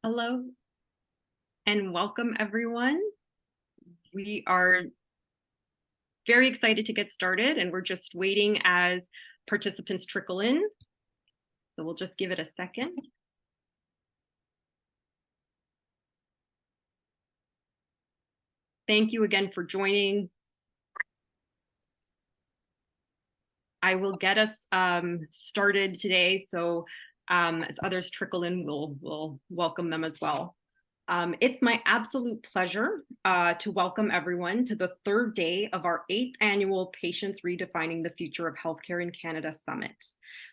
Hello and welcome everyone. We are very excited to get started and we're just waiting as participants trickle in. So we'll just give it a second. Thank you again for joining. I will get us started today. So as others trickle in, we'll welcome them as well. It's my absolute pleasure to welcome everyone to the third day of our 8th annual Patients Redefining the Future of Healthcare in Canada Summit.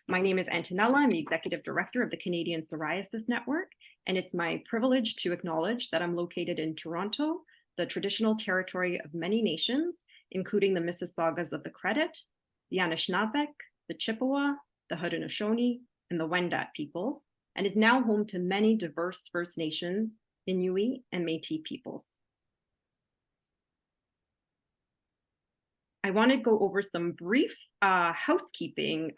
My name is Antonella. I'm the Executive Director of the Canadian Psoriasis Network, and it's my privilege to acknowledge that I'm located in Toronto, the traditional territory of many nations, including the Mississaugas of the Credit, the Anishinaabe, the Chippewa, the Haudenosaunee, and the Wendat peoples, and is now home to many diverse First Nations, Inuit, and Métis peoples. I want to go over some brief housekeeping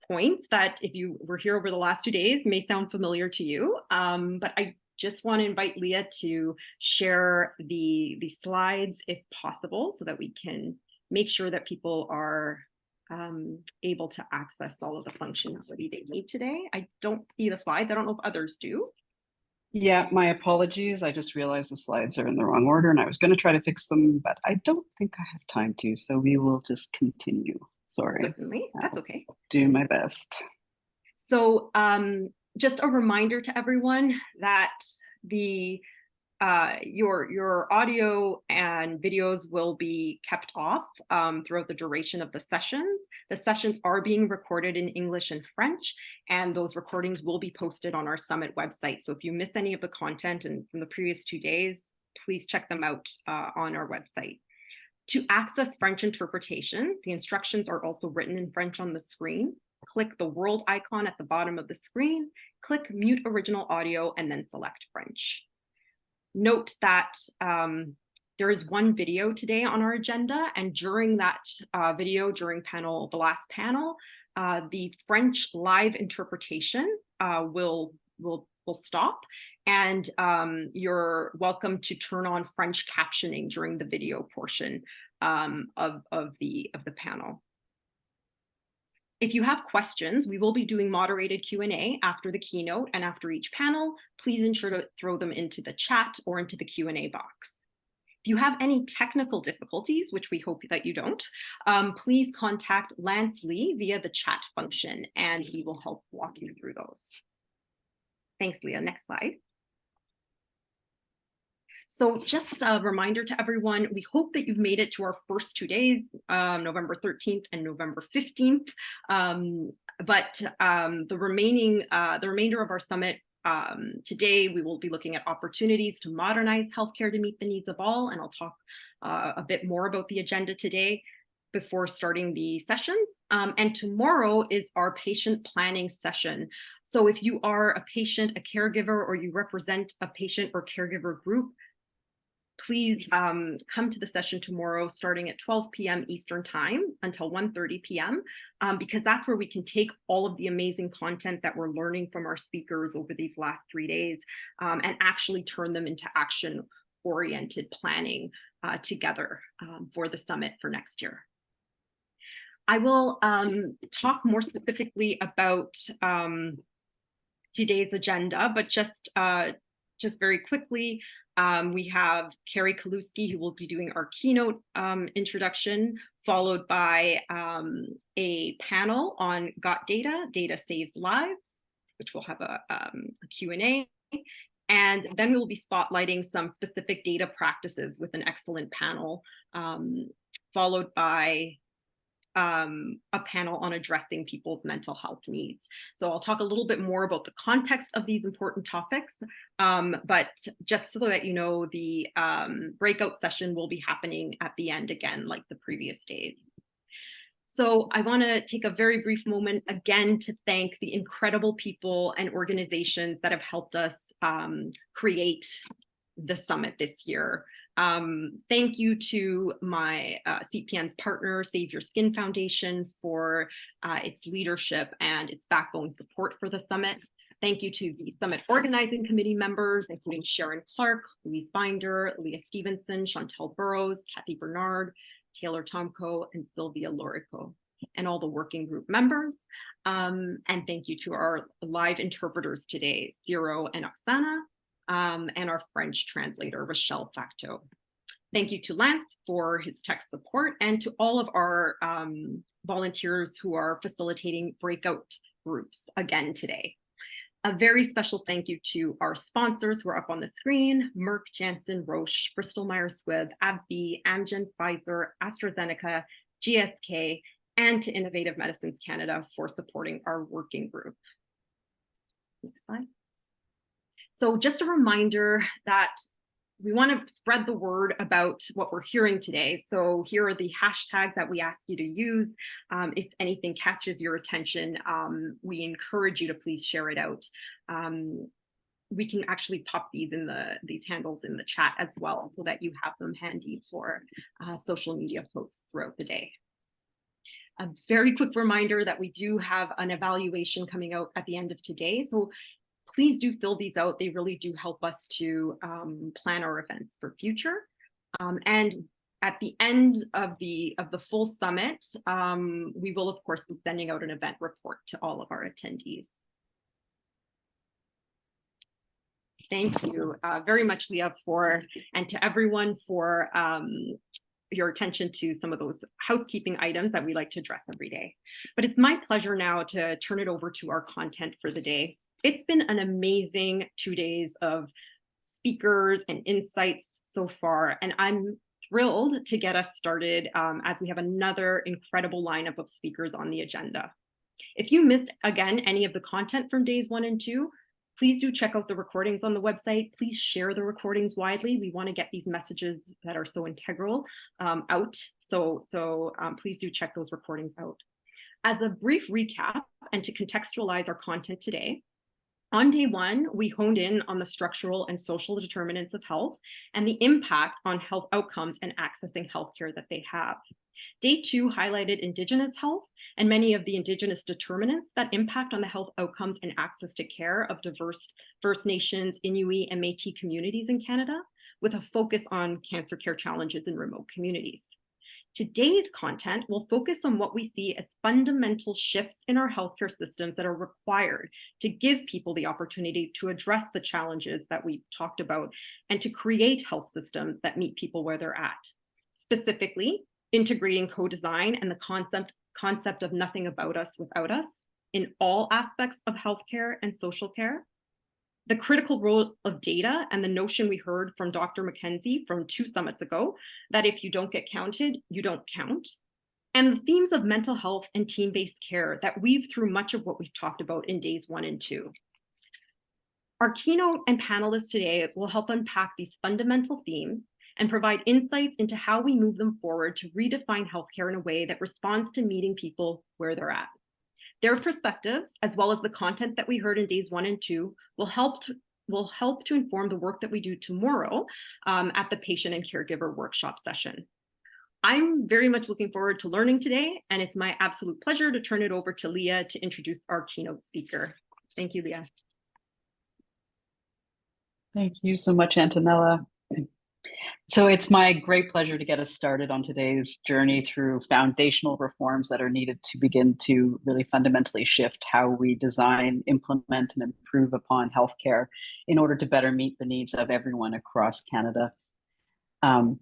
points that, if you were here over the last 2 days, may sound familiar to you. But I just want to invite Leah to share the slides if possible, so that we can make sure that people are able to access all of the functionality they need today. I don't see the slides. I don't know if others do. Yeah, my apologies. I just realized the slides are in the wrong order and I was going to try to fix them, but I don't think I have time to, so we will just continue. Sorry. Certainly, that's okay. Do my best. So just a reminder to everyone that your audio and videos will be kept off throughout the duration of the sessions. The sessions are being recorded in English and French, and those recordings will be posted on our Summit website. So if you miss any of the content from the previous 2 days, please check them out on our website. To access French interpretation, the instructions are also written in French on the screen. Click the world icon at the bottom of the screen, click mute original audio, and then select French. Note that there is one video today on our agenda, and during that video, during the last panel, the French live interpretation will stop, and you're welcome to turn on French captioning during the video portion of the panel. If you have questions, we will be doing moderated Q&A after the keynote and after each panel. Please ensure to throw them into the chat or into the Q&A box. If you have any technical difficulties, which we hope that you don't, please contact Lance Lee via the chat function, and he will help walk you through those. Thanks, Leah. Next slide. So just a reminder to everyone, we hope that you've made it to our first 2 days, November 13th and November 15th. But the remainder of our summit today, we will be looking at opportunities to modernize healthcare to meet the needs of all. And I'll talk a bit more about the agenda today before starting the sessions. And tomorrow is our patient planning session. So if you are a patient, a caregiver, or you represent a patient or caregiver group, please come to the session tomorrow starting at 12 p.m. Eastern Time until 1:30 p.m. Because that's where we can take all of the amazing content that we're learning from our speakers over these last 3 days and actually turn them into action-oriented planning together for the summit for next year. I will talk more specifically about today's agenda, but just very quickly, we have Carrie Kaluski, who will be doing our keynote introduction, followed by a panel on Got Data, Data Saves Lives, which will have a Q&A. And then we will be spotlighting some specific data practices with an excellent panel, followed by a panel on addressing people's mental health needs. So I'll talk a little bit more about the context of these important topics, but just so that you know, the breakout session will be happening at the end again, like the previous days. So I want to take a very brief moment again to thank the incredible people and organizations that have helped us create the summit this year. Thank you to my CPN's partner, Save Your Skin Foundation, for its leadership and its backbone support for the summit. Thank you to the Summit Organizing Committee members, including Sharon Clark, Louise Binder, Leah Stevenson, Chantel Burrows, Kathy Bernard, Taylor Tomko, and Sylvia Lorico, and all the working group members. And thank you to our live interpreters today, Zero and Oksana, and our French translator, Rochelle Facto. Thank you to Lance for his tech support, and to all of our volunteers who are facilitating breakout groups again today. A very special thank you to our sponsors who are up on the screen: Merck, Janssen, Roche, Bristol Myers Squibb, AbbVie, Amgen, Pfizer, AstraZeneca, GSK, and to Innovative Medicines Canada for supporting our working group. Next slide. So just a reminder that we want to spread the word about what we're hearing today. So here are the hashtags that we ask you to use. If anything catches your attention, we encourage you to please share it out. We can actually pop these handles in the chat as well, so that you have them handy for social media posts throughout the day. A very quick reminder that we do have an evaluation coming out at the end of today. So please do fill these out. They really do help us to plan our events for future. And at the end of the full summit, we will of course be sending out an event report to all of our attendees. Thank you very much, Leah, and to everyone for your attention to some of those housekeeping items that we like to address every day. But it's my pleasure now to turn it over to our content for the day. It's been an amazing 2 days of speakers and insights so far, and I'm thrilled to get us started as we have another incredible lineup of speakers on the agenda. If you missed, again, any of the content from days 1 and 2, please do check out the recordings on the website. Please share the recordings widely. We want to get these messages that are so integral out. So please do check those recordings out. As a brief recap and to contextualize our content today, on day 1, we honed in on the structural and social determinants of health and the impact on health outcomes and accessing healthcare that they have. Day 2 highlighted Indigenous health and many of the Indigenous determinants that impact on the health outcomes and access to care of diverse First Nations, Inuit, and Métis communities in Canada, with a focus on cancer care challenges in remote communities. Today's content will focus on what we see as fundamental shifts in our healthcare systems that are required to give people the opportunity to address the challenges that we talked about and to create health systems that meet people where they're at. Specifically, integrating co-design and the concept of nothing about us without us in all aspects of healthcare and social care. The critical role of data and the notion we heard from Dr. McKenzie from 2 summits ago, that if you don't get counted, you don't count. And the themes of mental health and team-based care that weave through much of what we've talked about in days 1 and 2. Our keynote and panelists today will help unpack these fundamental themes and provide insights into how we move them forward to redefine healthcare in a way that responds to meeting people where they're at. Their perspectives, as well as the content that we heard in days 1 and 2, will help to inform the work that we do tomorrow at the patient and caregiver workshop session. I'm very much looking forward to learning today, and it's my absolute pleasure to turn it over to Leah to introduce our keynote speaker. Thank you, Leah. Thank you so much, Antonella. So it's my great pleasure to get us started on today's journey through foundational reforms that are needed to begin to really fundamentally shift how we design, implement, and improve upon healthcare in order to better meet the needs of everyone across Canada. And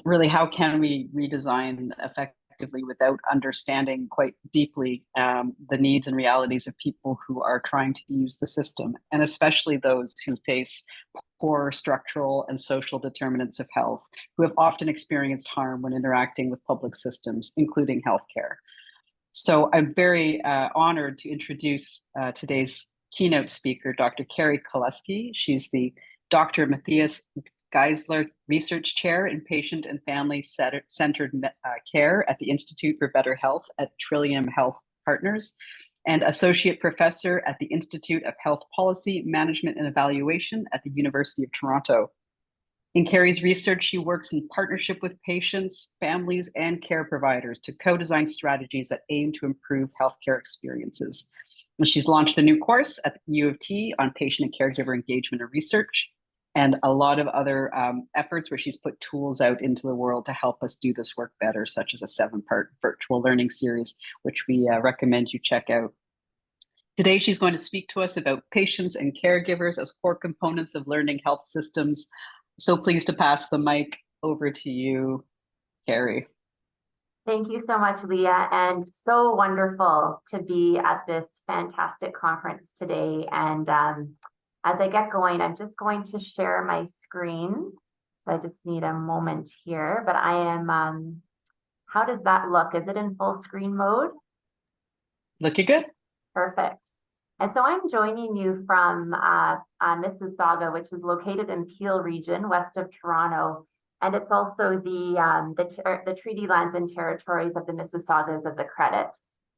really, how can we redesign effectively without understanding quite deeply the needs and realities of people who are trying to use the system, and especially those who face poor structural and social determinants of health, who have often experienced harm when interacting with public systems, including healthcare. So I'm very honored to introduce today's keynote speaker, Dr. Carrie Kiyasiw. She's the Dr. Matthias Geisler Research Chair in Patient and Family Centered Care at the Institute for Better Health at Trillium Health Partners, and Associate Professor at the Institute of Health Policy, Management and Evaluation at the University of Toronto. In Carrie's research, she works in partnership with patients, families, and care providers to co-design strategies that aim to improve healthcare experiences. She's launched a new course at the U of T on patient and caregiver engagement and research, and a lot of other efforts where she's put tools out into the world to help us do this work better, such as a 7-part virtual learning series, which we recommend you check out. Today, she's going to speak to us about patients and caregivers as core components of learning health systems. So pleased to pass the mic over to you, Carrie. Thank you so much, Leah, and so wonderful to be at this fantastic conference today. And as I get going, I'm just going to share my screen. So I just need a moment here, but I am, how does that look? Is it in full screen mode? Looking good. Perfect. And so I'm joining you from Mississauga, which is located in Peel region, west of Toronto. And it's also the treaty lands and territories of the Mississaugas of the Credit.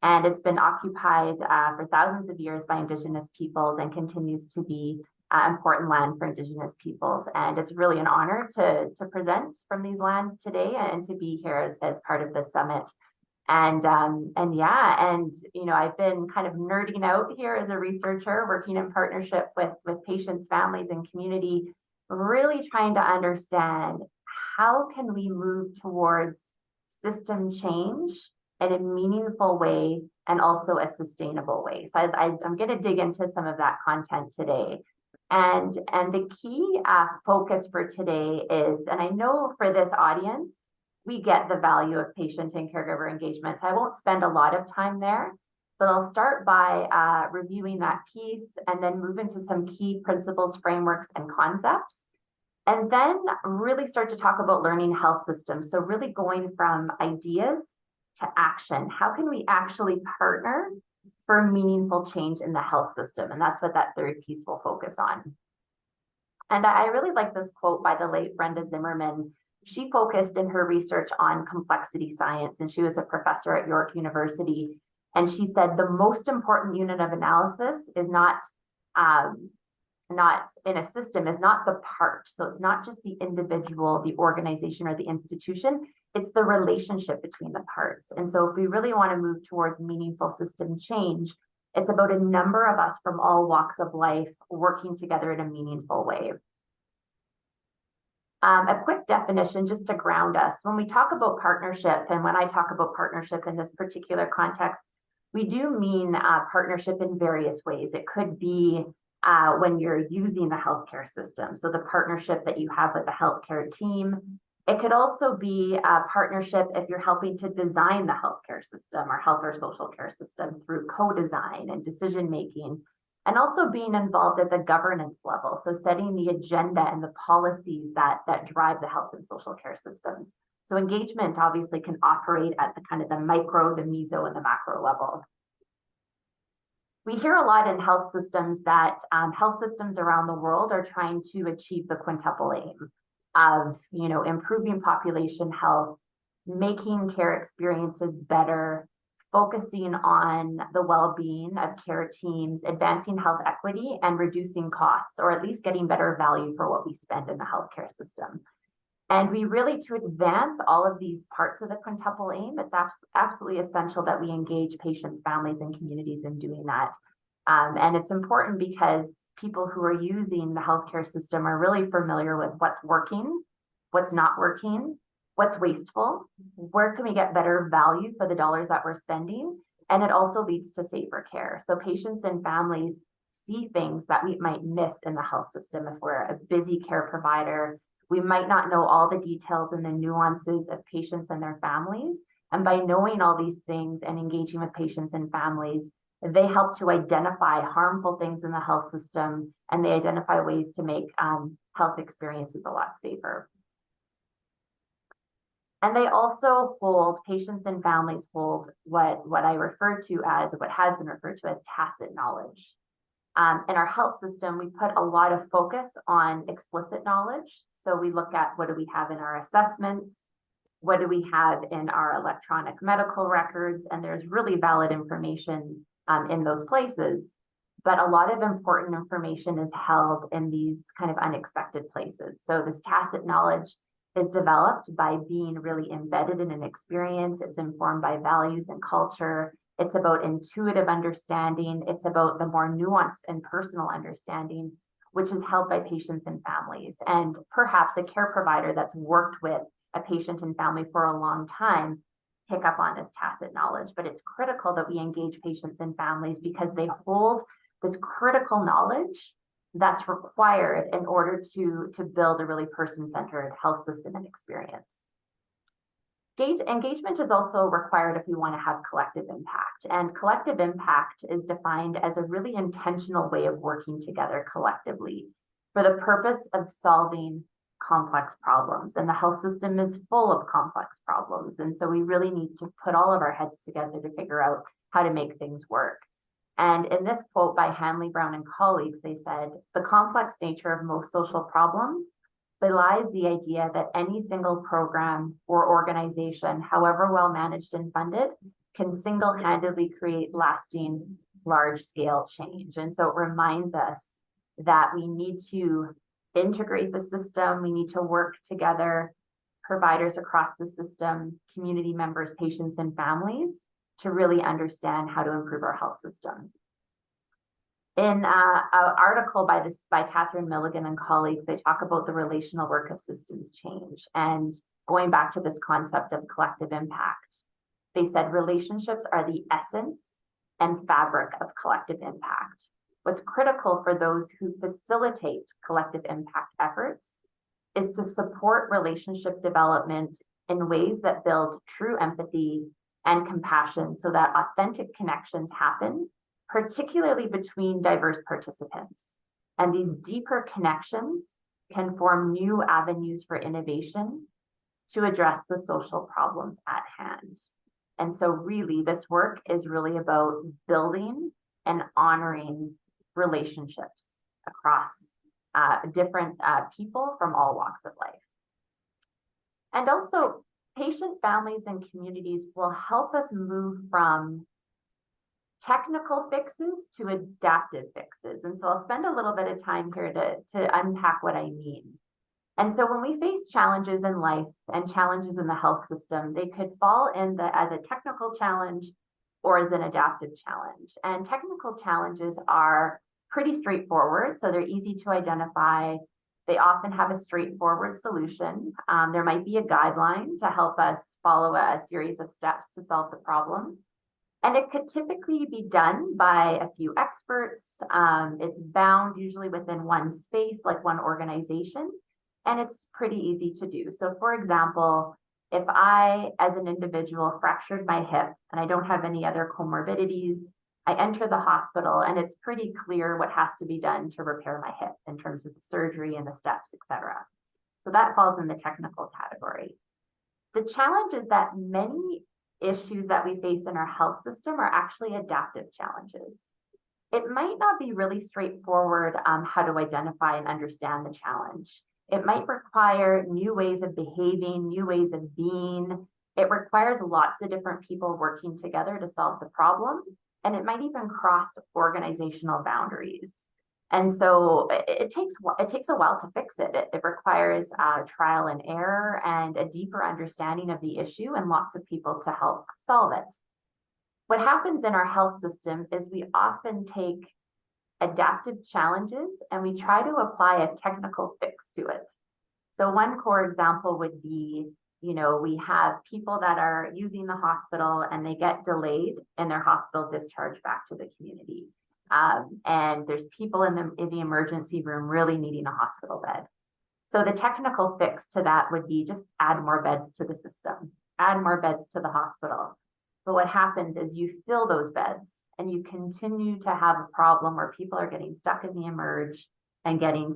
And it's been occupied for thousands of years by Indigenous peoples and continues to be important land for Indigenous peoples. And it's really an honor to present from these lands today and to be here as part of the summit. And you know, I've been kind of nerding out here as a researcher, working in partnership with patients, families, and community, really trying to understand how can we move towards system change in a meaningful way and also a sustainable way. So I'm going to dig into some of that content today. And the key focus for today is, and I know for this audience, we get the value of patient and caregiver engagement. So I won't spend a lot of time there, but I'll start by reviewing that piece and then move into some key principles, frameworks, and concepts. And then really start to talk about learning health systems. So really going from ideas to action. How can we actually partner for meaningful change in the health system? And that's what that third piece will focus on. And I really like this quote by the late Brenda Zimmerman. She focused in her research on complexity science, and she was a professor at York University. And she said, the most important unit of analysis is not in a system, is not the part. So it's not just the individual, the organization, or the institution, it's the relationship between the parts. And so if we really want to move towards meaningful system change, it's about a number of us from all walks of life working together in a meaningful way. A quick definition just to ground us. When we talk about partnership, and when I talk about partnership in this particular context, we do mean partnership in various ways. It could be when you're using the healthcare system, so the partnership that you have with the healthcare team. It could also be a partnership if you're helping to design the healthcare system or health or social care system through co-design and decision-making. And also being involved at the governance level, so setting the agenda and the policies that drive the health and social care systems. So engagement obviously can operate at the kind of the micro, the meso, and the macro level. We hear a lot in health systems that health systems around the world are trying to achieve the quintuple aim of, you know, improving population health, making care experiences better, focusing on the well-being of care teams, advancing health equity, and reducing costs, or at least getting better value for what we spend in the healthcare system. And we really, to advance all of these parts of the quintuple aim, it's absolutely essential that we engage patients, families, and communities in doing that. And it's important because people who are using the healthcare system are really familiar with what's working, what's not working, what's wasteful, where can we get better value for the dollars that we're spending, and it also leads to safer care. So patients and families see things that we might miss in the health system. If we're a busy care provider, we might not know all the details and the nuances of patients and their families. And by knowing all these things and engaging with patients and families, they help to identify harmful things in the health system, and they identify ways to make health experiences a lot safer. And they also hold, patients and families hold what I refer to as, what has been referred to as tacit knowledge. In our health system, we put a lot of focus on explicit knowledge. So we look at what do we have in our assessments, what do we have in our electronic medical records, and there's really valid information in those places. But a lot of important information is held in these kind of unexpected places. So this tacit knowledge is developed by being really embedded in an experience. It's informed by values and culture. It's about intuitive understanding. It's about the more nuanced and personal understanding, which is held by patients and families. And perhaps a care provider that's worked with a patient and family for a long time pick up on this tacit knowledge. But it's critical that we engage patients and families because they hold this critical knowledge that's required in order to build a really person-centered health system and experience. Engagement is also required if we want to have collective impact. And collective impact is defined as a really intentional way of working together collectively for the purpose of solving complex problems. And the health system is full of complex problems. And so we really need to put all of our heads together to figure out how to make things work. And in this quote by Hanley, Brown, and colleagues, they said, "The complex nature of most social problems belies the idea that any single program or organization, however well managed and funded, can single-handedly create lasting, large-scale change." And so it reminds us that we need to integrate the system, we need to work together, providers across the system, community members, patients, and families, to really understand how to improve our health system. In an article by Catherine Milligan and colleagues, they talk about the relational work of systems change. And going back to this concept of collective impact, they said relationships are the essence and fabric of collective impact. What's critical for those who facilitate collective impact efforts is to support relationship development in ways that build true empathy and compassion so that authentic connections happen, particularly between diverse participants. And these deeper connections can form new avenues for innovation to address the social problems at hand. And so really, this work is really about building and honoring relationships across different people from all walks of life. And also, patient families and communities will help us move from technical fixes to adaptive fixes. And so I'll spend a little bit of time here to unpack what I mean. And so when we face challenges in life and challenges in the health system, they could fall in as a technical challenge or as an adaptive challenge. And technical challenges are pretty straightforward, so they're easy to identify. They often have a straightforward solution. There might be a guideline to help us follow a series of steps to solve the problem. And it could typically be done by a few experts. It's bound usually within one space, like one organization, and it's pretty easy to do. So for example, if I, as an individual, fractured my hip and I don't have any other comorbidities, I enter the hospital and it's pretty clear what has to be done to repair my hip in terms of the surgery and the steps, etc. So that falls in the technical category. The challenge is that many issues that we face in our health system are actually adaptive challenges. It might not be really straightforward how to identify and understand the challenge. It might require new ways of behaving, new ways of being. It requires lots of different people working together to solve the problem. And it might even cross organizational boundaries. And so it takes a while to fix it. It requires trial and error and a deeper understanding of the issue and lots of people to help solve it. What happens in our health system is we often take adaptive challenges and we try to apply a technical fix to it. So one core example would be, we have people that are using the hospital and they get delayed in their hospital discharge back to the community. And there's people in the emergency room really needing a hospital bed. So the technical fix to that would be just add more beds to the system, add more beds to the hospital. But what happens is you fill those beds and you continue to have a problem where people are getting stuck in the emerge and getting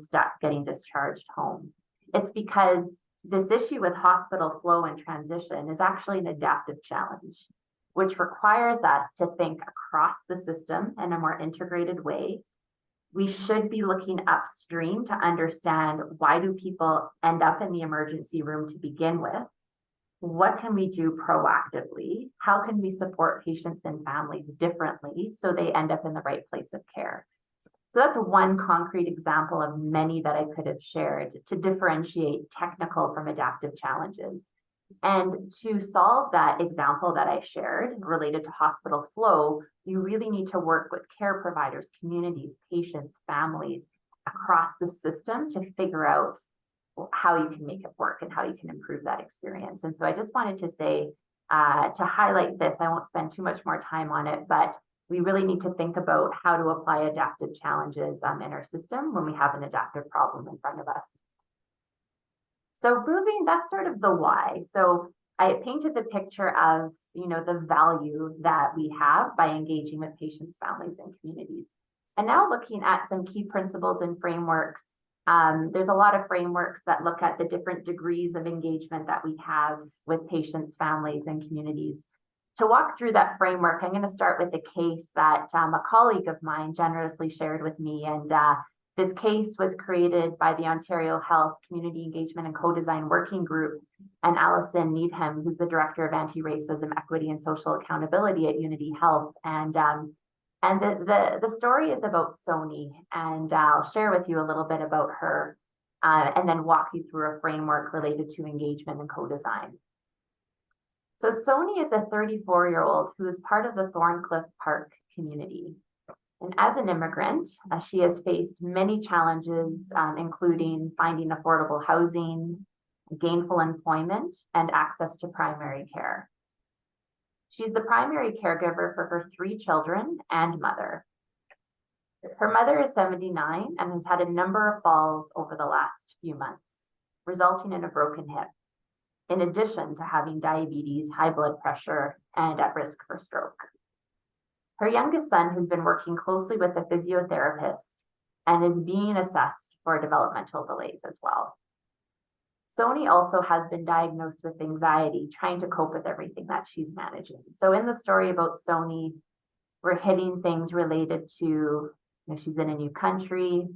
discharged home. It's because this issue with hospital flow and transition is actually an adaptive challenge, which requires us to think across the system in a more integrated way. We should be looking upstream to understand, why do people end up in the emergency room to begin with? What can we do proactively? How can we support patients and families differently so they end up in the right place of care? So that's one concrete example of many that I could have shared to differentiate technical from adaptive challenges. And to solve that example that I shared related to hospital flow, you really need to work with care providers, communities, patients, families across the system to figure out how you can make it work and how you can improve that experience. And so I just wanted to say, to highlight this, I won't spend too much more time on it, but we really need to think about how to apply adaptive challenges in our system when we have an adaptive problem in front of us. So moving, that's sort of the why. So I painted the picture of, the value that we have by engaging with patients, families, and communities. And now looking at some key principles and frameworks, there's a lot of frameworks that look at the different degrees of engagement that we have with patients, families, and communities. To walk through that framework, I'm going to start with a case that a colleague of mine generously shared with me. And this case was created by the Ontario Health Community Engagement and Co-Design Working Group and Alison Needham, who's the Director of Anti-Racism, Equity, and Social Accountability at Unity Health. And the story is about Sony, and I'll share with you a little bit about her and then walk you through a framework related to engagement and co-design. So Sony is a 34-year-old who is part of the Thorncliffe Park community. And as an immigrant, she has faced many challenges, including finding affordable housing, gainful employment, and access to primary care. She's the primary caregiver for her 3 children and mother. Her mother is 79 and has had a number of falls over the last few months, resulting in a broken hip, in addition to having diabetes, high blood pressure, and at risk for stroke. Her youngest son has been working closely with a physiotherapist and is being assessed for developmental delays as well. Sony also has been diagnosed with anxiety, trying to cope with everything that she's managing. So in the story about Sony, we're hitting things related to, she's in a new country,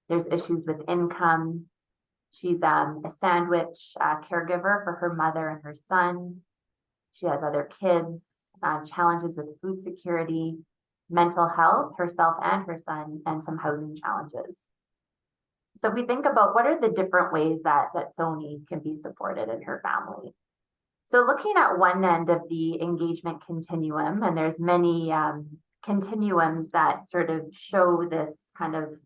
there's issues with income, she's a sandwich caregiver for her mother and her son. She has other kids, challenges with food security, mental health, herself and her son, and some housing challenges. So if we think about what are the different ways that Sony can be supported in her family. So looking at one end of the engagement continuum, and there's many continuums that sort of show this kind of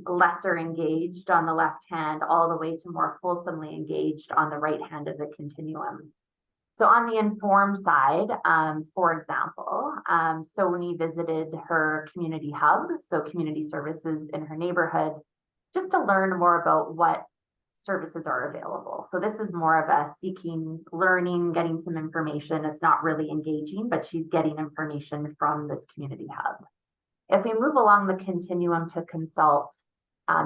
lesser engaged on the left hand, all the way to more fulsomely engaged on the right hand of the continuum. So on the inform side, for example, Sony visited her community hub, so community services in her neighborhood, just to learn more about what services are available. So this is more of a seeking, learning, getting some information. It's not really engaging, but she's getting information from this community hub. If we move along the continuum to consult,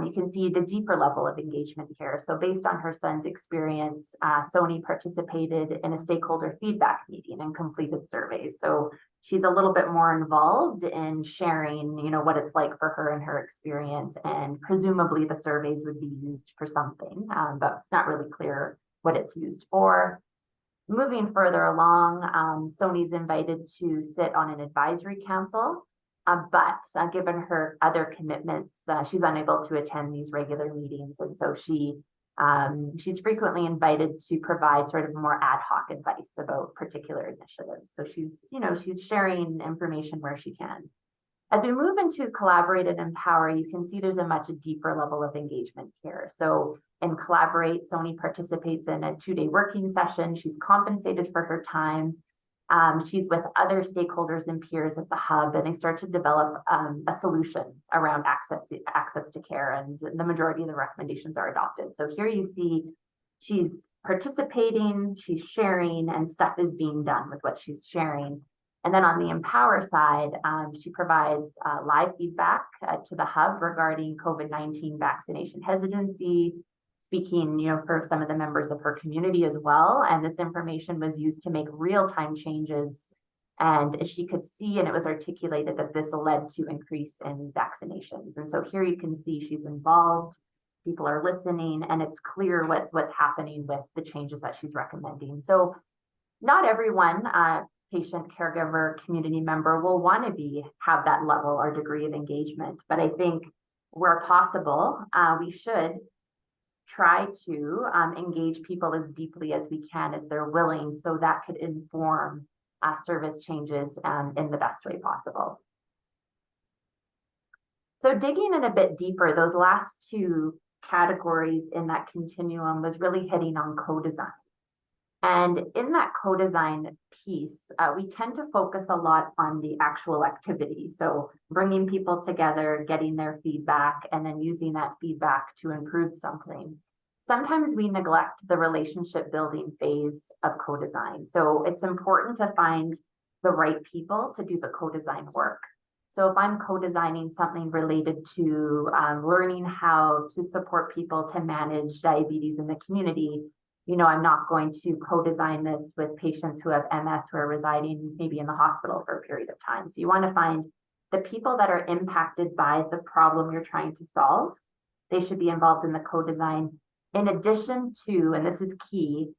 you can see the deeper level of engagement here. So based on her son's experience, Sony participated in a stakeholder feedback meeting and completed surveys. So she's a little bit more involved in sharing, what it's like for her and her experience, and presumably the surveys would be used for something, but it's not really clear what it's used for. Moving further along, Sony's invited to sit on an advisory council. But given her other commitments, she's unable to attend these regular meetings. And so she's frequently invited to provide sort of more ad hoc advice about particular initiatives. So she's sharing information where she can. As we move into Collaborate and Empower, you can see there's a much deeper level of engagement here. So in Collaborate, Sony participates in a 2-day working session. She's compensated for her time. She's with other stakeholders and peers at the hub, and they start to develop a solution around access to care, and the majority of the recommendations are adopted. So here you see she's participating, she's sharing, and stuff is being done with what she's sharing. And then on the Empower side, she provides live feedback to the hub regarding COVID-19 vaccination hesitancy, speaking, for some of the members of her community as well. And this information was used to make real-time changes. And she could see, and it was articulated that this led to increase in vaccinations. And so here you can see she's involved, people are listening, and it's clear what's happening with the changes that she's recommending. So not everyone, patient, caregiver, community member will want to have that level or degree of engagement. But I think where possible, we should try to engage people as deeply as we can as they're willing, so that could inform service changes in the best way possible. So digging in a bit deeper, those last two categories in that continuum was really hitting on co-design. And in that co-design piece, we tend to focus a lot on the actual activity. So bringing people together, getting their feedback, and then using that feedback to improve something. Sometimes we neglect the relationship building phase of co-design. So it's important to find the right people to do the co-design work. So if I'm co-designing something related to learning how to support people to manage diabetes in the community, you know, I'm not going to co-design this with patients who have MS who are residing maybe in the hospital for a period of time. So you want to find the people that are impacted by the problem you're trying to solve. They should be involved in the co-design. In addition to, and this is key,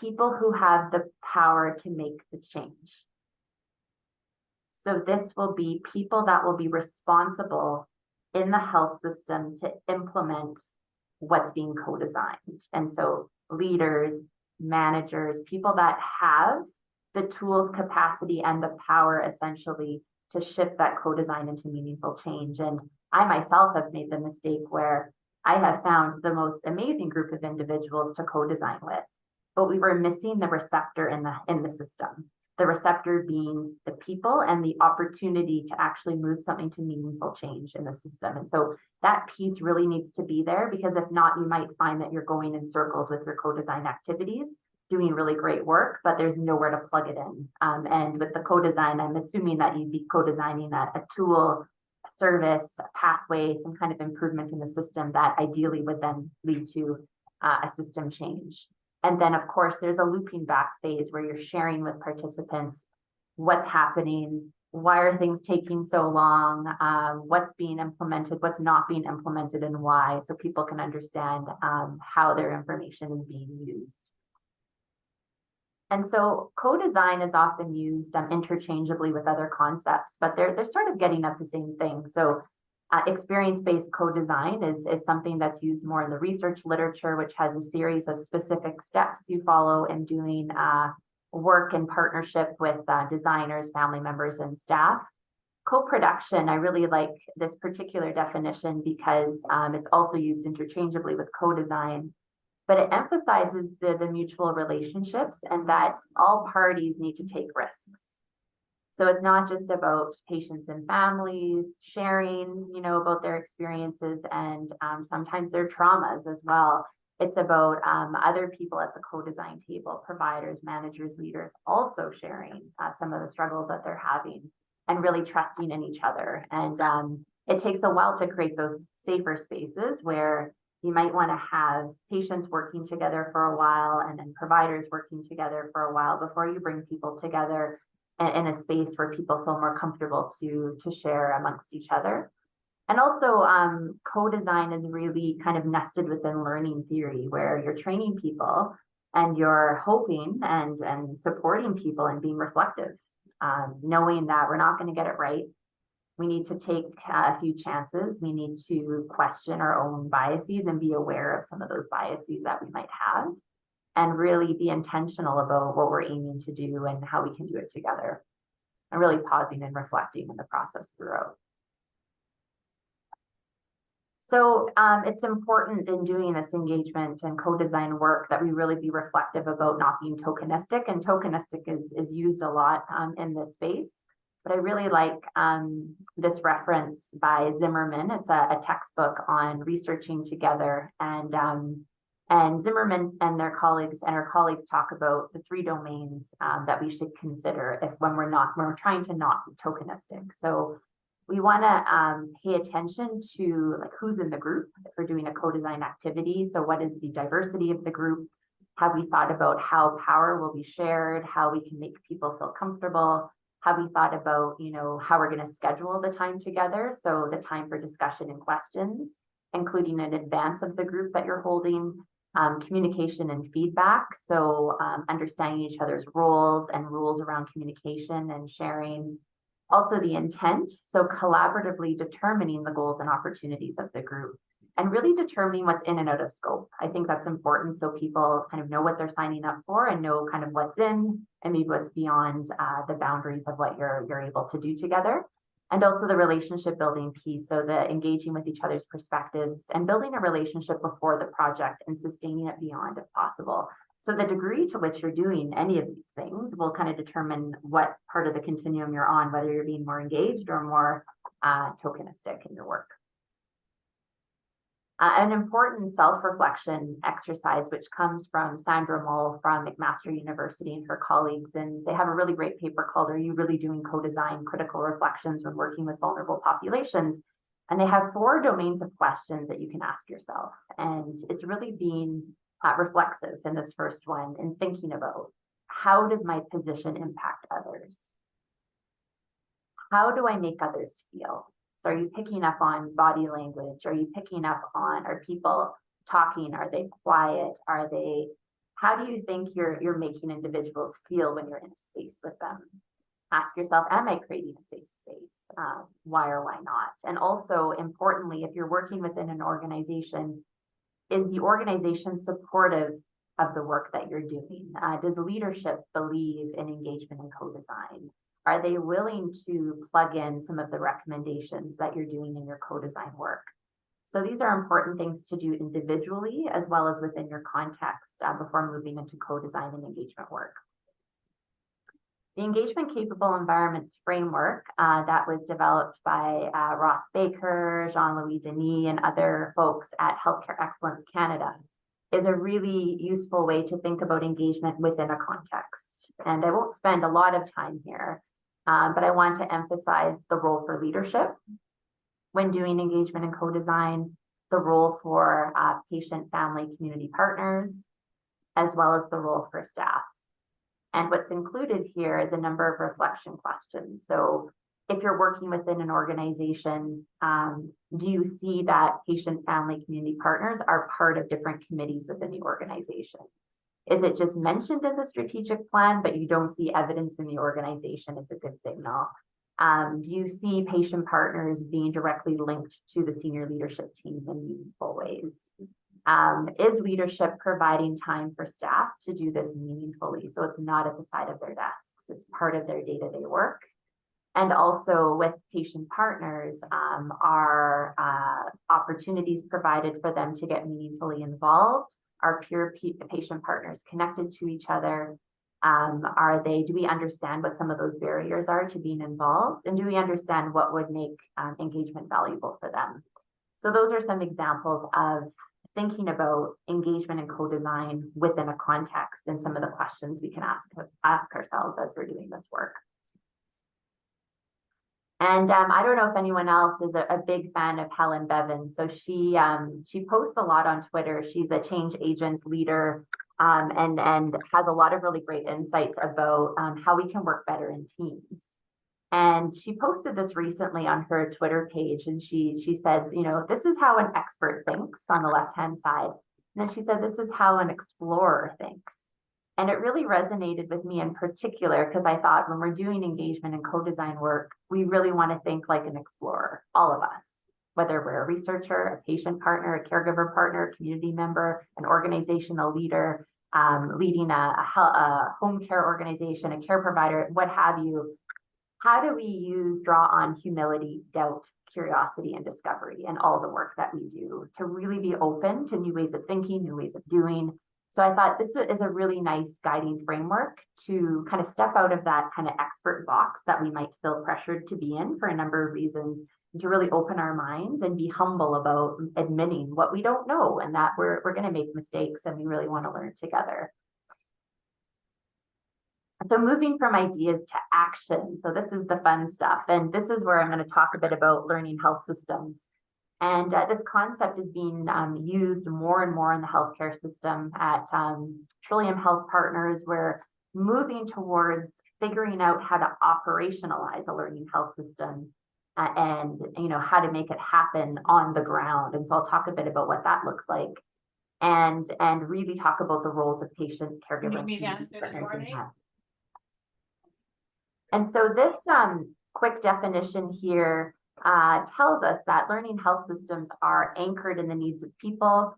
people who have the power to make the change. So this will be people that will be responsible in the health system to implement what's being co-designed. And so leaders, managers, people that have the tools, capacity, and the power essentially to shift that co-design into meaningful change. And I myself have made the mistake where I have found the most amazing group of individuals to co-design with, but we were missing the receptor in the system. The receptor being the people and the opportunity to actually move something to meaningful change in the system. And so that piece really needs to be there, because if not, you might find that you're going in circles with your co-design activities, doing really great work, but there's nowhere to plug it in. And with the co-design, I'm assuming that you'd be co-designing a tool, a service, a pathway, some kind of improvement in the system that ideally would then lead to a system change. And then, of course, there's a looping back phase where you're sharing with participants what's happening, why are things taking so long, what's being implemented, what's not being implemented, and why, so people can understand how their information is being used. And so co-design is often used interchangeably with other concepts, but they're sort of getting at the same thing. So experience-based co-design is something that's used more in the research literature, which has a series of specific steps you follow in doing work in partnership with designers, family members, and staff. Co-production, I really like this particular definition because it's also used interchangeably with co-design, but it emphasizes the mutual relationships and that all parties need to take risks. So it's not just about patients and families sharing, you know, about their experiences and sometimes their traumas as well. It's about other people at the co-design table, providers, managers, leaders, also sharing some of the struggles that they're having and really trusting in each other. And it takes a while to create those safer spaces where you might want to have patients working together for a while and then providers working together for a while before you bring people together in a space where people feel more comfortable to share amongst each other. And also co-design is really kind of nested within learning theory, where you're training people and you're hoping and supporting people and being reflective, knowing that we're not going to get it right. We need to take a few chances. We need to question our own biases and be aware of some of those biases that we might have, and really be intentional about what we're aiming to do and how we can do it together, and really pausing and reflecting in the process throughout. So it's important in doing this engagement and co-design work that we really be reflective about not being tokenistic, and tokenistic is used a lot in this space. But I really like this reference by Zimmerman. It's a textbook on researching together, and Zimmerman and her colleagues talk about the 3 domains that we should consider when we're trying to not be tokenistic. So we want to pay attention to like who's in the group if we're doing a co-design activity. So what is the diversity of the group? Have we thought about how power will be shared? How we can make people feel comfortable? Have we thought about, you know, how we're going to schedule the time together? So the time for discussion and questions, including in advance of the group that you're holding. Communication and feedback, so understanding each other's roles and rules around communication and sharing. Also the intent, so collaboratively determining the goals and opportunities of the group. and really determining what's in and out of scope. I think that's important so people kind of know what they're signing up for and know kind of what's in and maybe what's beyond the boundaries of what you're able to do together. And also the relationship building piece, so the engaging with each other's perspectives and building a relationship before the project and sustaining it beyond if possible. So the degree to which you're doing any of these things will kind of determine what part of the continuum you're on, whether you're being more engaged or more tokenistic in your work. An important self-reflection exercise, which comes from Sandra Mull from McMaster University and her colleagues, and they have a really great paper called "Are You Really Doing Co-Design? Critical Reflections When Working with Vulnerable Populations?" And they have 4 domains of questions that you can ask yourself. And it's really being reflexive in this first one and thinking about, how does my position impact others? How do I make others feel? So are you picking up on body language? Are you picking up on, are people talking? Are they quiet? How do you think you're making individuals feel when you're in a space with them? Ask yourself, am I creating a safe space? Why or why not? And also, importantly, if you're working within an organization, is the organization supportive of the work that you're doing? Does leadership believe in engagement and co-design? Are they willing to plug in some of the recommendations that you're doing in your co-design work? So these are important things to do individually as well as within your context before moving into co-design and engagement work. The Engagement Capable Environments Framework that was developed by Ross Baker, Jean-Louis Denis, and other folks at Healthcare Excellence Canada is a really useful way to think about engagement within a context. And I won't spend a lot of time here, but I want to emphasize the role for leadership when doing engagement and co-design, the role for patient, family, community partners, as well as the role for staff. And what's included here is a number of reflection questions. So if you're working within an organization, do you see that patient, family, community partners are part of different committees within the organization? Is it just mentioned in the strategic plan, but you don't see evidence in the organization? Is a good signal. Do you see patient partners being directly linked to the senior leadership team in meaningful ways? Is leadership providing time for staff to do this meaningfully? So it's not at the side of their desks, it's part of their day-to-day work. And also with patient partners, are opportunities provided for them to get meaningfully involved? Are peer patient partners connected to each other? Do we understand what some of those barriers are to being involved? And do we understand what would make engagement valuable for them? So those are some examples of thinking about engagement and co-design within a context and some of the questions we can ask ourselves as we're doing this work. And I don't know if anyone else is a big fan of Helen Bevan. So she posts a lot on Twitter. She's a change agent leader and has a lot of really great insights about how we can work better in teams. And she posted this recently on her Twitter page, and she said, you know, this is how an expert thinks on the left-hand side. And then she said, this is how an explorer thinks. And it really resonated with me in particular, because I thought when we're doing engagement and co-design work, we really want to think like an explorer, all of us, whether we're a researcher, a patient partner, a caregiver partner, a community member, an organizational leader, leading a home care organization, a care provider, what have you. How do we draw on humility, doubt, curiosity, and discovery in all the work that we do to really be open to new ways of thinking, new ways of doing? So I thought this is a really nice guiding framework to kind of step out of that kind of expert box that we might feel pressured to be in for a number of reasons, and to really open our minds and be humble about admitting what we don't know and that we're going to make mistakes and we really want to learn together. So moving from ideas to action. So this is the fun stuff. And this is where I'm going to talk a bit about learning health systems. And this concept is being used more and more in the healthcare system at Trillium Health Partners. We're moving towards figuring out how to operationalize a learning health system and how to make it happen on the ground. And so I'll talk a bit about what that looks like and really talk about the roles of patient, caregiver, and partners in that. And so this quick definition here tells us that learning health systems are anchored in the needs of people,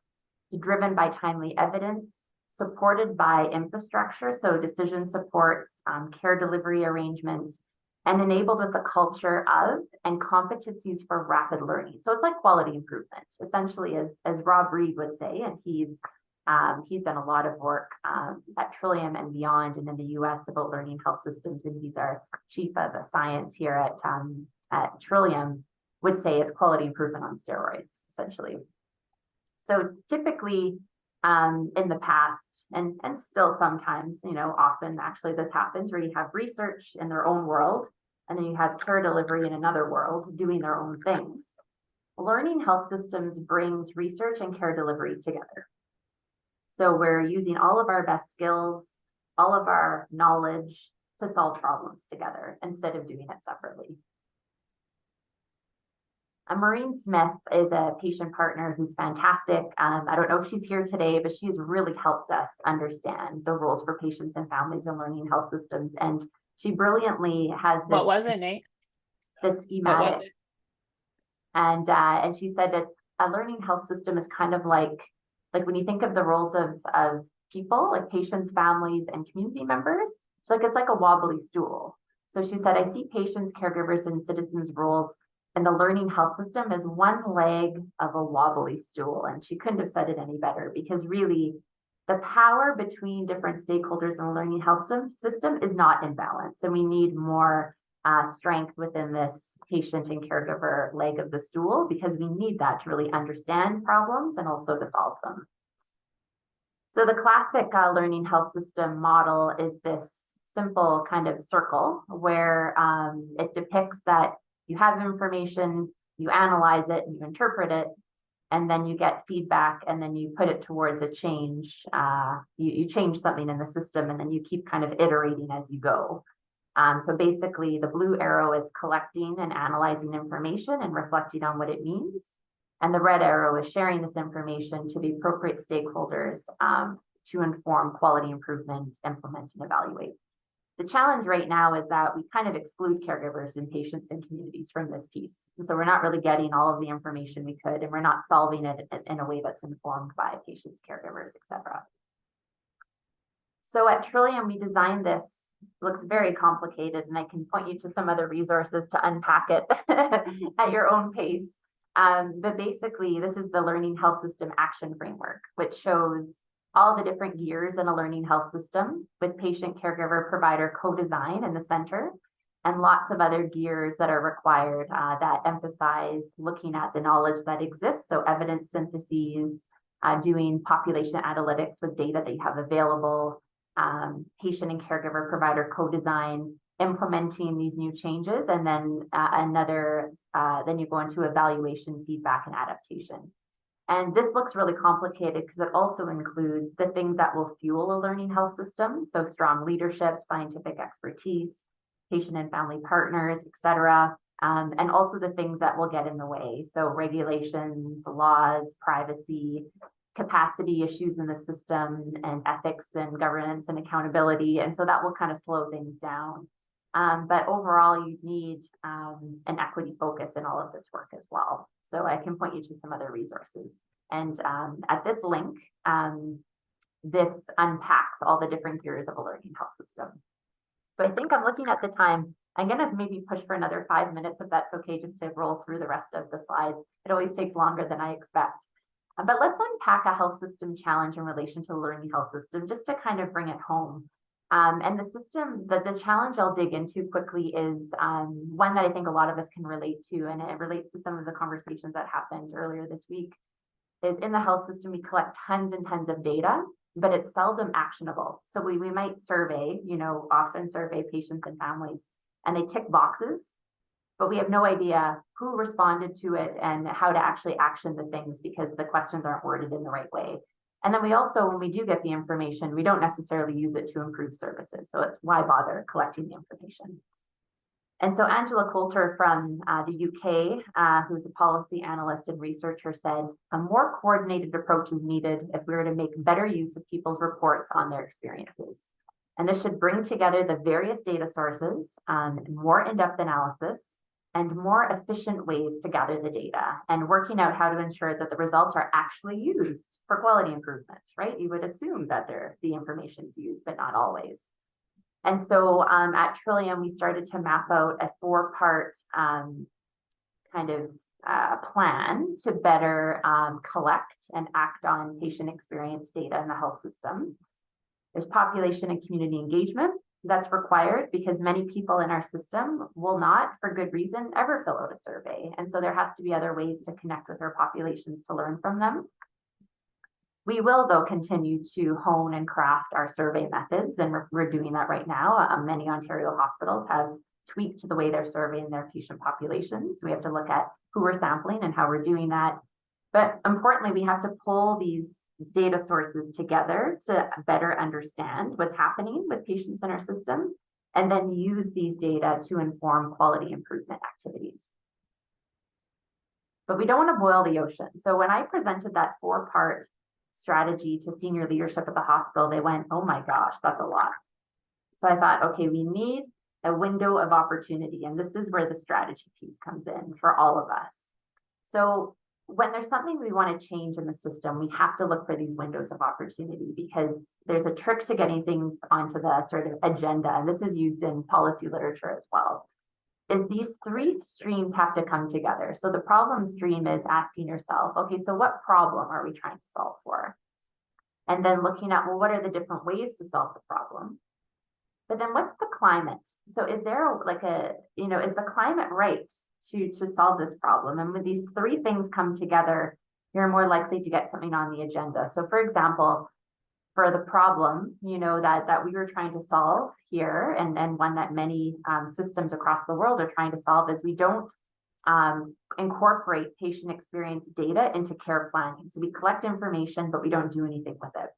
driven by timely evidence, supported by infrastructure, so decision supports, care delivery arrangements, and enabled with a culture of and competencies for rapid learning. So it's like quality improvement, essentially, as Rob Reed would say, and he's done a lot of work at Trillium and beyond, and in the US about learning health systems, and he's our chief of science here at Trillium, would say it's quality improvement on steroids, essentially. So typically, in the past, and still sometimes, often actually this happens where you have research in their own world, and then you have care delivery in another world doing their own things. Learning health systems brings research and care delivery together. So we're using all of our best skills, all of our knowledge to solve problems together instead of doing it separately. Maureen Smith is a patient partner who's fantastic. I don't know if she's here today, but she's really helped us understand the roles for patients and families in learning health systems. And she brilliantly has this. What was it, Nate? This schematic. What was it? And she said that a learning health system is kind of like when you think of the roles of people, like patients, families, and community members. So it's like a wobbly stool. So she said, I see patients, caregivers, and citizens' roles and the learning health system is one leg of a wobbly stool. And she couldn't have said it any better, because really the power between different stakeholders in the learning health system is not in balance. And we need more strength within this patient and caregiver leg of the stool, because we need that to really understand problems and also to solve them. So the classic learning health system model is this simple kind of circle where it depicts that you have information, you analyze it, you interpret it, and then you get feedback, and then you put it towards a change. You change something in the system, and then you keep kind of iterating as you go. So basically, the blue arrow is collecting and analyzing information and reflecting on what it means. And the red arrow is sharing this information to the appropriate stakeholders to inform quality improvement, implement, and evaluate. The challenge right now is that we kind of exclude caregivers and patients and communities from this piece. So we're not really getting all of the information we could, and we're not solving it in a way that's informed by patients, caregivers, etc. So at Trillium, we designed this. It looks very complicated, and I can point you to some other resources to unpack it at your own pace. But basically, this is the Learning Health System Action Framework, which shows all the different gears in a learning health system with patient, caregiver, provider co-design in the center, and lots of other gears that are required that emphasize looking at the knowledge that exists. So evidence syntheses, doing population analytics with data that you have available, patient and caregiver provider co-design, implementing these new changes, and then then you go into evaluation, feedback, and adaptation. And this looks really complicated because it also includes the things that will fuel a learning health system. So strong leadership, scientific expertise, patient and family partners, et cetera. And also the things that will get in the way. So regulations, laws, privacy, capacity issues in the system, and ethics and governance and accountability. And so that will kind of slow things down. But overall, you need an equity focus in all of this work as well. So I can point you to some other resources. And at this link, this unpacks all the different gears of a learning health system. So I think I'm looking at the time. I'm going to maybe push for another 5 minutes, if that's okay, just to roll through the rest of the slides. It always takes longer than I expect. But let's unpack a health system challenge in relation to the learning health system, just to kind of bring it home. And the challenge I'll dig into quickly is one that I think a lot of us can relate to, and it relates to some of the conversations that happened earlier this week, is in the health system, we collect tons and tons of data, but it's seldom actionable. So we might survey, often survey patients and families, and they tick boxes, but we have no idea who responded to it and how to actually action the things because the questions aren't worded in the right way. And then we also, when we do get the information, we don't necessarily use it to improve services. So it's why bother collecting the information. And so Angela Coulter from the UK, who's a policy analyst and researcher, said a more coordinated approach is needed if we were to make better use of people's reports on their experiences. And this should bring together the various data sources, more in-depth analysis, and more efficient ways to gather the data, and working out how to ensure that the results are actually used for quality improvement, right? You would assume that the information's used, but not always. And so at Trillium, we started to map out a 4-part kind of plan to better collect and act on patient experience data in the health system. There's population and community engagement. That's required because many people in our system will not, for good reason, ever fill out a survey. And so there has to be other ways to connect with our populations to learn from them. We will, though, continue to hone and craft our survey methods, and we're doing that right now. Many Ontario hospitals have tweaked the way they're surveying their patient populations. We have to look at who we're sampling and how we're doing that. But importantly, we have to pull these data sources together to better understand what's happening with patients in our system, and then use these data to inform quality improvement activities. But we don't want to boil the ocean. So when I presented that 4-part strategy to senior leadership at the hospital, they went, oh my gosh, that's a lot. So I thought, okay, we need a window of opportunity. And this is where the strategy piece comes in for all of us. So when there's something we want to change in the system, we have to look for these windows of opportunity, because there's a trick to getting things onto the sort of agenda. And this is used in policy literature as well, is these 3 streams have to come together. So the problem stream is asking yourself, okay, so what problem are we trying to solve for? And then looking at, well, what are the different ways to solve the problem? But then what's the climate? So is there like is the climate right to solve this problem? And when these 3 things come together, you're more likely to get something on the agenda. So for example, for the problem, that we were trying to solve here, and one that many systems across the world are trying to solve, is we don't incorporate patient experience data into care planning. So we collect information, but we don't do anything with it.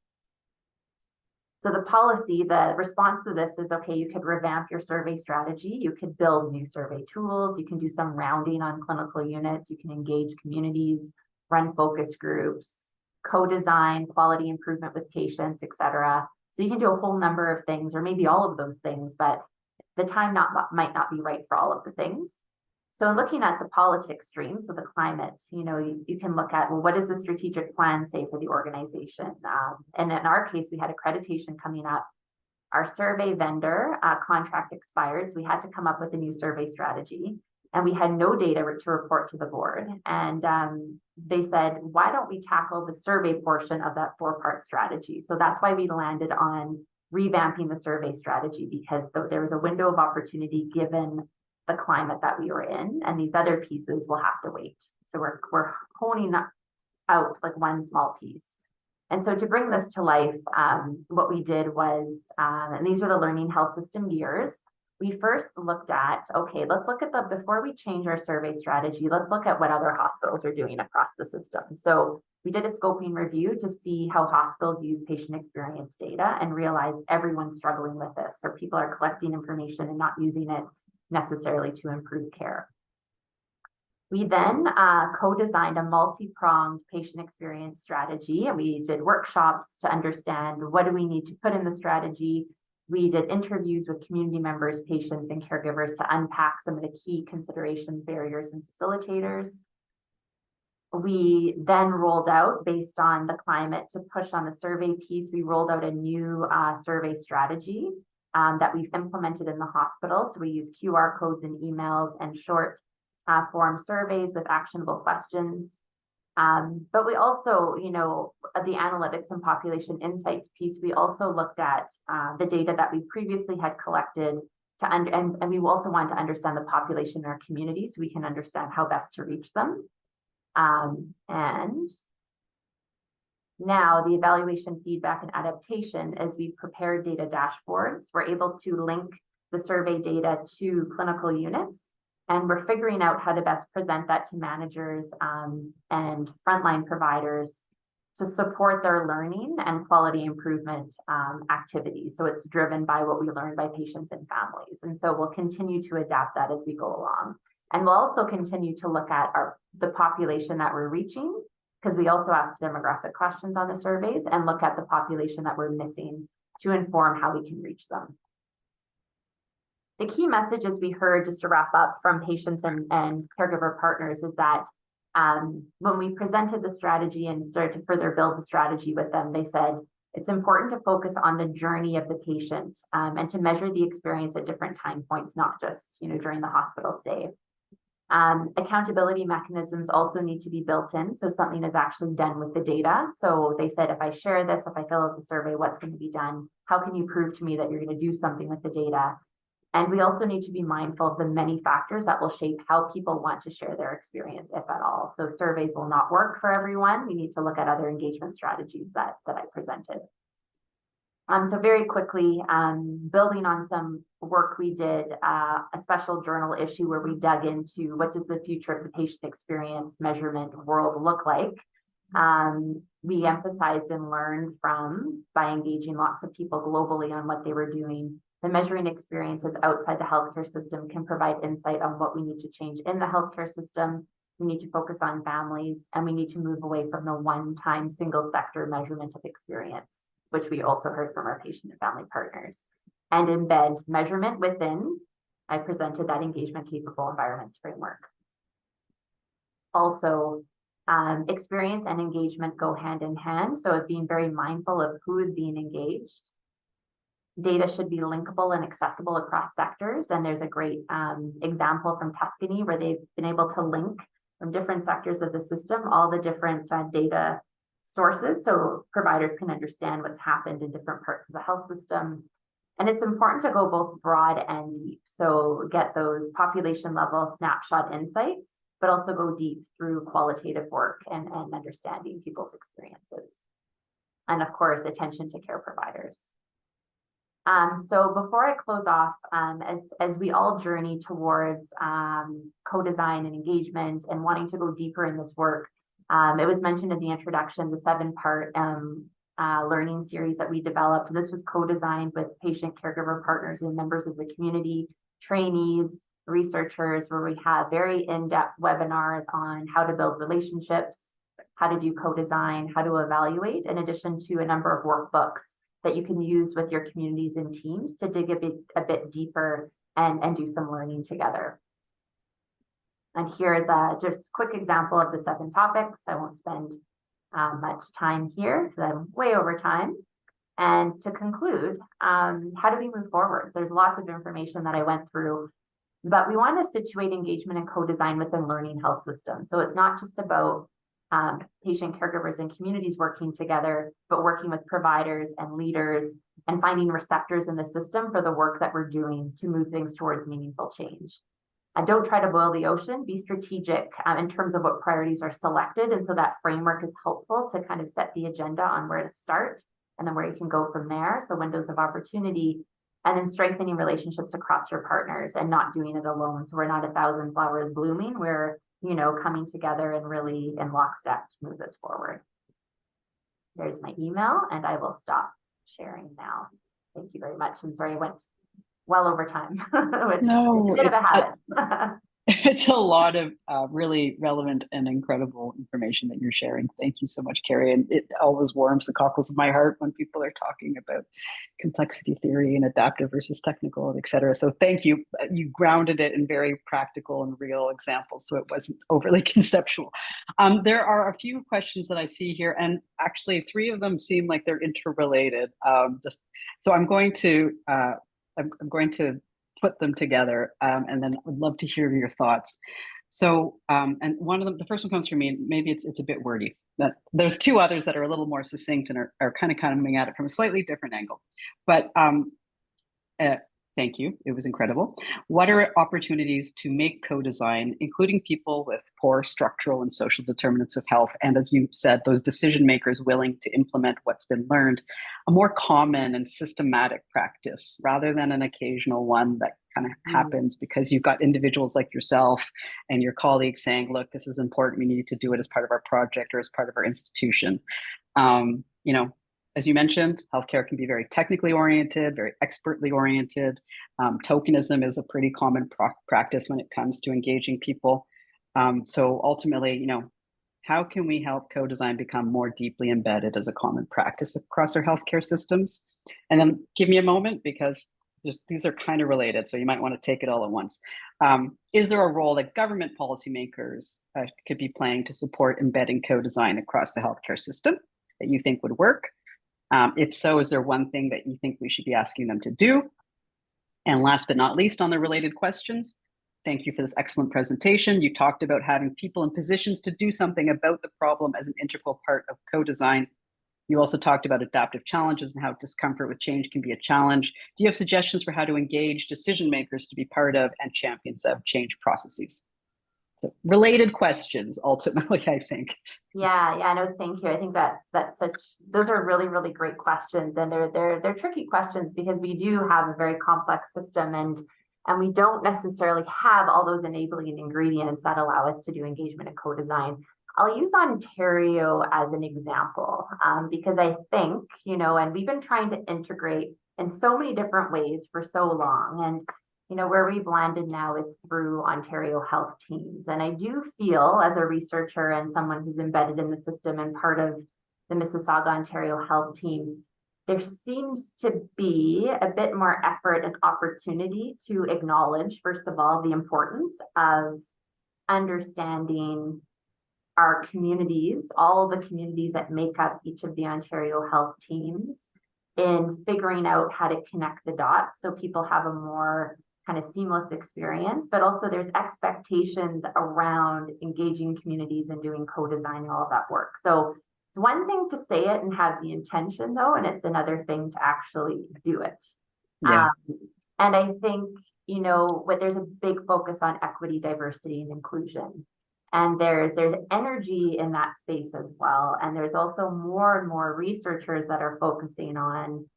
So the response to this is, okay, you could revamp your survey strategy, you could build new survey tools, you can do some rounding on clinical units, you can engage communities, run focus groups, co-design quality improvement with patients, etc. So you can do a whole number of things, or maybe all of those things, but the time might not be right for all of the things. So in looking at the politics stream, so the climate, you can look at, well, what does the strategic plan say for the organization? And in our case, we had accreditation coming up. Our survey vendor contract expired, so we had to come up with a new survey strategy. And we had no data to report to the board. And they said, why don't we tackle the survey portion of that 4-part strategy? So that's why we landed on revamping the survey strategy, because there was a window of opportunity given the climate that we were in, and these other pieces will have to wait. So we're honing out like one small piece. And so to bring this to life, what we did was, and these are the learning health system years. We first looked at, okay, let's look at before we change our survey strategy, let's look at what other hospitals are doing across the system. So we did a scoping review to see how hospitals use patient experience data, and realized everyone's struggling with this. So people are collecting information and not using it necessarily to improve care. We then co-designed a multi-pronged patient experience strategy, and we did workshops to understand what do we need to put in the strategy. We did interviews with community members, patients, and caregivers to unpack some of the key considerations, barriers, and facilitators. We then rolled out, based on the climate, to push on the survey piece, we rolled out a new survey strategy that we've implemented in the hospital. So we use QR codes and emails and short form surveys with actionable questions. But we also, the analytics and population insights piece, we also looked at the data that we previously had collected and we also wanted to understand the population in our community so we can understand how best to reach them. And now the evaluation, feedback, and adaptation, as we prepare data dashboards, we're able to link the survey data to clinical units, and we're figuring out how to best present that to managers and frontline providers to support their learning and quality improvement activities. So it's driven by what we learn by patients and families. And so we'll continue to adapt that as we go along. And we'll also continue to look at the population that we're reaching, because we also ask demographic questions on the surveys, and look at the population that we're missing to inform how we can reach them. The key messages we heard, just to wrap up, from patients and caregiver partners is that when we presented the strategy and started to further build the strategy with them, they said it's important to focus on the journey of the patient and to measure the experience at different time points, not just during the hospital stay. Accountability mechanisms also need to be built in, so something is actually done with the data. So they said, if I share this, if I fill out the survey, what's going to be done? How can you prove to me that you're going to do something with the data? And we also need to be mindful of the many factors that will shape how people want to share their experience, if at all. So surveys will not work for everyone. We need to look at other engagement strategies that I presented. So very quickly, building on some work we did, a special journal issue where we dug into what does the future of the patient experience measurement world look like. We emphasized and learned by engaging lots of people globally on what they were doing. The measuring experiences outside the healthcare system can provide insight on what we need to change in the healthcare system. We need to focus on families, and we need to move away from the one-time single sector measurement of experience, which we also heard from our patient and family partners, and embed measurement within. I presented that engagement capable environments framework. Also, experience and engagement go hand in hand. So being very mindful of who is being engaged. Data should be linkable and accessible across sectors. And there's a great example from Tuscany where they've been able to link from different sectors of the system, all the different data sources, so providers can understand what's happened in different parts of the health system. And it's important to go both broad and deep. So get those population level snapshot insights, but also go deep through qualitative work and understanding people's experiences. And of course, attention to care providers. So before I close off, as we all journey towards co-design and engagement and wanting to go deeper in this work, it was mentioned in the introduction, the 7-part learning series that we developed. This was co-designed with patient caregiver partners and members of the community, trainees, researchers, where we have very in-depth webinars on how to build relationships, how to do co-design, how to evaluate, in addition to a number of workbooks that you can use with your communities and teams to dig a bit deeper and do some learning together. And here is just a quick example of the 7 topics. I won't spend much time here because I'm way over time. And to conclude, how do we move forward? There's lots of information that I went through, but we want to situate engagement and co-design within learning health systems. So it's not just about patient caregivers and communities working together, but working with providers and leaders and finding receptors in the system for the work that we're doing to move things towards meaningful change. And don't try to boil the ocean, be strategic in terms of what priorities are selected. And so that framework is helpful to kind of set the agenda on where to start and then where you can go from there. So windows of opportunity, and then strengthening relationships across your partners and not doing it alone. So we're not 1,000 flowers blooming. We're coming together and really in lockstep to move this forward. There's my email, and I will stop sharing now. Thank you very much. And sorry, I went well over time, which is a bit of a habit. It's a lot of really relevant and incredible information that you're sharing. Thank you so much, Carrie. And it always warms the cockles of my heart when people are talking about complexity theory and adaptive versus technical, et cetera. So thank you. You grounded it in very practical and real examples, so it wasn't overly conceptual. There are a few questions that I see here, and actually 3 of them seem like they're interrelated. So I'm going to put them together, and then I'd love to hear your thoughts. So, and one of them, the first one comes from me, and maybe it's a bit wordy. But there's 2 others that are a little more succinct and are kind of coming at it from a slightly different angle. But thank you. It was incredible. What are opportunities to make co-design, including people with poor structural and social determinants of health, and as you said, those decision makers willing to implement what's been learned, a more common and systematic practice rather than an occasional one that kind of happens because you've got individuals like yourself and your colleagues saying, look, this is important. We need to do it as part of our project or as part of our institution. As you mentioned, healthcare can be very technically oriented, very expertly oriented. Tokenism is a pretty common practice when it comes to engaging people. So ultimately, how can we help co-design become more deeply embedded as a common practice across our healthcare systems? And then give me a moment, because these are kind of related, so you might want to take it all at once. Is there a role that government policymakers could be playing to support embedding co-design across the healthcare system that you think would work? If so, is there one thing that you think we should be asking them to do? And last but not least, on the related questions, thank you for this excellent presentation. You talked about having people in positions to do something about the problem as an integral part of co-design. You also talked about adaptive challenges and how discomfort with change can be a challenge. Do you have suggestions for how to engage decision makers to be part of and champions of change processes? So related questions, ultimately, I think. Yeah, no, thank you. I think those are really, really great questions, and they're tricky questions because we do have a very complex system, and we don't necessarily have all those enabling ingredients that allow us to do engagement and co-design. I'll use Ontario as an example, because I think, and we've been trying to integrate in so many different ways for so long. And, where we've landed now is through Ontario health teams. And I do feel, as a researcher and someone who's embedded in the system and part of the Mississauga, Ontario health team, there seems to be a bit more effort and opportunity to acknowledge, first of all, the importance of understanding our communities, all the communities that make up each of the Ontario health teams, in figuring out how to connect the dots so people have a more kind of seamless experience, but also there's expectations around engaging communities and doing co-design and all of that work. So it's one thing to say it and have the intention, though, and it's another thing to actually do it. Yeah. And I think, there's a big focus on equity, diversity, and inclusion. And there's energy in that space as well. And there's also more and more researchers that are focusing on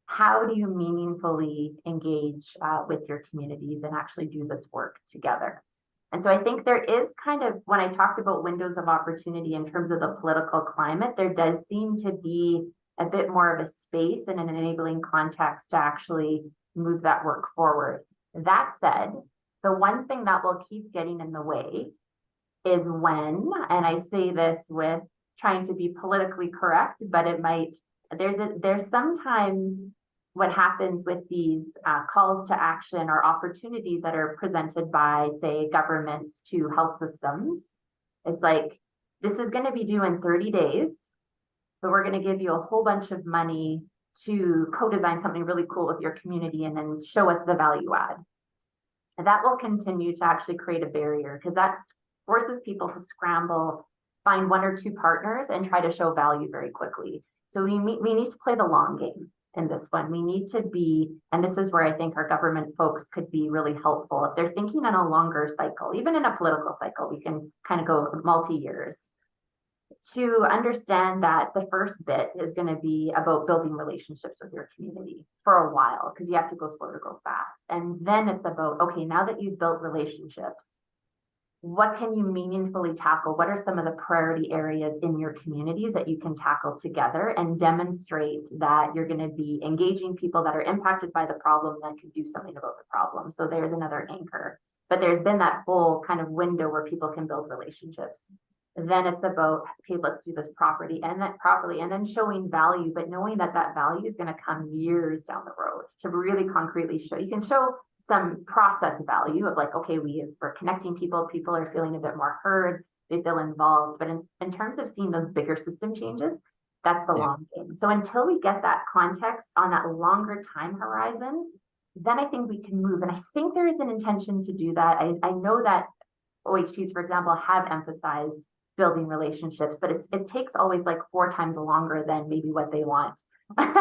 how do you meaningfully engage with your communities and actually do this work together. And so I think there is kind of, when I talked about windows of opportunity in terms of the political climate, there does seem to be a bit more of a space and an enabling context to actually move that work forward. That said, the one thing that will keep getting in the way is when, and I say this with trying to be politically correct, but it might, there's sometimes what happens with these calls to action or opportunities that are presented by, say, governments to health systems. It's like, this is going to be due in 30 days, but we're going to give you a whole bunch of money to co-design something really cool with your community and then show us the value add. And that will continue to actually create a barrier, because that forces people to scramble, find one or two partners and try to show value very quickly. So we need to play the long game in this one. We need to be, and this is where I think our government folks could be really helpful. If they're thinking in a longer cycle, even in a political cycle, we can kind of go multi-years, to understand that the first bit is going to be about building relationships with your community for a while, because you have to go slow to go fast. And then it's about, okay, now that you've built relationships, what can you meaningfully tackle? What are some of the priority areas in your communities that you can tackle together and demonstrate that you're going to be engaging people that are impacted by the problem that can do something about the problem? So there's another anchor. But there's been that whole kind of window where people can build relationships. Then it's about, okay, let's do this properly, and then showing value, but knowing that that value is going to come years down the road to really concretely show. You can show some process value of like, okay, we're connecting people are feeling a bit more heard, they feel involved. But in terms of seeing those bigger system changes, that's the long game. So until we get that context on that longer time horizon, then I think we can move. And I think there is an intention to do that. I know that OHTs, for example, have emphasized building relationships, but it takes always like 4 times longer than maybe what they want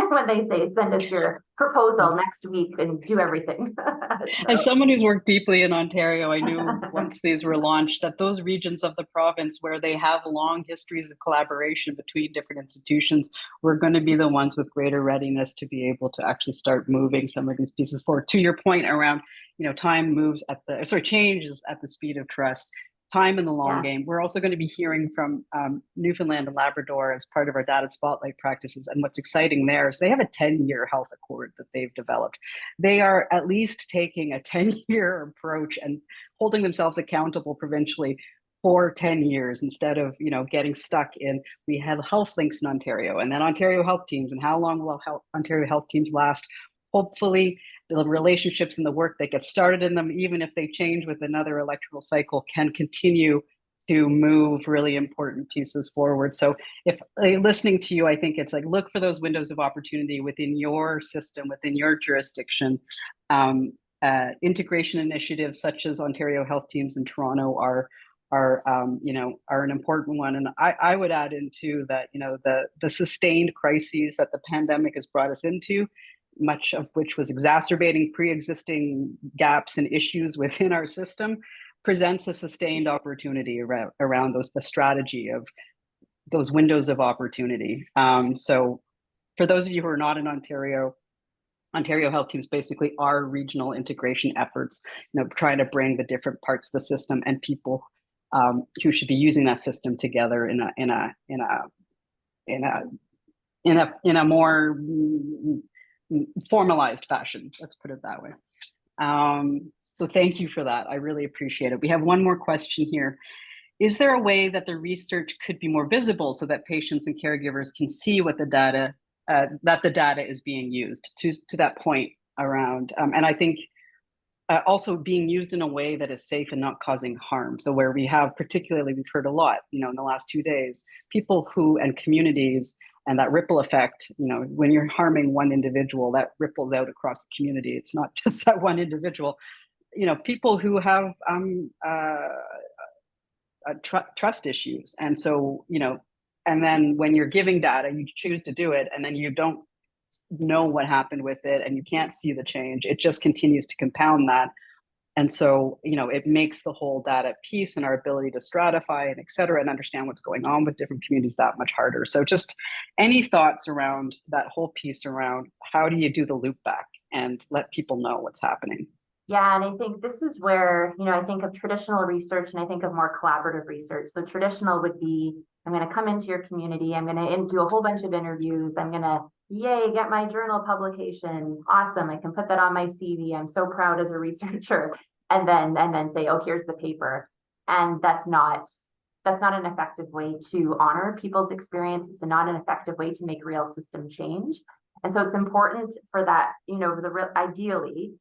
when they say, send us your proposal next week and do everything. As someone who's worked deeply in Ontario, I knew once these were launched that those regions of the province where they have long histories of collaboration between different institutions were going to be the ones with greater readiness to be able to actually start moving some of these pieces forward. To your point around, change is at the speed of trust. Time in the long game. We're also going to be hearing from Newfoundland and Labrador as part of our data spotlight practices. And what's exciting there is they have a 10-year health accord that they've developed. They are at least taking a 10-year approach and holding themselves accountable provincially for 10 years instead of getting stuck in, we have health links in Ontario and then Ontario health teams, and how long will Ontario health teams last hopefully the relationships and the work that gets started in them, even if they change with another electoral cycle, can continue to move really important pieces forward. So if listening to you, I think it's like, look for those windows of opportunity within your system, within your jurisdiction. Integration initiatives such as Ontario Health Teams in Toronto are an important one. And I would add into that, the sustained crises that the pandemic has brought us into, much of which was exacerbating pre-existing gaps and issues within our system, presents a sustained opportunity around the strategy of those windows of opportunity. So for those of you who are not in Ontario Health Teams basically are regional integration efforts, trying to bring the different parts of the system and people who should be using that system together in a more formalized fashion. Let's put it that way. So thank you for that. I really appreciate it. We have one more question here. Is there a way that the research could be more visible so that patients and caregivers can see what the data is being used to that point around? And I think also being used in a way that is safe and not causing harm. So where we have, particularly, we've heard a lot, in the last 2 days, people and communities, and that ripple effect, when you're harming one individual, that ripples out across the community. It's not just that one individual. People who have trust issues. And so, and then when you're giving data, you choose to do it, and then you don't know what happened with it, and you can't see the change. It just continues to compound that. And so, it makes the whole data piece and our ability to stratify and et cetera, and understand what's going on with different communities that much harder. So just any thoughts around that whole piece around how do you do the loop back and let people know what's happening? Yeah, and I think this is where, I think of traditional research and I think of more collaborative research. So traditional would be, I'm going to come into your community, I'm going to do a whole bunch of interviews, I'm going to, yay, get my journal publication. Awesome, I can put that on my CV. I'm so proud as a researcher. And then say, oh, here's the paper. And that's not an effective way to honor people's experience. It's not an effective way to make real system change. And so it's important for that, ideally,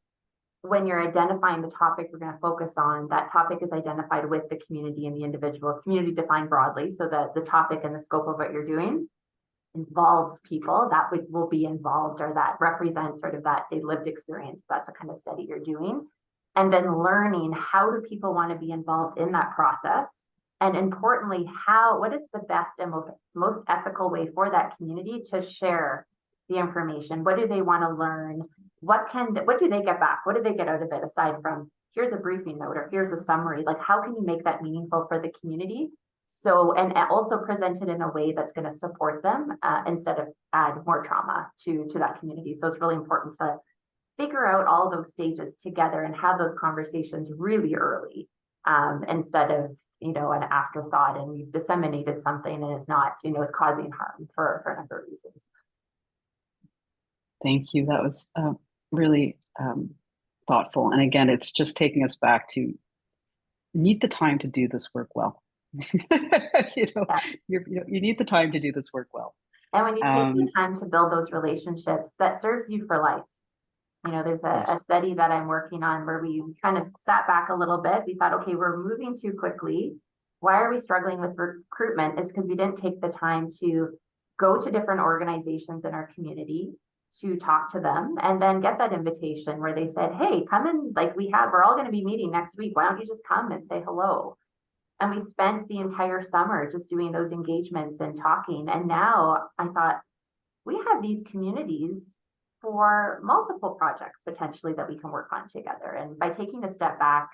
when you're identifying the topic we're going to focus on, that topic is identified with the community and the individuals, community defined broadly, so that the topic and the scope of what you're doing involves people that will be involved, or that represents sort of that, say, lived experience. That's a kind of study you're doing. And then learning, how do people want to be involved in that process? And importantly, what is the best and most ethical way for that community to share the information? What do they want to learn? What do they get back? What do they get out of it, aside from here's a briefing note or here's a summary? Like, how can you make that meaningful for the community? So, and also present it in a way that's going to support them instead of add more trauma to that community. So it's really important to figure out all those stages together and have those conversations really early, instead of, an afterthought, and you've disseminated something and it's not, it's causing harm for a number of reasons. Thank you. That was really thoughtful. And again, it's just taking us back to, you need the time to do this work well. You need the time to do this work well. And when you take the time to build those relationships, that serves you for life. There's a study that I'm working on where we kind of sat back a little bit. We thought, okay, we're moving too quickly. Why are we struggling with recruitment? Is because we didn't take the time to go to different organizations in our community, to talk to them, and then get that invitation where they said, hey, come in, we're all going to be meeting next week. Why don't you just come and say hello? And we spent the entire summer just doing those engagements and talking. And now I thought, we have these communities for multiple projects potentially that we can work on together. And by taking a step back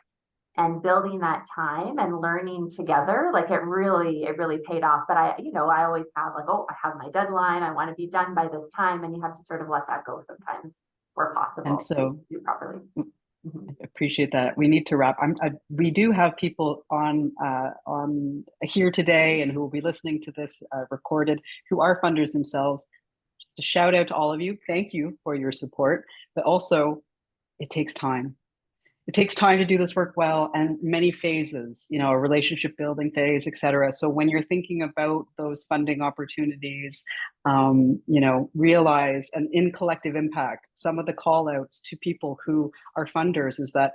and building that time and learning together, it really paid off. But I always have oh, I have my deadline, I want to be done by this time, and you have to sort of let that go sometimes where possible. And so do properly. I appreciate that. We need to wrap. We do have people on here today and who will be listening to this recorded, who are funders themselves. Just a shout out to all of you. Thank you for your support, but also it takes time. it takes time to do this work well, and many phases, you know, a relationship building phase, et cetera. So when you're thinking about those funding opportunities, you know, realize, and in collective impact, some of the call outs to people who are funders is that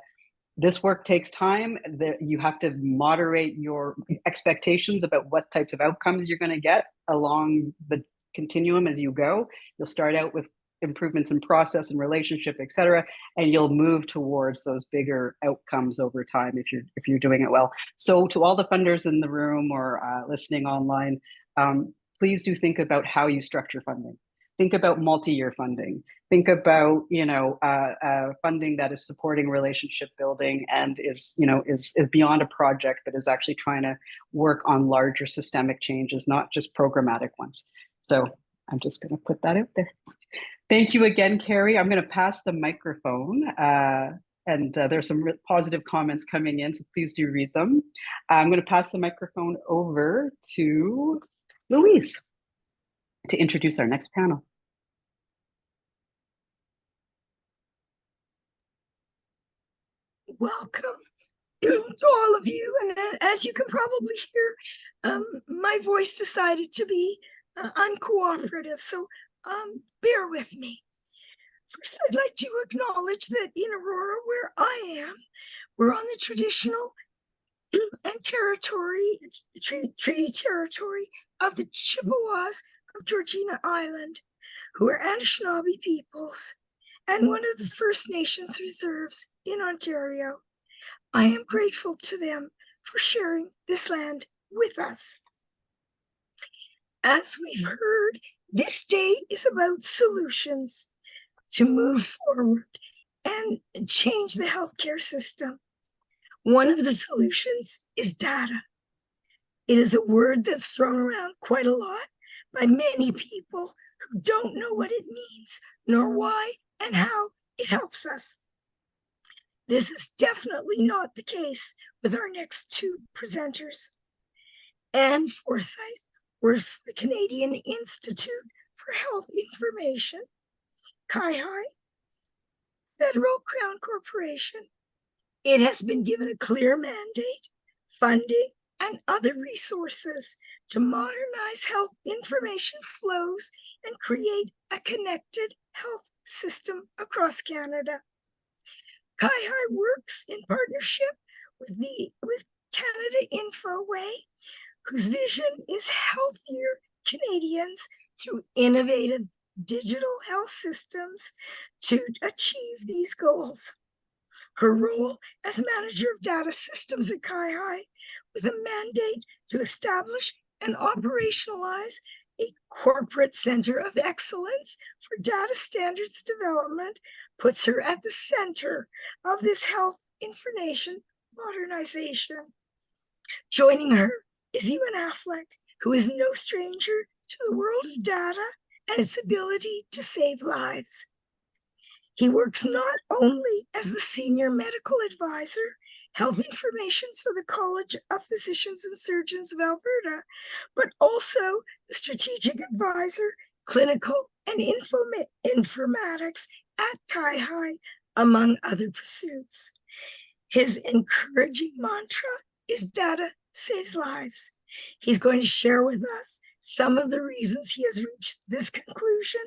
this work takes time, that you have to moderate your expectations about what types of outcomes you're going to get along the continuum as you go. You'll start out with improvements in process and relationship, et cetera, and you'll move towards those bigger outcomes over time if you're doing it well. So to all the funders in the room or listening online, please do think about how you structure funding. Think about multi-year funding. Think about, you know, funding that is supporting relationship building and is, you know, is beyond a project, but is actually trying to work on larger systemic changes, not just programmatic ones. So I'm just going to put that out there. Thank you again, Carrie. I'm going to pass the microphone. And there's some positive comments coming in, so please do read them. I'm going to pass the microphone over to Louise to introduce our next panel. Welcome to all of you. And as you can probably hear, my voice decided to be uncooperative, so bear with me. First, I'd like to acknowledge that in Aurora, where I am, we're on the traditional and treaty territory of the Chippewas of Georgina Island, who are Anishinaabe peoples and one of the First Nations reserves in Ontario. I am grateful to them for sharing this land with us. As we've heard, this day is about solutions to move forward and change the healthcare system. One of the solutions is data. It is a word that's thrown around quite a lot by many people who don't know what it means, nor why and how it helps us. This is definitely not the case with our next two presenters. Anne Forsyth works for the Canadian Institute for Health Information, CIHI, Federal Crown Corporation. It has been given a clear mandate, funding, and other resources to modernize health information flows and create a connected health system across Canada. CIHI works in partnership with Canada Infoway, whose vision is healthier Canadians through innovative digital health systems to achieve these goals. Her role as manager of data systems at CIHI, with a mandate to establish and operationalize a corporate center of excellence for data standards development, puts her at the center of this health information modernization. Joining her is Ewan Affleck, who is no stranger to the world of data and its ability to save lives. He works not only as the Senior Medical Advisor, Health Informations for the College of Physicians and Surgeons of Alberta, but also the Strategic Advisor, Clinical and Informatics at CIHI, among other pursuits. His encouraging mantra is data saves lives. He's going to share with us some of the reasons he has reached this conclusion,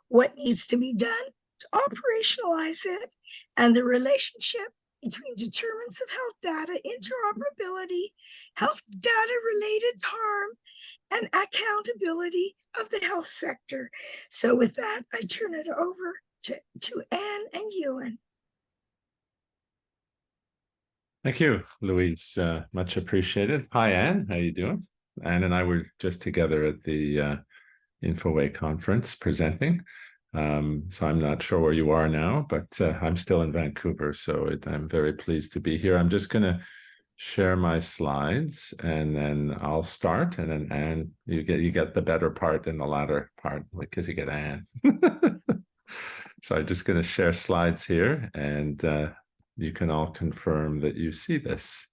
what needs to be done to operationalize it, and the relationship between determinants of health data interoperability, health data related harm, and accountability of the health sector. So with that, I turn it over to Anne and Ewan. Thank you, Louise. Much appreciated. Hi, Anne. How you doing? Anne and I were just together at the Infoway conference presenting. So I'm not sure where you are now, but I'm still in Vancouver, so I'm very pleased to be here. I'm just going to share my slides, and then I'll start, and then Anne, you get the better part in the latter part because you get Anne. So I'm just going to share slides here, and you can all confirm that you see this.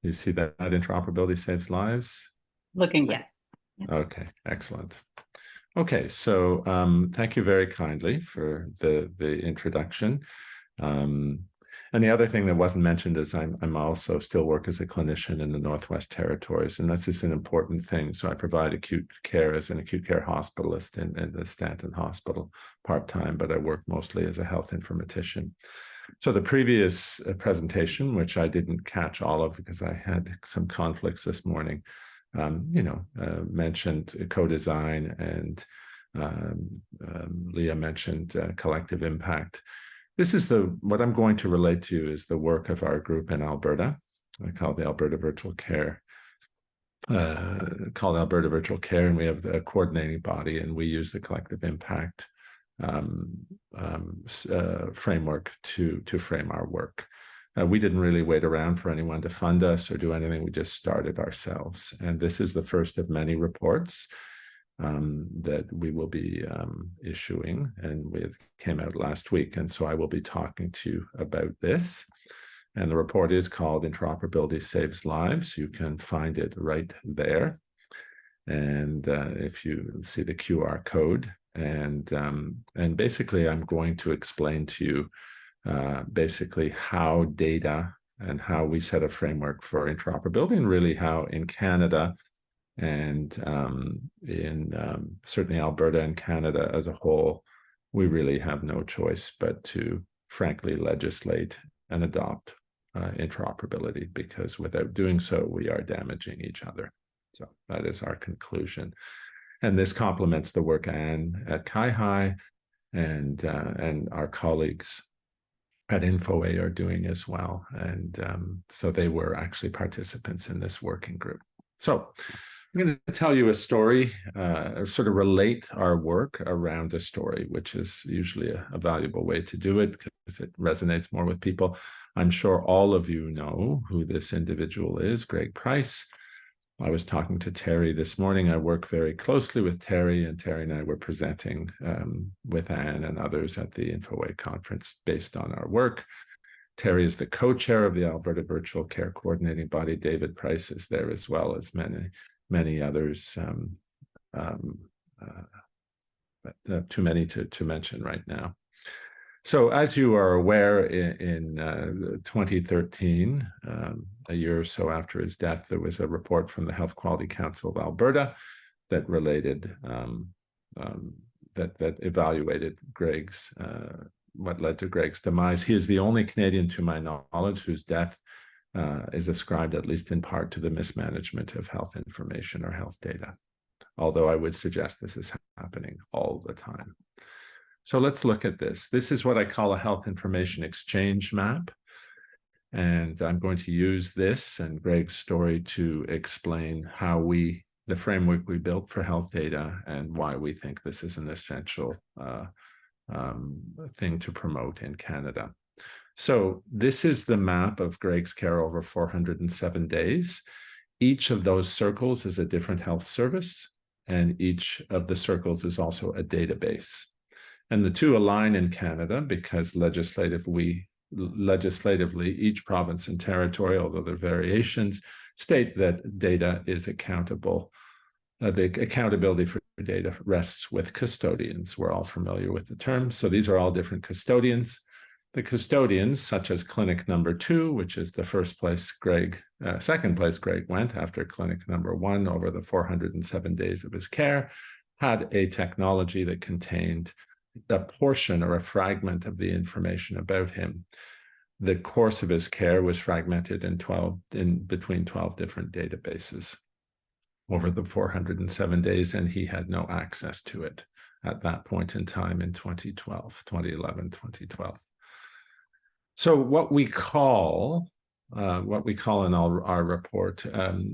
You see that interoperability saves lives? Looking good. Yes. Okay, excellent. Okay, so thank you very kindly for the introduction. And the other thing that wasn't mentioned is I'm also still work as a clinician in the Northwest Territories, and that's just an important thing. So I provide acute care as an acute care hospitalist in the Stanton Hospital part-time, but I work mostly as a health informatician. So the previous presentation, which I didn't catch all of because I had some conflicts this morning, mentioned co-design, and Leah mentioned collective impact. This is what I'm going to relate to you is the work of our group in Alberta. I call the Alberta Virtual Care, and we have a coordinating body, and we use the collective impact framework to frame our work. We didn't really wait around for anyone to fund us or do anything. We just started ourselves. And this is the first of many reports that we will be issuing, and it came out last week. And so I will be talking to you about this. And the report is called Interoperability Saves Lives. You can find it right there. And if you see the QR code, and basically I'm going to explain to you basically how data and how we set a framework for interoperability, and really how in Canada and in certainly Alberta and Canada as a whole, we really have no choice but to frankly legislate and adopt interoperability, because without doing so, we are damaging each other. So that is our conclusion. And this complements the work Anne at CIHI and our colleagues at InfoA are doing as well. And so they were actually participants in this working group. So I'm going to tell you a story, sort of relate our work around a story, which is usually a valuable way to do it because it resonates more with people. I'm sure all of you know who this individual is, Greg Price. I was talking to Terry this morning. I work very closely with Terry, and Terry and I were presenting with Anne and others at the InfoWay conference based on our work. Terry is the co-chair of the Alberta Virtual Care Coordinating Body. David Price is there, as well as many others, but too many to mention right now. So as you are aware, in 2013, a year or so after his death, there was a report from the Health Quality Council of Alberta that related, that evaluated Greg's, what led to Greg's demise. He is the only Canadian, to my knowledge, whose death is ascribed, at least in part, to the mismanagement of health information or health data, although I would suggest this is happening all the time. So let's look at this. This is what I call a health information exchange map. And I'm going to use this and Greg's story to explain how the framework we built for health data, and why we think this is an essential thing to promote in Canada. So this is the map of Greg's care over 407 days. Each of those circles is a different health service, and each of the circles is also a database. And the two align in Canada because legislatively, each province and territory, although there are variations, state that data is accountable. The accountability for data rests with custodians. We're all familiar with the term. So these are all different custodians. The custodians, such as clinic number 2, which is the second place Greg went after clinic number 1 over the 407 days of his care, had a technology that contained a portion or a fragment of the information about him. The course of his care was fragmented in between 12 different databases over the 407 days, and he had no access to it at that point in time in 2011, 2012. So what we call in our report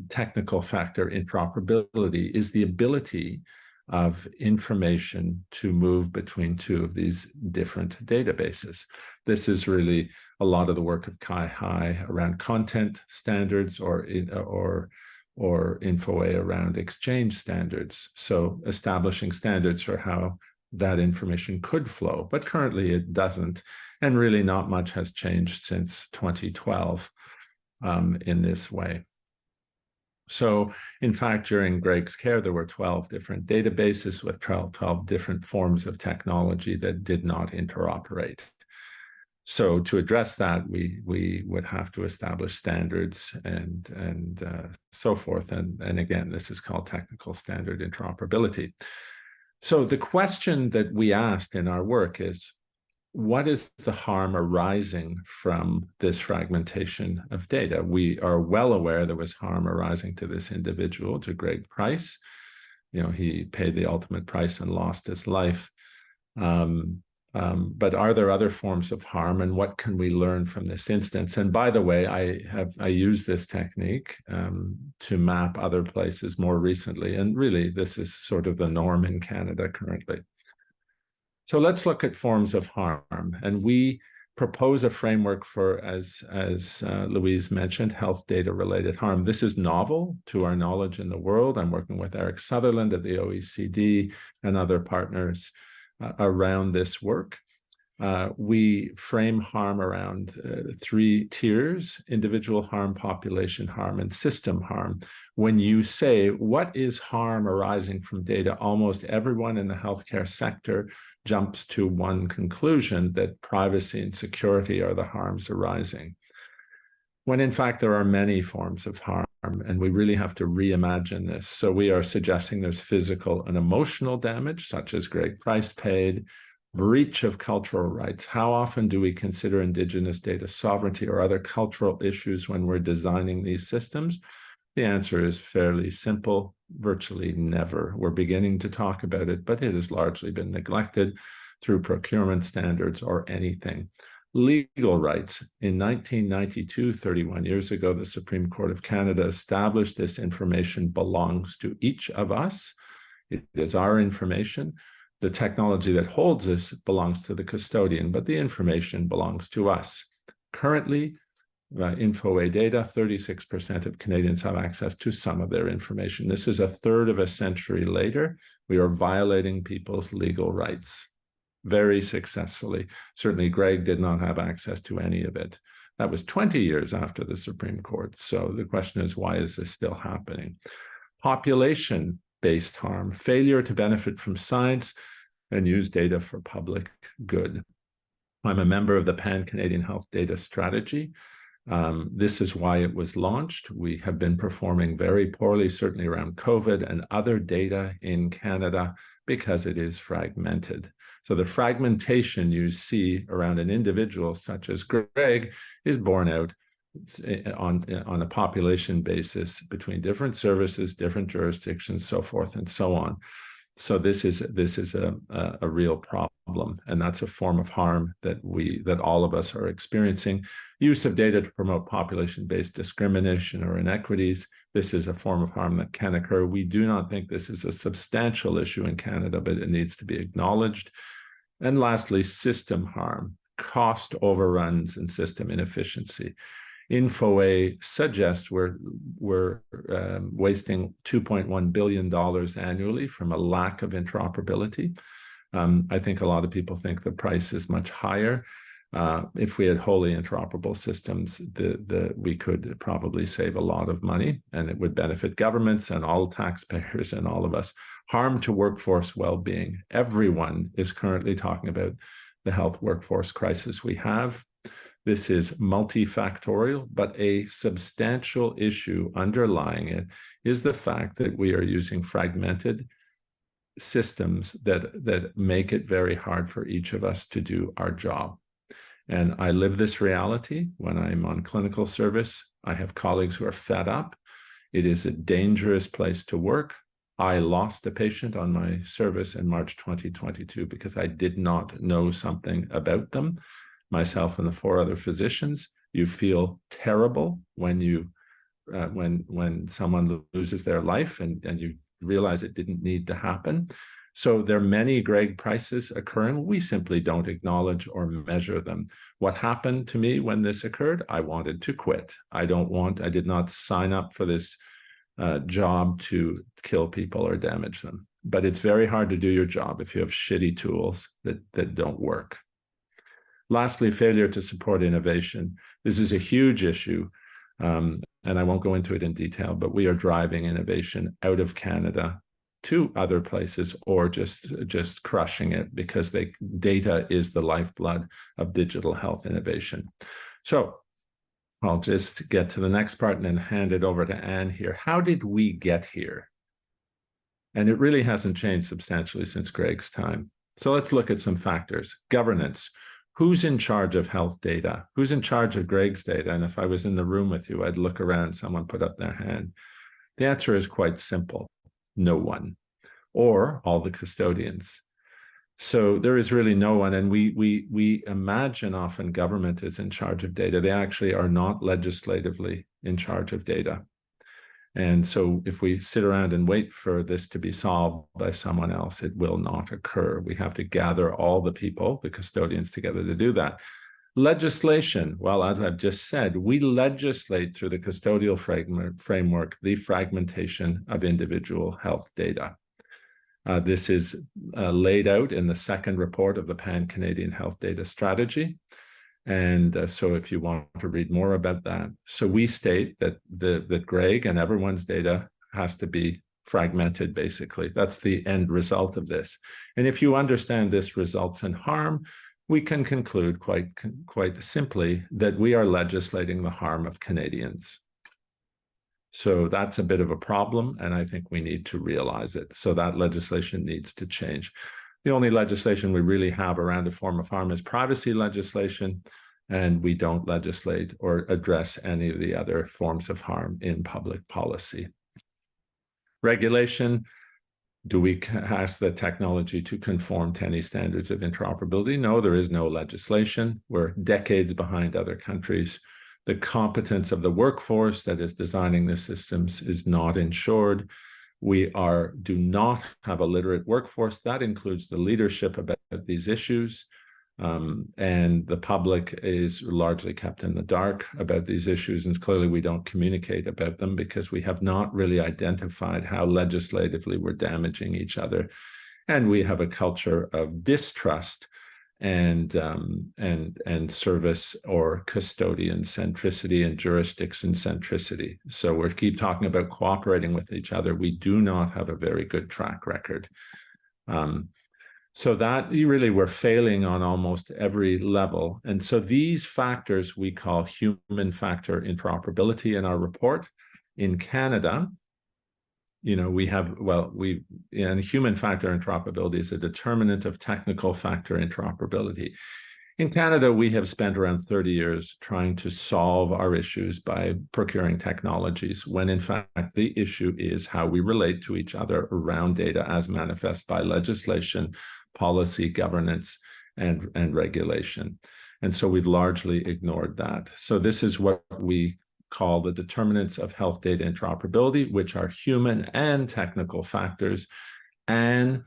technical factor interoperability is the ability of information to move between two of these different databases. This is really a lot of the work of CIHI around content standards or InfoA around exchange standards. So establishing standards for how that information could flow, but currently it doesn't. And really not much has changed since 2012 in this way. So in fact, during Greg's care, there were 12 different databases with 12 different forms of technology that did not interoperate. So to address that, we would have to establish standards and so forth. And again, this is called technical standard interoperability. So the question that we asked in our work is, what is the harm arising from this fragmentation of data? We are well aware there was harm arising to this individual, to Greg Price. You know, he paid the ultimate price and lost his life. But are there other forms of harm, and what can we learn from this instance? And by the way, I use this technique to map other places more recently, and really this is sort of the norm in Canada currently. So let's look at forms of harm, and we propose a framework for, as Louise mentioned, health data related harm. This is novel to our knowledge in the world. I'm working with Eric Sutherland at the OECD and other partners around this work. We frame harm around 3 tiers: individual harm, population harm, and system harm. When you say, what is harm arising from data, almost everyone in the healthcare sector jumps to one conclusion, that privacy and security are the harms arising, when in fact there are many forms of harm, and we really have to reimagine this. So we are suggesting there's physical and emotional damage, such as Greg Price paid, breach of cultural rights. How often do we consider Indigenous data sovereignty or other cultural issues when we're designing these systems? The answer is fairly simple: virtually never. We're beginning to talk about it, but it has largely been neglected through procurement standards or anything. Legal rights. In 1992, 31 years ago, the Supreme Court of Canada established this information belongs to each of us. It is our information. The technology that holds this belongs to the custodian, but the information belongs to us. Currently, InfoWay data, 36% of Canadians have access to some of their information. This is a third of a century later. We are violating people's legal rights very successfully. Certainly, Greg did not have access to any of it. That was 20 years after the Supreme Court. So the question is, why is this still happening? Population-based harm, failure to benefit from science and use data for public good. I'm a member of the Pan-Canadian Health Data Strategy. This is why it was launched. We have been performing very poorly, certainly around COVID and other data in Canada, because it is fragmented. So the fragmentation you see around an individual such as Greg is borne out on a population basis between different services, different jurisdictions, so forth and so on. So this is a real problem, and that's a form of harm that all of us are experiencing. Use of data to promote population-based discrimination or inequities. This is a form of harm that can occur. We do not think this is a substantial issue in Canada, but it needs to be acknowledged. And lastly, system harm, cost overruns and system inefficiency. InfoWay suggests we're wasting $2.1 billion annually from a lack of interoperability. I think a lot of people think the price is much higher. If we had wholly interoperable systems, we could probably save a lot of money, and it would benefit governments and all taxpayers and all of us. Harm to workforce well-being. Everyone is currently talking about the health workforce crisis we have. This is multifactorial, but a substantial issue underlying it is the fact that we are using fragmented systems that make it very hard for each of us to do our job. And I live this reality when I'm on clinical service. I have colleagues who are fed up. It is a dangerous place to work. I lost a patient on my service in March 2022 because I did not know something about them. Myself and the 4 other physicians. You feel terrible when you when someone loses their life and you realize it didn't need to happen. So there are many Greg Prices occurring. We simply don't acknowledge or measure them. What happened to me when this occurred? I wanted to quit. I did not sign up for this job to kill people or damage them. But it's very hard to do your job if you have shitty tools that don't work. Lastly, failure to support innovation. This is a huge issue, and I won't go into it in detail, but we are driving innovation out of Canada to other places, or just crushing it, because data is the lifeblood of digital health innovation. So I'll just get to the next part and then hand it over to Anne here. How did we get here? And it really hasn't changed substantially since Greg's time. So let's look at some factors. Governance. Who's in charge of health data? Who's in charge of Greg's data? And if I was in the room with you, I'd look around, someone put up their hand. The answer is quite simple. No one, or all the custodians. So there is really no one. And we imagine often government is in charge of data. They actually are not legislatively in charge of data. And so if we sit around and wait for this to be solved by someone else, it will not occur. We have to gather all the people, the custodians, together to do that. Legislation, well, as I've just said, we legislate through the custodial framework, the fragmentation of individual health data. This is laid out in the second report of the Pan-Canadian Health Data Strategy. And so if you want to read more about that, so we state that that Greg and everyone's data has to be fragmented, basically. That's the end result of this. And if you understand this results in harm, we can conclude quite simply that we are legislating the harm of Canadians. So that's a bit of a problem, and I think we need to realize it. So that legislation needs to change. The only legislation we really have around a form of harm is privacy legislation, and we don't legislate or address any of the other forms of harm in public policy. Regulation. Do we ask the technology to conform to any standards of interoperability? No, there is no legislation. We're decades behind other countries. The competence of the workforce that is designing the systems is not ensured. We do not have a literate workforce. That includes the leadership about these issues. And the public is largely kept in the dark about these issues. And clearly we don't communicate about them because we have not really identified how legislatively we're damaging each other. And we have a culture of distrust and service or custodian centricity and jurisdiction centricity. So we keep talking about cooperating with each other. We do not have a very good track record. So that we're failing on almost every level. And so these factors we call human factor interoperability in our report. In Canada, we have, and human factor interoperability is a determinant of technical factor interoperability. In Canada, we have spent around 30 years trying to solve our issues by procuring technologies, when in fact the issue is how we relate to each other around data as manifest by legislation, policy, governance, and regulation. And so we've largely ignored that. So this is what we call the determinants of health data interoperability, which are human and technical factors. And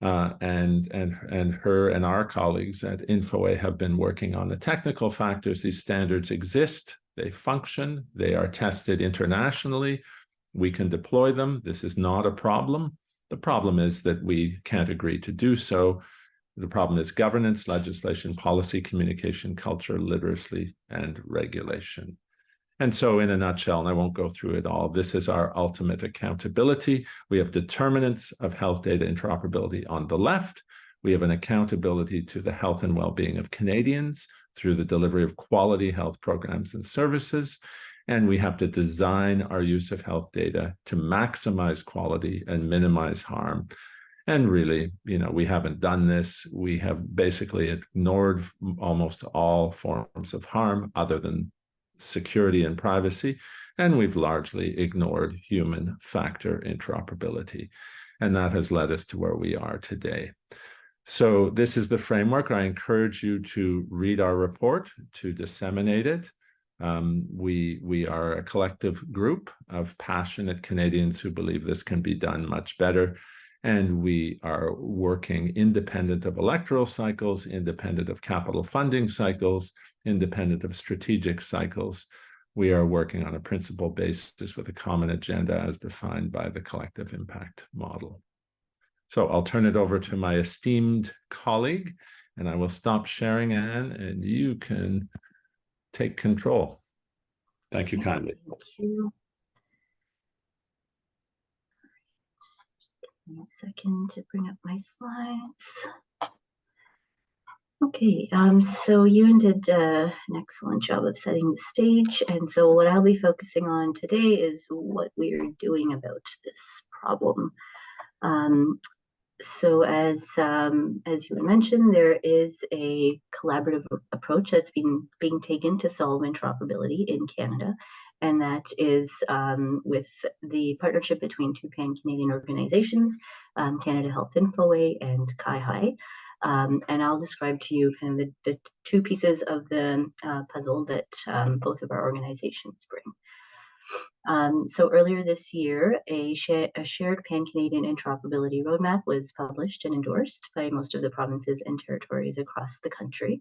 her and our colleagues at InfoWay have been working on the technical factors. These standards exist, they function, they are tested internationally. We can deploy them. This is not a problem. The problem is that we can't agree to do so. The problem is governance, legislation, policy, communication, culture, literacy, and regulation. And so in a nutshell, and I won't go through it all, this is our ultimate accountability. We have determinants of health data interoperability on the left. We have an accountability to the health and well-being of Canadians through the delivery of quality health programs and services. And we have to design our use of health data to maximize quality and minimize harm. And really, we haven't done this. We have basically ignored almost all forms of harm other than security and privacy, and we've largely ignored human factor interoperability. And that has led us to where we are today. So this is the framework. I encourage you to read our report, to disseminate it. We are a collective group of passionate Canadians who believe this can be done much better. And we are working independent of electoral cycles, independent of capital funding cycles, independent of strategic cycles. We are working on a principle basis with a common agenda as defined by the collective impact model. So I'll turn it over to my esteemed colleague, and I will stop sharing, Anne, and you can take control. Thank you kindly. Thank you. Give me a second to bring up my slides. Okay, so Ewan did an excellent job of setting the stage, and so what I'll be focusing on today is what we're doing about this problem. So as you mentioned, there is a collaborative approach that's being taken to solve interoperability in Canada, and that is with the partnership between two pan-Canadian organizations, Canada Health Infoway and CIHI. And I'll describe to you kind of the two pieces of the puzzle that both of our organizations bring. So earlier this year, a shared pan-Canadian interoperability roadmap was published and endorsed by most of the provinces and territories across the country.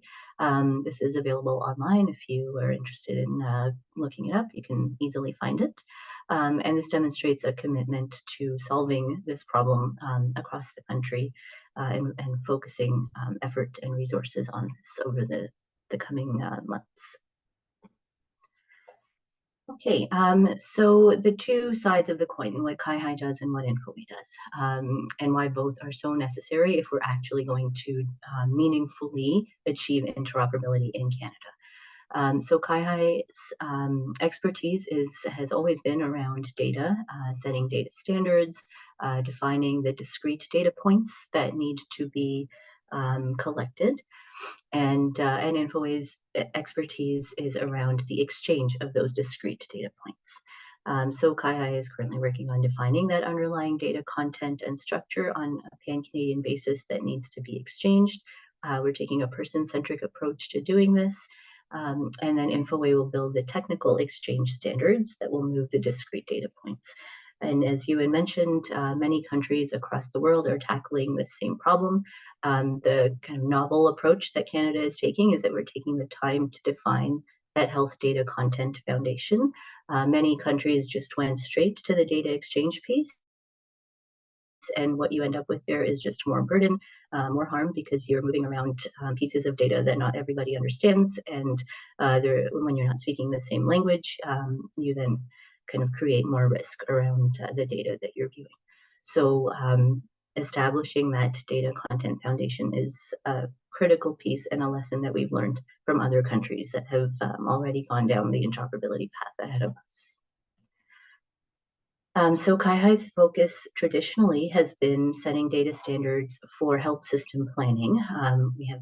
This is available online. If you are interested in looking it up, you can easily find it. And this demonstrates a commitment to solving this problem across the country and focusing effort and resources on this over the coming months. Okay, so the two sides of the coin, what CIHI does and what Infoway does, and why both are so necessary if we're actually going to meaningfully achieve interoperability in Canada. So CIHI's expertise has always been around data, setting data standards, defining the discrete data points that need to be collected. And Infoway's expertise is around the exchange of those discrete data points. So CIHI is currently working on defining that underlying data content and structure on a pan-Canadian basis that needs to be exchanged. We're taking a person-centric approach to doing this. And then Infoway will build the technical exchange standards that will move the discrete data points. And as you had mentioned, many countries across the world are tackling this same problem. The kind of novel approach that Canada is taking is that we're taking the time to define that health data content foundation. Many countries just went straight to the data exchange piece. And what you end up with there is just more burden, more harm, because you're moving around pieces of data that not everybody understands. And when you're not speaking the same language, you then kind of create more risk around the data that you're viewing. So establishing that data content foundation is a critical piece and a lesson that we've learned from other countries that have already gone down the interoperability path ahead of us. So CIHI's focus traditionally has been setting data standards for health system planning. We have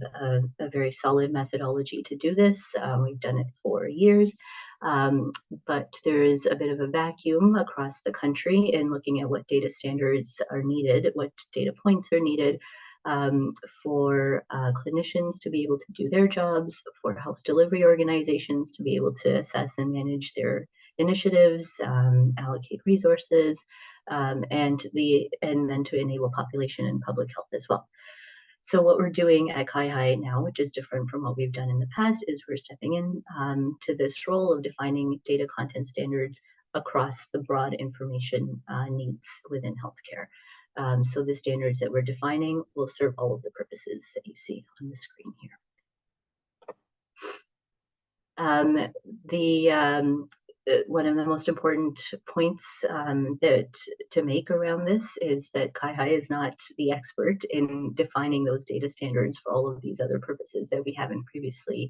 a very solid methodology to do this. We've done it for years, but there is a bit of a vacuum across the country in looking at what data standards are needed, what data points are needed for clinicians to be able to do their jobs, for health delivery organizations to be able to assess and manage their initiatives, allocate resources, and then to enable population and public health as well. So what we're doing at CIHI now, which is different from what we've done in the past, is we're stepping in to this role of defining data content standards across the broad information needs within healthcare. So the standards that we're defining will serve all of the purposes that you see on the screen here. One of the most important points to make around this is that CIHI is not the expert in defining those data standards for all of these other purposes that we haven't previously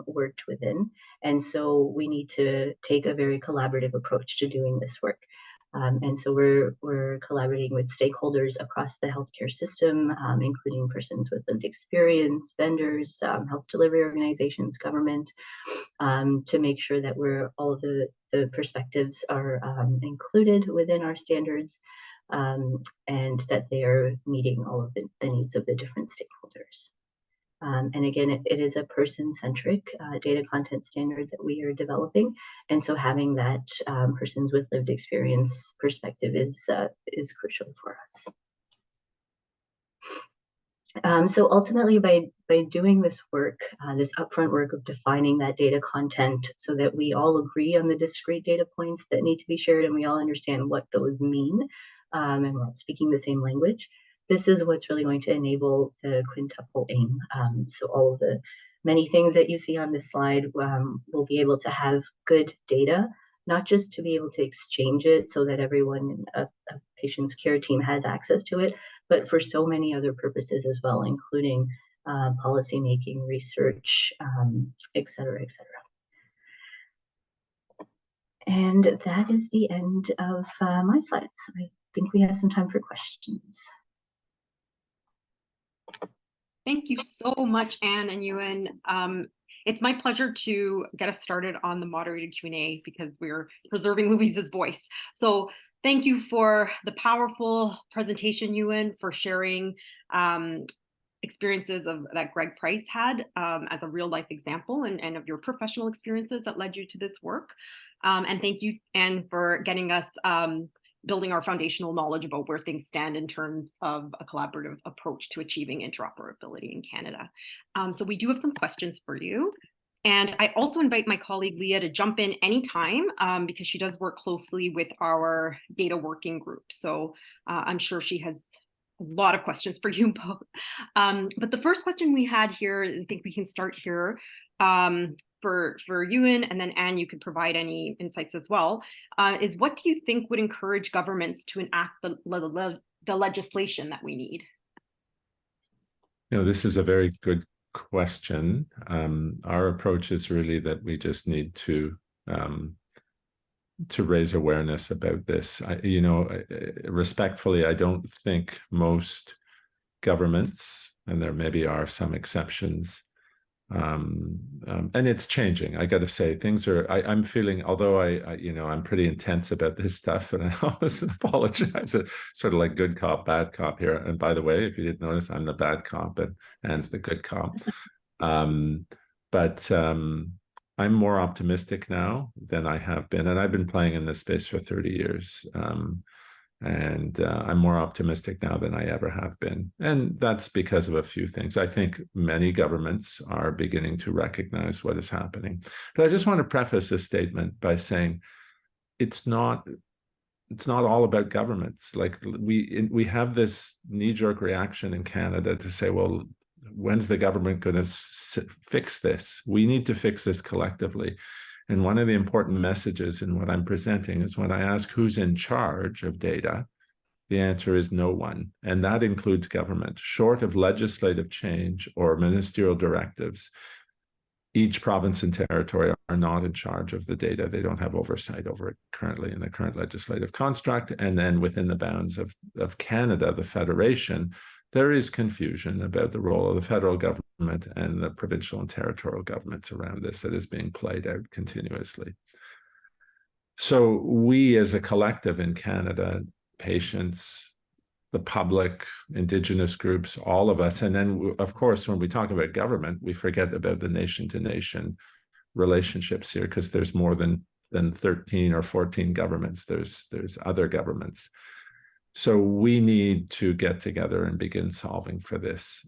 worked within. And so we need to take a very collaborative approach to doing this work. And so we're collaborating with stakeholders across the healthcare system, including persons with lived experience, vendors, health delivery organizations, government, to make sure that all of the perspectives are included within our standards, and that they are meeting all of the needs of the different stakeholders. And again, it is a person-centric data content standard that we are developing. And so having that persons with lived experience perspective is crucial for us. So ultimately, by doing this work, this upfront work of defining that data content so that we all agree on the discrete data points that need to be shared and we all understand what those mean, and we're all speaking the same language, this is what's really going to enable the quintuple aim. So all of the many things that you see on this slide will be able to have good data, not just to be able to exchange it so that everyone, a patient's care team has access to it, but for so many other purposes as well, including policy making, research, et cetera, et cetera. And that is the end of my slides. I think we have some time for questions. Thank you so much, Anne and Ewan. It's my pleasure to get us started on the moderated Q&A because we're preserving Louise's voice. So thank you for the powerful presentation, Ewan, for sharing experiences that Greg Price had as a real life example and of your professional experiences that led you to this work. And thank you, Anne, for getting us building our foundational knowledge about where things stand in terms of a collaborative approach to achieving interoperability in Canada. So we do have some questions for you. And I also invite my colleague Leah to jump in anytime because she does work closely with our data working group. So I'm sure she has a lot of questions for you both. But the first question we had here, I think we can start here for Ewan, and then Anne, you could provide any insights as well, is what do you think would encourage governments to enact the legislation that we need? You know, this is a very good question. Our approach is really that we just need to raise awareness about this. Respectfully, I don't think most governments, and there maybe are some exceptions, and it's changing. I got to say, things are. I'm feeling, although I'm pretty intense about this stuff, and I always apologize. Sort of like good cop, bad cop here. And by the way, if you didn't notice, I'm the bad cop, and Anne's the good cop. But I'm more optimistic now than I have been, and I've been playing in this space for 30 years. And I'm more optimistic now than I ever have been. And that's because of a few things. I think many governments are beginning to recognize what is happening. But I just want to preface this statement by saying it's not all about governments. Like we have this knee-jerk reaction in Canada to say, well, when's the government going to fix this? We need to fix this collectively. And one of the important messages in what I'm presenting is when I ask who's in charge of data, the answer is no one. And that includes government. Short of legislative change or ministerial directives, each province and territory are not in charge of the data. They don't have oversight over it currently in the current legislative construct. And then within the bounds of Canada, the Federation, there is confusion about the role of the federal government and the provincial and territorial governments around this that is being played out continuously. So we as a collective in Canada, patients, the public, Indigenous groups, all of us, and then of course, when we talk about government, we forget about the nation-to-nation relationships here because there's more than 13 or 14 governments. There's other governments. So we need to get together and begin solving for this.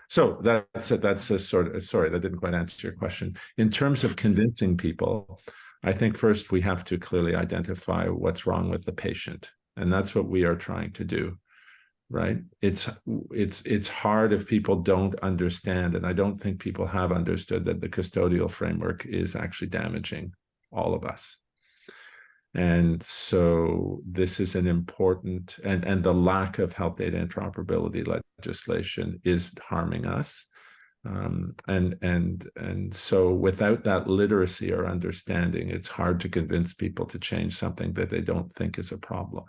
So that's a sort of, sorry, that didn't quite answer your question. In terms of convincing people, I think first we have to clearly identify what's wrong with the patient. And that's what we are trying to do, right? It's hard if people don't understand, and I don't think people have understood that the custodial framework is actually damaging all of us. And so this is an important, and the lack of health data interoperability legislation is harming us. And so without that literacy or understanding, it's hard to convince people to change something that they don't think is a problem.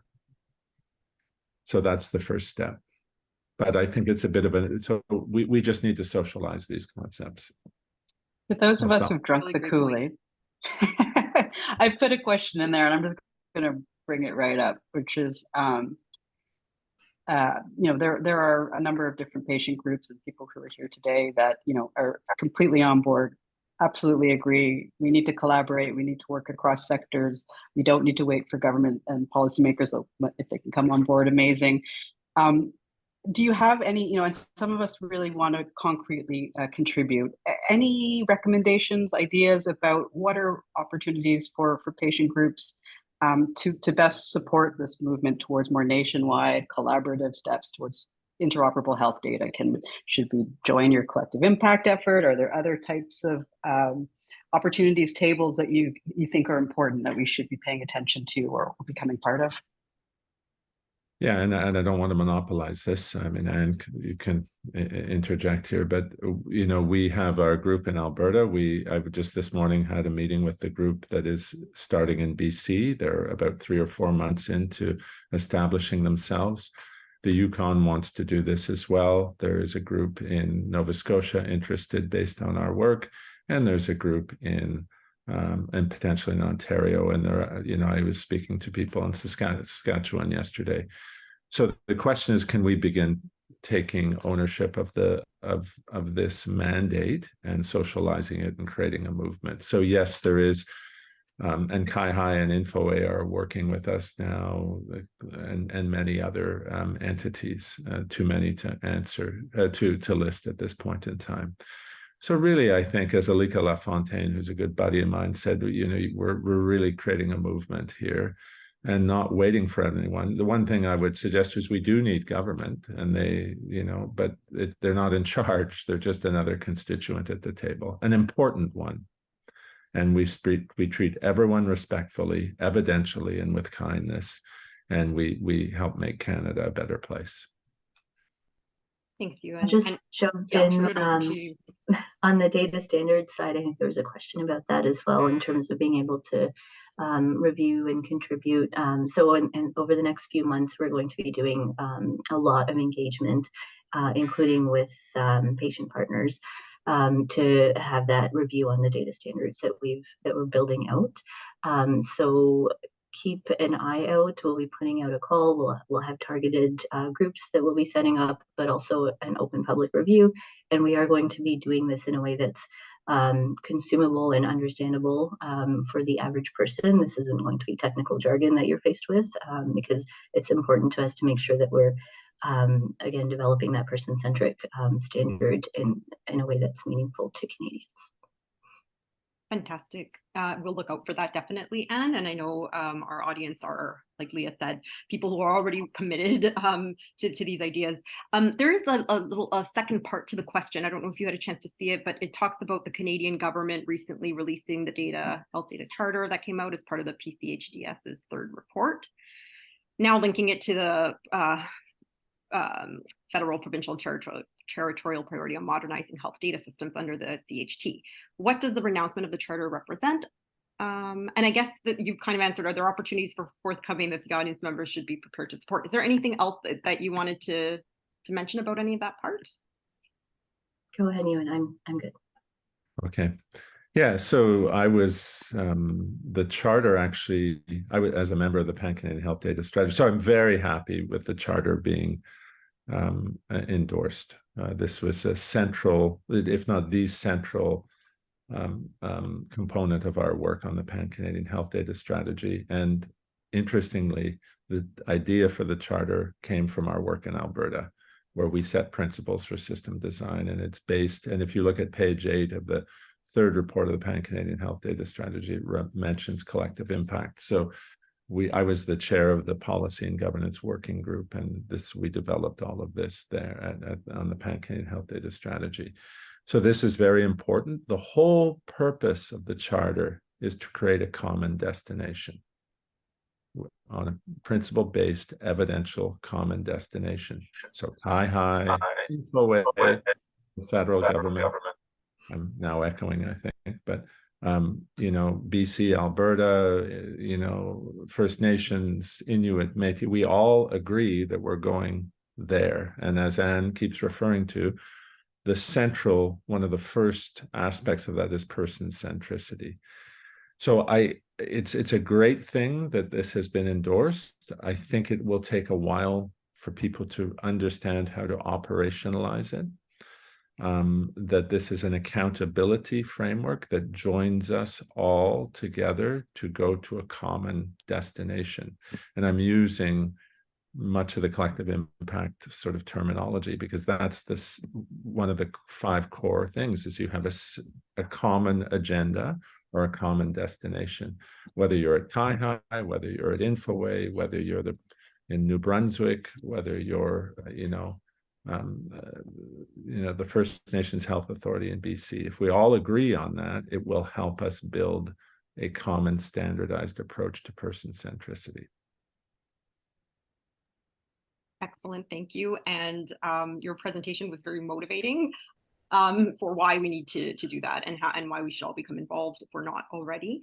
So that's the first step. But I think it's a bit of so we just need to socialize these concepts. For those of us who've drunk the Kool-Aid, I put a question in there, and I'm just going to bring it right up, which is, there are a number of different patient groups and people who are here today that, are completely on board, absolutely agree. We need to collaborate. We need to work across sectors. We don't need to wait for government and policymakers. If they can come on board, amazing. Do you have any, and some of us really want to concretely contribute, any recommendations, ideas about what are opportunities for patient groups to best support this movement towards more nationwide collaborative steps towards interoperable health data? Should we join your collective impact effort? Are there other types of opportunities, tables that you think are important that we should be paying attention to or becoming part of? Yeah, and I don't want to monopolize this. I mean, Anne, you can interject here, but we have our group in Alberta. I just this morning had a meeting with the group that is starting in BC. They're about 3 or 4 months into establishing themselves. The Yukon wants to do this as well. There is a group in Nova Scotia interested based on our work, and there's a group in and potentially in Ontario. And there, I was speaking to people in Saskatchewan yesterday. So the question is, can we begin taking ownership of this mandate and socializing it and creating a movement? So yes, there is, and Kai and InfoA are working with us now, and many other entities. Too many to answer to list at this point in time. So really, I think, as Alika Lafontaine, who's a good buddy of mine, said, we're really creating a movement here and not waiting for anyone. The one thing I would suggest is we do need government, and but they're not in charge. They're just another constituent at the table, an important one. And we treat everyone respectfully, evidentially, and with kindness, and we help make Canada a better place. Thanks, you. I'll just jump in on the data standards side. I think there was a question about that as well, in terms of being able to review and contribute. So over the next few months, we're going to be doing a lot of engagement, including with patient partners, to have that review on the data standards that we're building out. So keep an eye out. We'll be putting out a call. We'll have targeted groups that we'll be setting up, but also an open public review. And we are going to be doing this in a way that's consumable and understandable for the average person. This isn't going to be technical jargon that you're faced with, because it's important to us to make sure that we're again developing that person-centric standard in a way that's meaningful to Canadians. Fantastic. We'll look out for that, definitely, Anne. And I know our audience are, like Leah said, people who are already committed to these ideas. There is a second part to the question. I don't know if you had a chance to see it, but it talks about the Canadian government recently releasing the Health Data Charter that came out as part of the PCHDS's third report. Now linking it to the federal, provincial, and territorial priority on modernizing health data systems under the CHT. What does the renouncement of the charter represent? And I guess that you've kind of answered, are there opportunities for forthcoming that the audience members should be prepared to support? Is there anything else that you wanted to mention about any of that part? Go ahead, Ewan. I'm good. Okay. Yeah, so I was, the charter actually, I was as a member of the Pan-Canadian Health Data Strategy, so I'm very happy with the charter being endorsed. This was a central, if not the central component of our work on the Pan-Canadian Health Data Strategy. And interestingly, the idea for the charter came from our work in Alberta, where we set principles for system design, and it's based, and if you look at page 8 of the third report of the Pan-Canadian Health Data Strategy, it mentions collective impact. So I was the chair of the Policy and Governance Working Group, and we developed all of this there on the Pan-Canadian Health Data Strategy. So this is very important. The whole purpose of the charter is to create a common destination on a principle-based, evidential common destination. So InfoA, the federal government. I'm now echoing, I think, but BC, Alberta, First Nations, Inuit, Métis, we all agree that we're going there. And as Anne keeps referring to, one of the first aspects of that is person centricity. So it's a great thing that this has been endorsed. I think it will take a while for people to understand how to operationalize it. That this is an accountability framework that joins us all together to go to a common destination. And I'm using much of the collective impact sort of terminology because that's one of the 5 core things is you have a common agenda or a common destination, whether you're at Kai, whether you're at InfoA, whether you're in New Brunswick, whether you're, the First Nations Health Authority in BC. If we all agree on that, it will help us build a common standardized approach to person centricity. Excellent, thank you. And your presentation was very motivating for why we need to do that, and why we should all become involved if we're not already.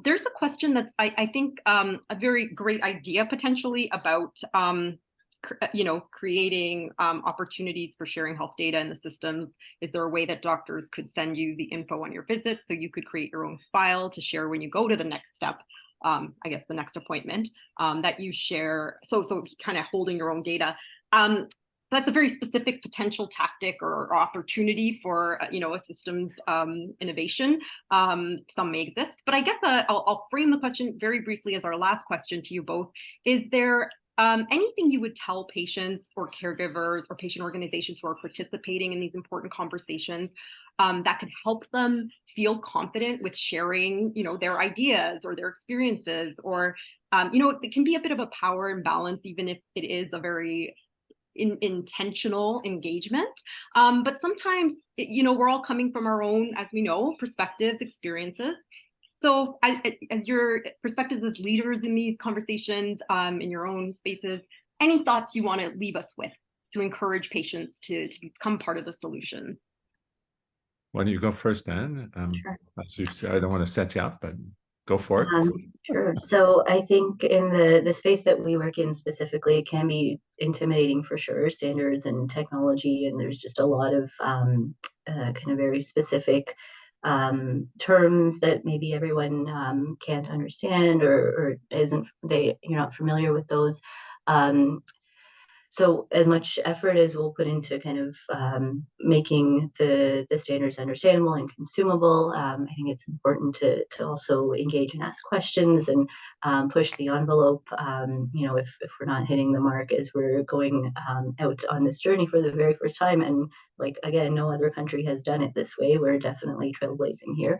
There's a question that's, I think, a very great idea potentially about creating opportunities for sharing health data in the systems. Is there a way that doctors could send you the info on your visits so you could create your own file to share when you go to the next step? I guess the next appointment that you share. So kind of holding your own data. That's a very specific potential tactic or opportunity for a systems innovation. Some may exist, but I guess I'll frame the question very briefly as our last question to you both. Is there anything you would tell patients or caregivers or patient organizations who are participating in these important conversations that could help them feel confident with sharing, their ideas or their experiences, or, it can be a bit of a power imbalance, even if it is a very intentional engagement. But sometimes, we're all coming from our own, as we know, perspectives, experiences. So as your perspectives as leaders in these conversations, in your own spaces, any thoughts you want to leave us with to encourage patients to become part of the solution? Why don't you go first, Anne? Sure. As you say, I don't want to set you up, but go for it. Sure. So I think in the space that we work in specifically, it can be intimidating for sure, standards and technology, and there's just a lot of kind of very specific terms that maybe everyone can't understand or you're not familiar with those. So as much effort as we'll put into kind of making the standards understandable and consumable, I think it's important to also engage and ask questions and push the envelope, if we're not hitting the mark as we're going out on this journey for the very first time. And like, again, no other country has done it this way. We're definitely trailblazing here.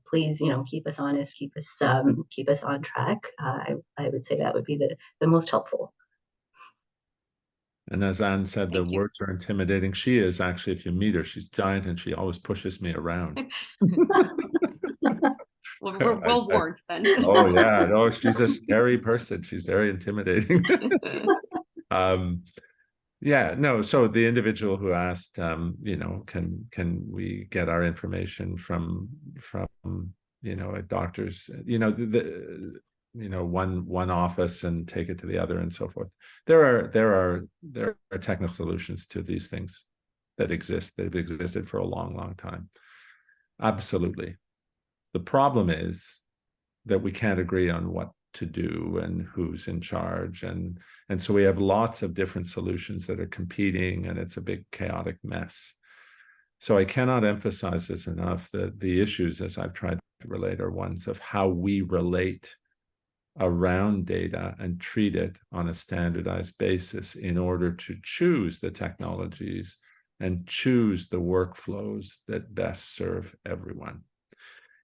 Please, keep us honest, keep us on track. I would say that would be the most helpful. And as Anne said, Thank the you. words are intimidating. She is actually, if you meet her, she's giant and she always pushes me around. Well, we're well warned then. Oh yeah, no, she's a scary person. She's very intimidating. Yeah, no. So the individual who asked, can we get our information from a doctor's, one office and take it to the other and so forth. There are technical solutions to these things that exist. They've existed for a long, long time. Absolutely. The problem is that we can't agree on what to do and who's in charge. And so we have lots of different solutions that are competing, and it's a big chaotic mess. So I cannot emphasize this enough, that the issues, as I've tried to relate, are ones of how we relate around data and treat it on a standardized basis in order to choose the technologies and choose the workflows that best serve everyone.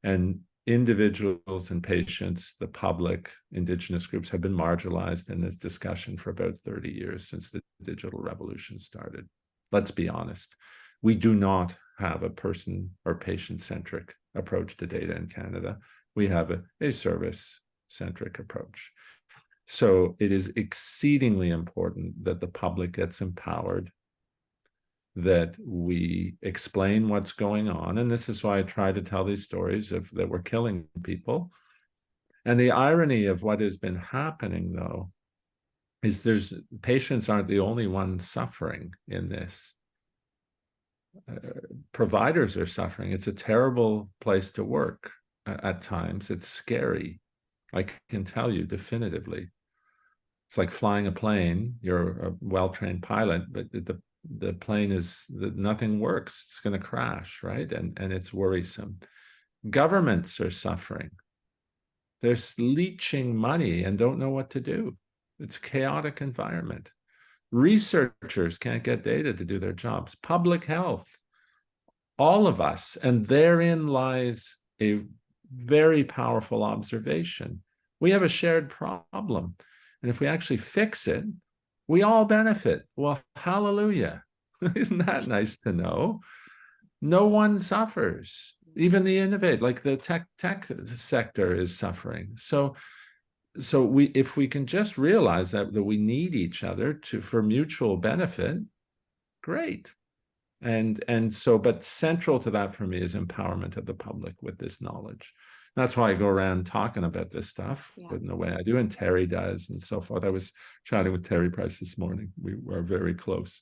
And individuals and patients, the public, Indigenous groups have been marginalized in this discussion for about 30 years since the digital revolution started. Let's be honest. We do not have a person or patient-centric approach to data in Canada. We have a service-centric approach. So it is exceedingly important that the public gets empowered, that we explain what's going on. And this is why I try to tell these stories of that we're killing people. And the irony of what has been happening, though, is patients aren't the only ones suffering in this. Providers are suffering. It's a terrible place to work at times. It's scary. I can tell you definitively. It's like flying a plane. You're a well-trained pilot, but the plane nothing works. It's going to crash, right? And it's worrisome. Governments are suffering. They're leeching money and don't know what to do. It's a chaotic environment. Researchers can't get data to do their jobs. Public health, all of us. And therein lies a very powerful observation. We have a shared problem. And if we actually fix it, we all benefit. Well, hallelujah. Isn't that nice to know? No one suffers. Even the innovate, like the tech sector is suffering. So if we can just realize that we need each other for mutual benefit, great. And so, but central to that for me is empowerment of the public with this knowledge. That's why I go around talking about this stuff in the way I do, and Terry does, and so forth. I was chatting with Terry Price this morning. We were very close.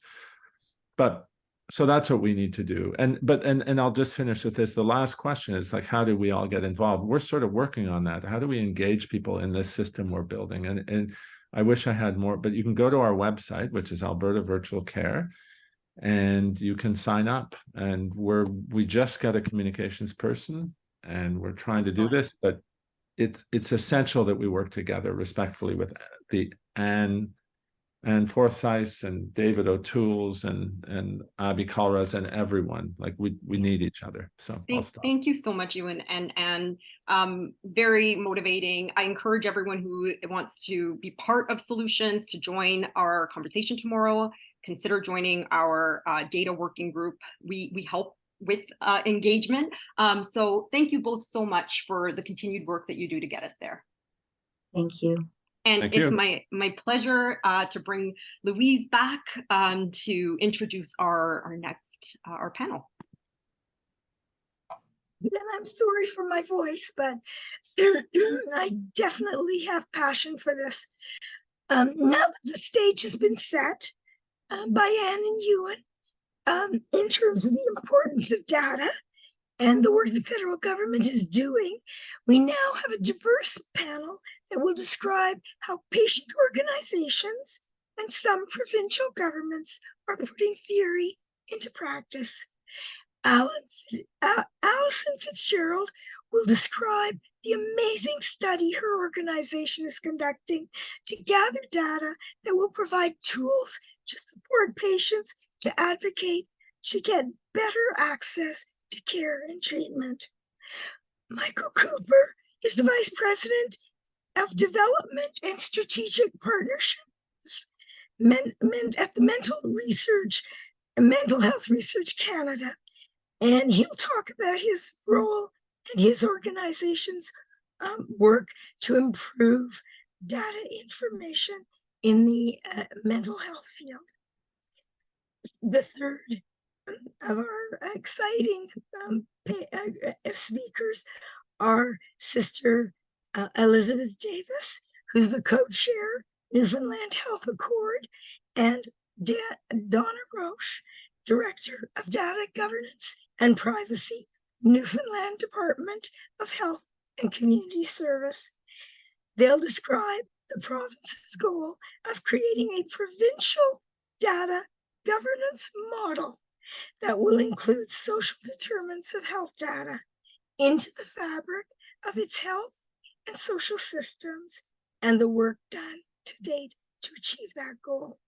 But so that's what we need to do. And I'll just finish with this. The last question is like, how do we all get involved? We're sort of working on that. How do we engage people in this system we're building? And I wish I had more, but you can go to our website, which is Alberta Virtual Care, and you can sign up. And we just got a communications person, and we're trying to do this, but it's essential that we work together respectfully with the Anne Forsyth and David O'Toole's and Abby Colras and everyone. Like we need each other. So I'll stop. Thank you so much, Ewan, and very motivating. I encourage everyone who wants to be part of Solutions to join our conversation tomorrow. Consider joining our data working group. We help with engagement. So thank you both so much for the continued work that you do to get us there. Thank you. And Thank it's you. my pleasure to bring Louise back to introduce our next our panel. And I'm sorry for my voice, but I definitely have passion for this. Now that the stage has been set by Anne and Ewan, in terms of the importance of data and the work the federal government is doing, we now have a diverse panel that will describe how patient organizations and some provincial governments are putting theory into practice. Alison Fitzgerald will describe the amazing study her organization is conducting to gather data that will provide tools to support patients to advocate to get better access to care and treatment. Michael Cooper is the Vice President of Development and Strategic Partnerships at the Mental Health Research Canada. And he'll talk about his role and his organization's work to improve data information in the mental health field. The third of our exciting speakers are Sister Elizabeth Davis, who's the co-chair, Newfoundland Health Accord, and Donna Roche, Director of Data Governance and Privacy, Newfoundland Department of Health and Community Service. They'll describe the province's goal of creating a provincial data governance model that will include social determinants of health data into the fabric of its health and social systems, and the work done to date to achieve that goal.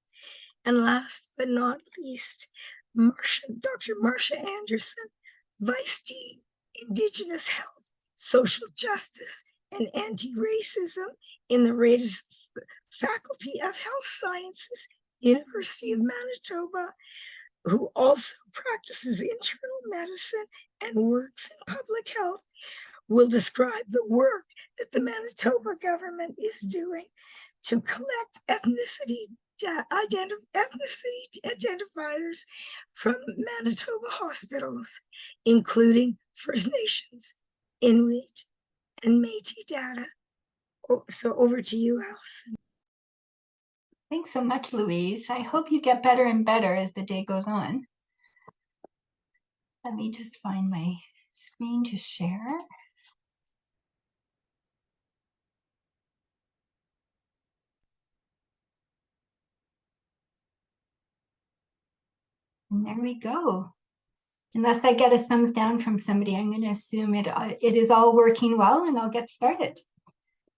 And last but not least, Dr. Marcia Anderson, Vice Dean, Indigenous Health, Social Justice, and Anti-Racism in the Raiders Faculty of Health Sciences, University of Manitoba, who also practices internal medicine and works in public health, will describe the work that the Manitoba government is doing to collect ethnicity identifiers from Manitoba hospitals, including First Nations, Inuit, and Métis data. So over to you, Alison. Thanks so much, Louise. I hope you get better and better as the day goes on. Let me just find my screen to share. And there we go. Unless I get a thumbs down from somebody, I'm going to assume it is all working well, and I'll get started.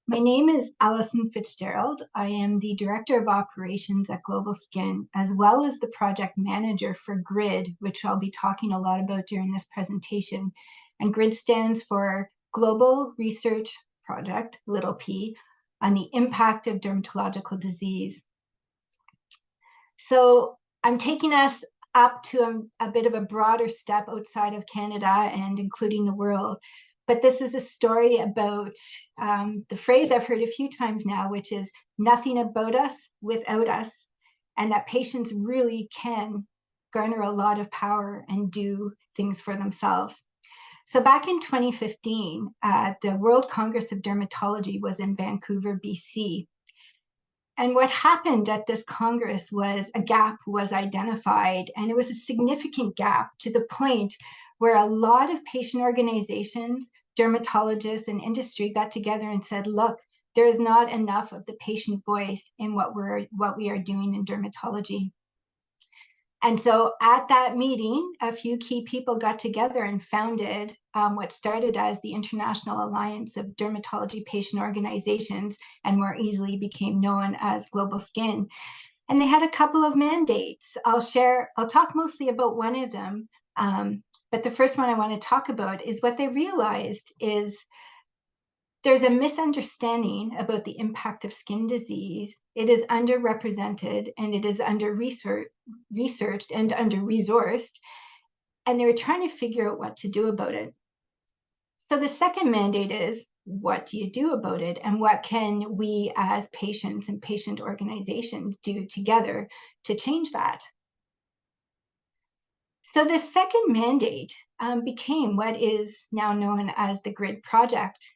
My name is Alison Fitzgerald. I am the Director of Operations at Global Skin, as well as the Project Manager for GRID, which I'll be talking a lot about during this presentation. And GRID stands for Global Research Project, little p, on the impact of dermatological disease. So I'm taking us up to a bit of a broader step outside of Canada and including the world. but this is a story about the phrase I've heard a few times now, which is nothing about us without us, and that patients really can garner a lot of power and do things for themselves. So back in 2015, the World Congress of Dermatology was in Vancouver, BC. And what happened at this Congress was a gap was identified, and it was a significant gap to the point where a lot of patient organizations, dermatologists, and industry got together and said, look, there is not enough of the patient voice in what we are doing in dermatology. And so at that meeting, a few key people got together and founded what started as the International Alliance of Dermatology Patient Organizations, and more easily became known as Global Skin. And they had a couple of mandates. I'll talk mostly about one of them, but the first one I want to talk about is what they realized is there's a misunderstanding about the impact of skin disease. It is underrepresented, and it is under-researched and under-resourced, and they were trying to figure out what to do about it. So the second mandate is, what do you do about it, and what can we as patients and patient organizations do together to change that? So the second mandate became what is now known as the GRID project.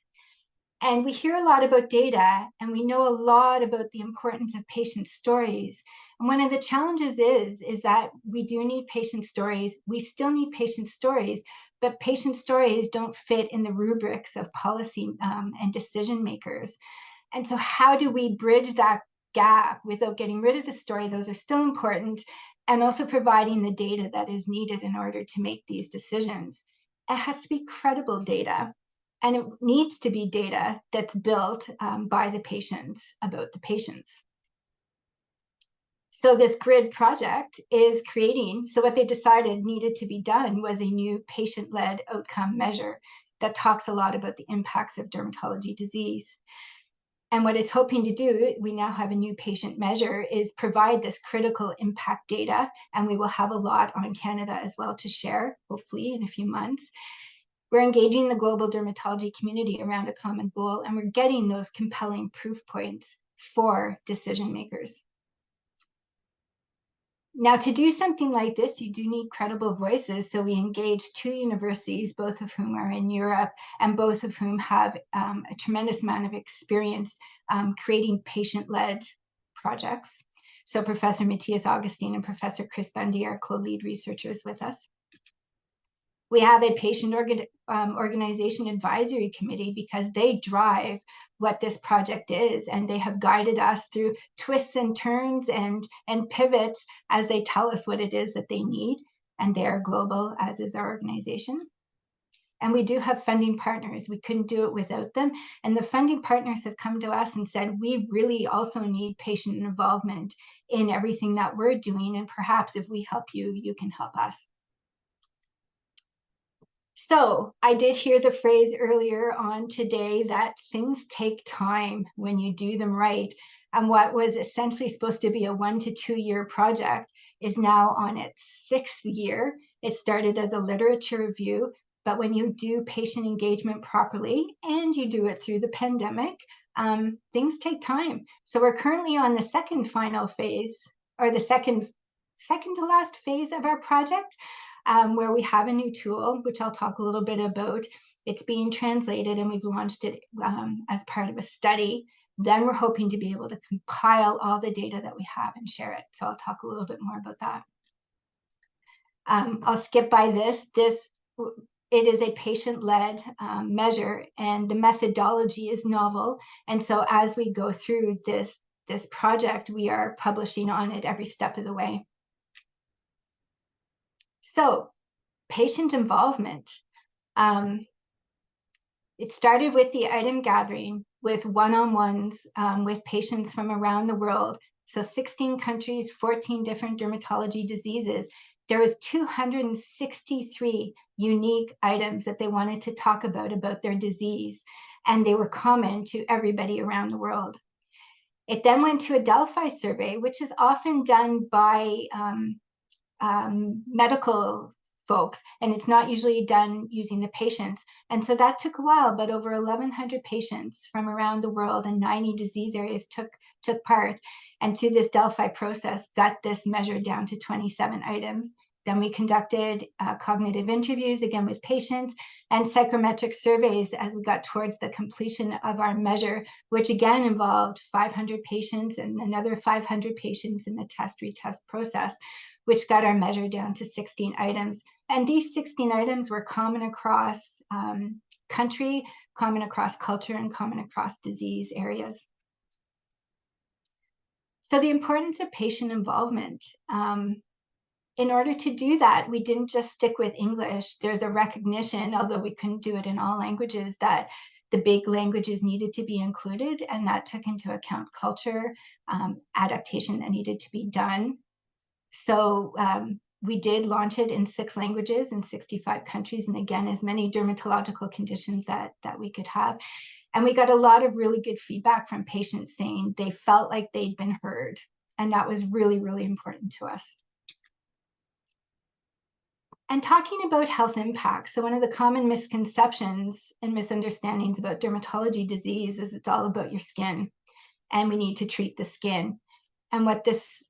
And we hear a lot about data, and we know a lot about the importance of patient stories. And one of the challenges is that we do need patient stories. We still need patient stories, but patient stories don't fit in the rubrics of policy and decision makers. And so how do we bridge that gap without getting rid of the story? Those are still important, and also providing the data that is needed in order to make these decisions. It has to be credible data. And it needs to be data that's built by the patients, about the patients. So this GRID project is creating, so what they decided needed to be done was a new patient-led outcome measure that talks a lot about the impacts of dermatology disease. And what it's hoping to do, we now have a new patient measure, is provide this critical impact data, and we will have a lot on Canada as well to share, hopefully in a few months. We're engaging the global dermatology community around a common goal, and we're getting those compelling proof points for decision makers. Now, to do something like this, you do need credible voices. So we engaged 2 universities, both of whom are in Europe, and both of whom have a tremendous amount of experience creating patient-led projects. So Professor Matthias Augustine and Professor Chris Bundy are co-lead researchers with us. We have a patient organization advisory committee because they drive what this project is, and they have guided us through twists and turns and pivots as they tell us what it is that they need, and they are global, as is our organization. And we do have funding partners. We couldn't do it without them, and the funding partners have come to us and said, we really also need patient involvement in everything that we're doing, and perhaps if we help you, you can help us. So I did hear the phrase earlier on today that things take time when you do them right. And what was essentially supposed to be a 1 to 2 year project is now on its 6th year. It started as a literature review, but when you do patient engagement properly and you do it through the pandemic, things take time. So we're currently on the second final phase, or the second to last phase of our project. Where we have a new tool, which I'll talk a little bit about. It's being translated, and we've launched it as part of a study. Then we're hoping to be able to compile all the data that we have and share it. So I'll talk a little bit more about that. I'll skip by this. It is a patient-led measure, and the methodology is novel. And so as we go through this project, we are publishing on it every step of the way. So, patient involvement. It started with the item gathering, with one-on-ones with patients from around the world. So 16 countries, 14 different dermatology diseases. There was 263 unique items that they wanted to talk about their disease, and they were common to everybody around the world. It then went to a Delphi survey, which is often done by medical folks, and it's not usually done using the patients. And so that took a while, but over 1,100 patients from around the world and 90 disease areas took part. And through this Delphi process, got this measure down to 27 items. Then we conducted cognitive interviews, again with patients, and psychometric surveys as we got towards the completion of our measure, which again involved 500 patients and another 500 patients in the test-retest process, which got our measure down to 16 items. And these 16 items were common across country, common across culture, and common across disease areas. So the importance of patient involvement. In order to do that, we didn't just stick with English. There's a recognition, although we couldn't do it in all languages, that the big languages needed to be included, and that took into account culture, adaptation that needed to be done. So we did launch it in 6 languages in 65 countries, and again, as many dermatological conditions that we could have. And we got a lot of really good feedback from patients saying they felt like they'd been heard. And that was really, really important to us. And talking about health impacts, so one of the common misconceptions and misunderstandings about dermatology disease is it's all about your skin, and we need to treat the skin. And what this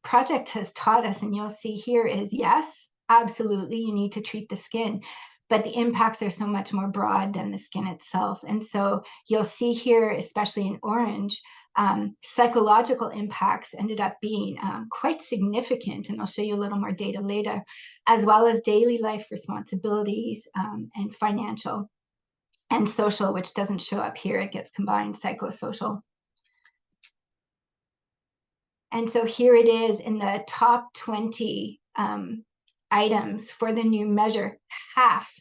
project has taught us, and you'll see here, is yes, absolutely, you need to treat the skin, but the impacts are so much more broad than the skin itself. And so you'll see here, especially in orange, psychological impacts ended up being quite significant, and I'll show you a little more data later, as well as daily life responsibilities and financial and social, which doesn't show up here. It gets combined, psychosocial. And so here it is in the top 20 items for the new measure, half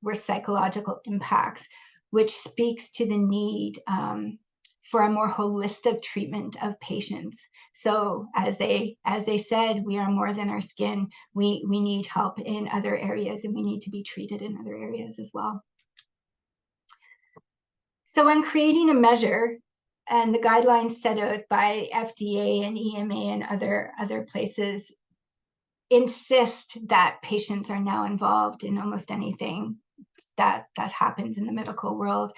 were psychological impacts, which speaks to the need for a more holistic treatment of patients. So as they said, we are more than our skin. We need help in other areas, and we need to be treated in other areas as well. So when creating a measure, and the guidelines set out by FDA and EMA and other places insist that patients are now involved in almost anything that happens in the medical world.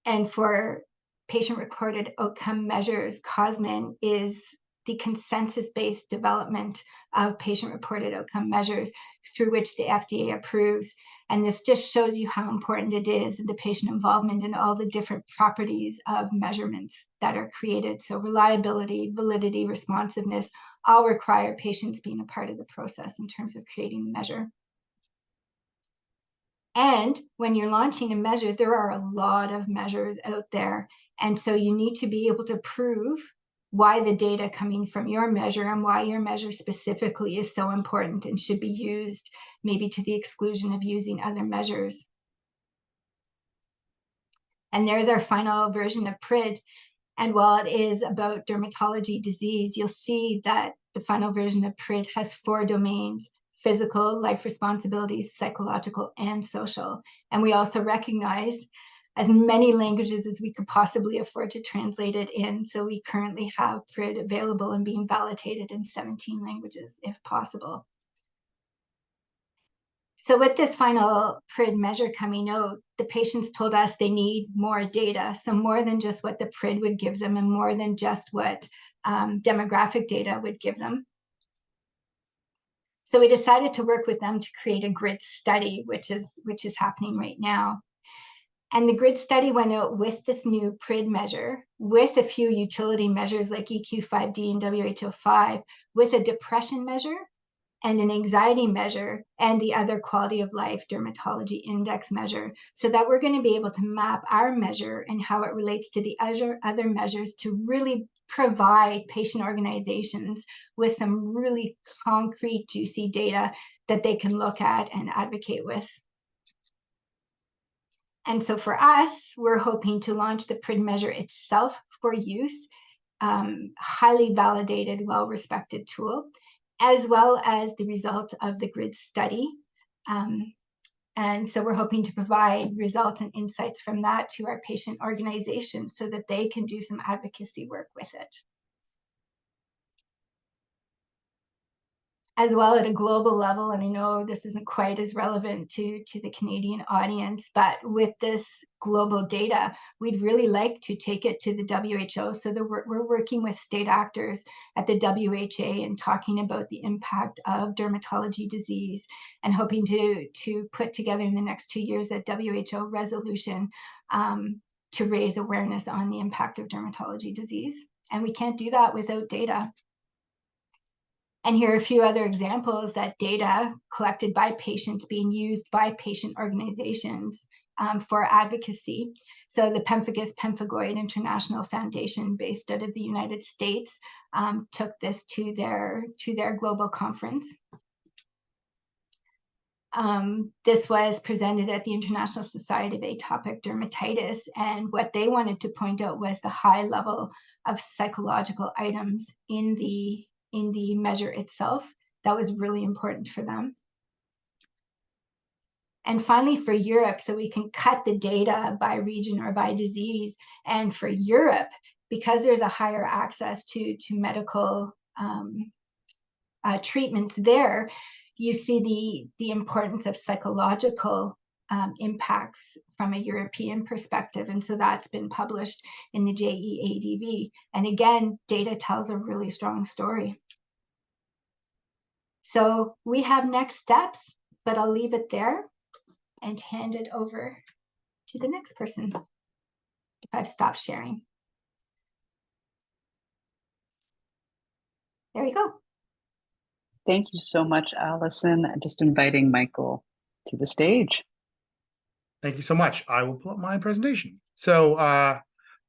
And for patient-reported outcome measures, COSMIN is the consensus-based development of patient-reported outcome measures through which the FDA approves. And this just shows you how important it is, the patient involvement in all the different properties of measurements that are created. So reliability, validity, responsiveness, all require patients being a part of the process in terms of creating the measure. And when you're launching a measure, there are a lot of measures out there. And so you need to be able to prove why the data coming from your measure and why your measure specifically is so important and should be used maybe to the exclusion of using other measures. And there's our final version of PRID. And while it is about dermatology disease, you'll see that the final version of PRID has 4 domains: physical, life responsibilities, psychological, and social. And we also recognize as many languages as we could possibly afford to translate it in. So we currently have PRID available and being validated in 17 languages, if possible. So with this final PRID measure coming out, the patients told us they need more data. So more than just what the PRID would give them, and more than just what demographic data would give them. So we decided to work with them to create a grid study, which is happening right now. And the grid study went out with this new PRID measure, with a few utility measures like EQ5D and WHO5, with a depression measure and an anxiety measure, and the other quality of life dermatology index measure, so that we're going to be able to map our measure and how it relates to the other measures to really provide patient organizations with some really concrete, juicy data that they can look at and advocate with. And so for us, we're hoping to launch the PRID measure itself for use, highly validated, well-respected tool, as well as the result of the grid study. And so we're hoping to provide results and insights from that to our patient organizations so that they can do some advocacy work with it. as well at a global level. And I know this isn't quite as relevant to the Canadian audience, but with this global data, we'd really like to take it to the WHO. So we're working with state actors at the WHA and talking about the impact of dermatology disease, and hoping to put together in the next 2 years a WHO resolution to raise awareness on the impact of dermatology disease. And we can't do that without data. And here are a few other examples that data collected by patients being used by patient organizations for advocacy. So the Pemphigus Pemphigoid International Foundation, based out of the United States, took this to their global conference. This was presented at the International Society of Atopic Dermatitis, and what they wanted to point out was the high level of psychological items in the measure itself. That was really important for them. And finally, for Europe, so we can cut the data by region or by disease. And for Europe, because there's a higher access to medical treatments there, you see the importance of psychological impacts from a European perspective. And so that's been published in the JEADV. And again, data tells a really strong story. So we have next steps, but I'll leave it there and hand it over to the next person if I've stopped sharing. There we go. Thank you so much, Allison. Just inviting Michael to the stage. Thank you so much. I will pull up my presentation. So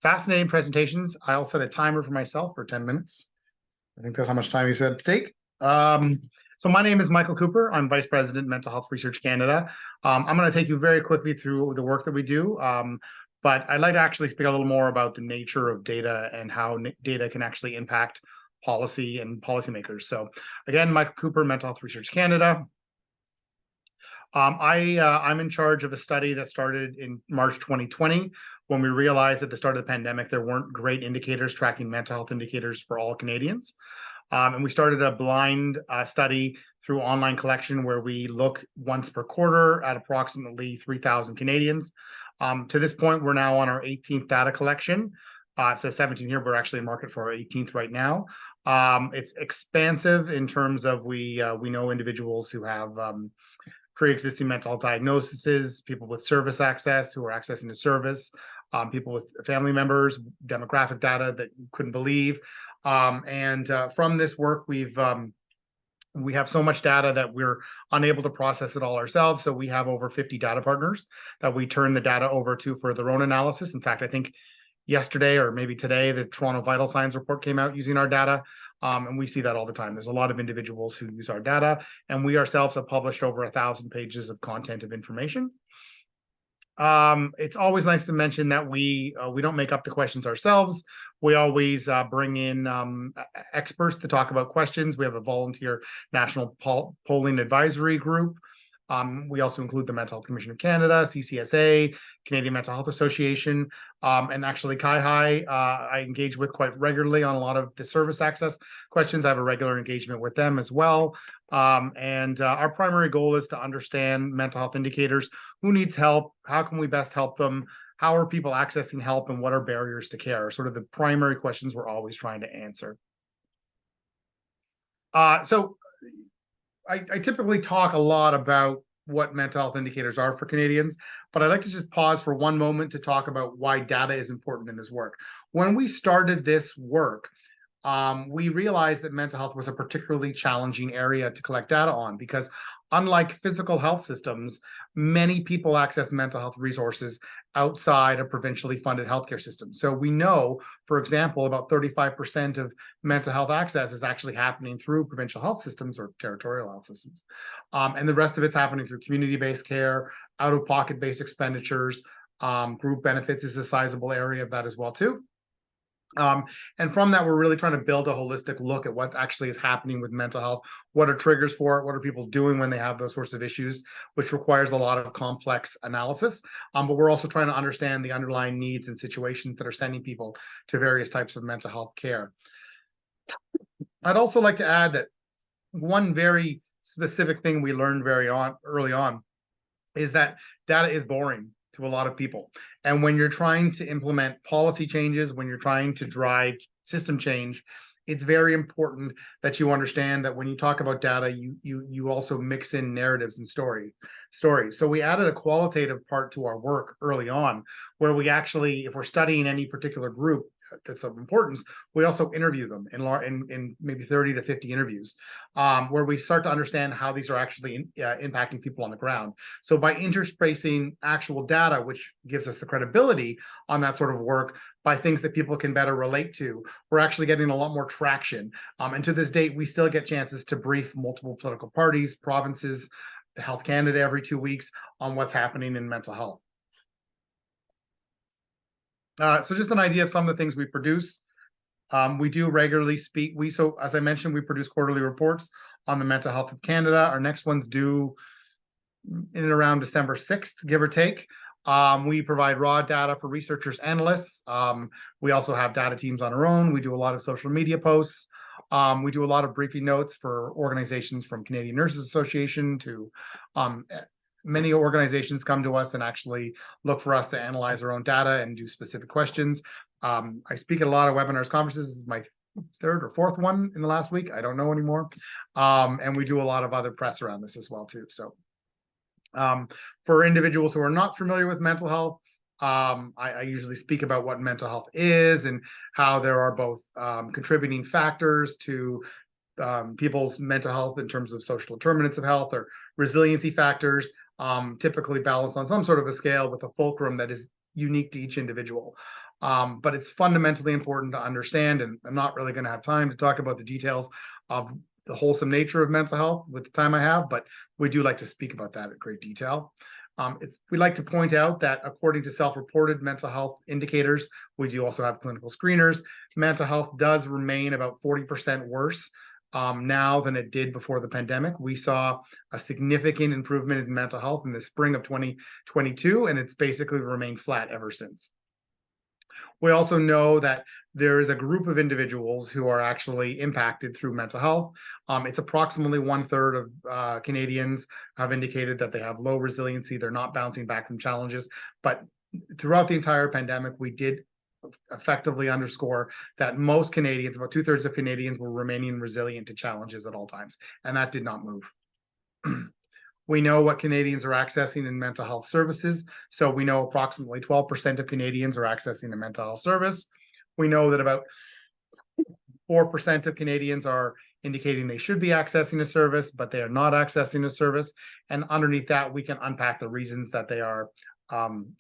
fascinating presentations. I'll set a timer for myself for 10 minutes. I think that's how much time you said to take. So my name is Michael Cooper. I'm Vice President, Mental Health Research Canada. I'm going to take you very quickly through the work that we do, but I'd like to actually speak a little more about the nature of data and how data can actually impact policy and policymakers. So again, Michael Cooper, Mental Health Research Canada. I'm in charge of a study that started in March 2020, when we realized at the start of the pandemic there weren't great indicators tracking mental health indicators for all Canadians. And we started a blind study through online collection where we look once per quarter at approximately 3,000 Canadians. To this point, we're now on our 18th data collection. It says 17 here, but we're actually in market for our 18th right now. It's expansive in terms of we know individuals who have pre-existing mental health diagnoses, people with service access who are accessing the service, people with family members, demographic data that you couldn't believe. From this work, we have so much data that we're unable to process it all ourselves. So we have over 50 data partners that we turn the data over to for their own analysis. In fact, I think yesterday or maybe today, the Toronto Vital Signs report came out using our data. And we see that all the time. There's a lot of individuals who use our data, and we ourselves have published over 1,000 pages of content of information. It's always nice to mention that we don't make up the questions ourselves. We always bring in experts to talk about questions. We have a volunteer national polling advisory group. We also include the Mental Health Commission of Canada, CCSA, Canadian Mental Health Association, and actually CIHI, I engage with quite regularly on a lot of the service access questions. I have a regular engagement with them as well. Our primary goal is to understand mental health indicators. Who needs help? How can we best help them? How are people accessing help, and what are barriers to care? Sort of the primary questions we're always trying to answer. So I typically talk a lot about what mental health indicators are for Canadians, but I'd like to just pause for one moment to talk about why data is important in this work. When we started this work, we realized that mental health was a particularly challenging area to collect data on because unlike physical health systems, many people access mental health resources outside of provincially funded healthcare systems. So we know, for example, about 35% of mental health access is actually happening through provincial health systems or territorial health systems. And the rest of it's happening through community-based care, out-of-pocket-based expenditures. Group benefits is a sizable area of that as well, too. And from that, we're really trying to build a holistic look at what actually is happening with mental health. What are triggers for it? What are people doing when they have those sorts of issues, which requires a lot of complex analysis. But we're also trying to understand the underlying needs and situations that are sending people to various types of mental health care. I'd also like to add that one very specific thing we learned early on is that data is boring to a lot of people. And when you're trying to implement policy changes, when you're trying to drive system change, it's very important that you understand that when you talk about data, you also mix in narratives and stories. So we added a qualitative part to our work early on, where we actually, if we're studying any particular group that's of importance, we also interview them in maybe 30 to 50 interviews, where we start to understand how these are actually impacting people on the ground. So by interspacing actual data, which gives us the credibility on that sort of work, by things that people can better relate to, we're actually getting a lot more traction. And to this date, we still get chances to brief multiple political parties, provinces, Health Canada every 2 weeks on what's happening in mental health. So just an idea of some of the things we produce. We do regularly speak. So as I mentioned, we produce quarterly reports on the mental health of Canada. Our next one's due in and around December 6th, give or take. We provide raw data for researchers, analysts. We also have data teams on our own. We do a lot of social media posts. We do a lot of briefing notes for organizations from Canadian Nurses Association to many organizations come to us and actually look for us to analyze our own data and do specific questions. I speak at a lot of webinars, conferences. This is my third or fourth one in the last week. I don't know anymore. And we do a lot of other press around this as well too. So for individuals who are not familiar with mental health, I usually speak about what mental health is and how there are both contributing factors to people's mental health in terms of social determinants of health, or resiliency factors, typically balanced on some sort of a scale with a fulcrum that is unique to each individual. But it's fundamentally important to understand, and I'm not really going to have time to talk about the details of the wholesome nature of mental health with the time I have, but we do like to speak about that in great detail. We like to point out that according to self-reported mental health indicators, we do also have clinical screeners. Mental health does remain about 40% worse now than it did before the pandemic. We saw a significant improvement in mental health in the spring of 2022, and it's basically remained flat ever since. We also know that there is a group of individuals who are actually impacted through mental health. It's approximately 1/3 of Canadians have indicated that they have low resiliency. They're not bouncing back from challenges. But throughout the entire pandemic, we did effectively underscore that most Canadians, about 2/3 of Canadians, were remaining resilient to challenges at all times. And that did not move. We know what Canadians are accessing in mental health services. So we know approximately 12% of Canadians are accessing a mental health service. We know that about 4% of Canadians are indicating they should be accessing a service, but they are not accessing a service. And underneath that, we can unpack the reasons that they are.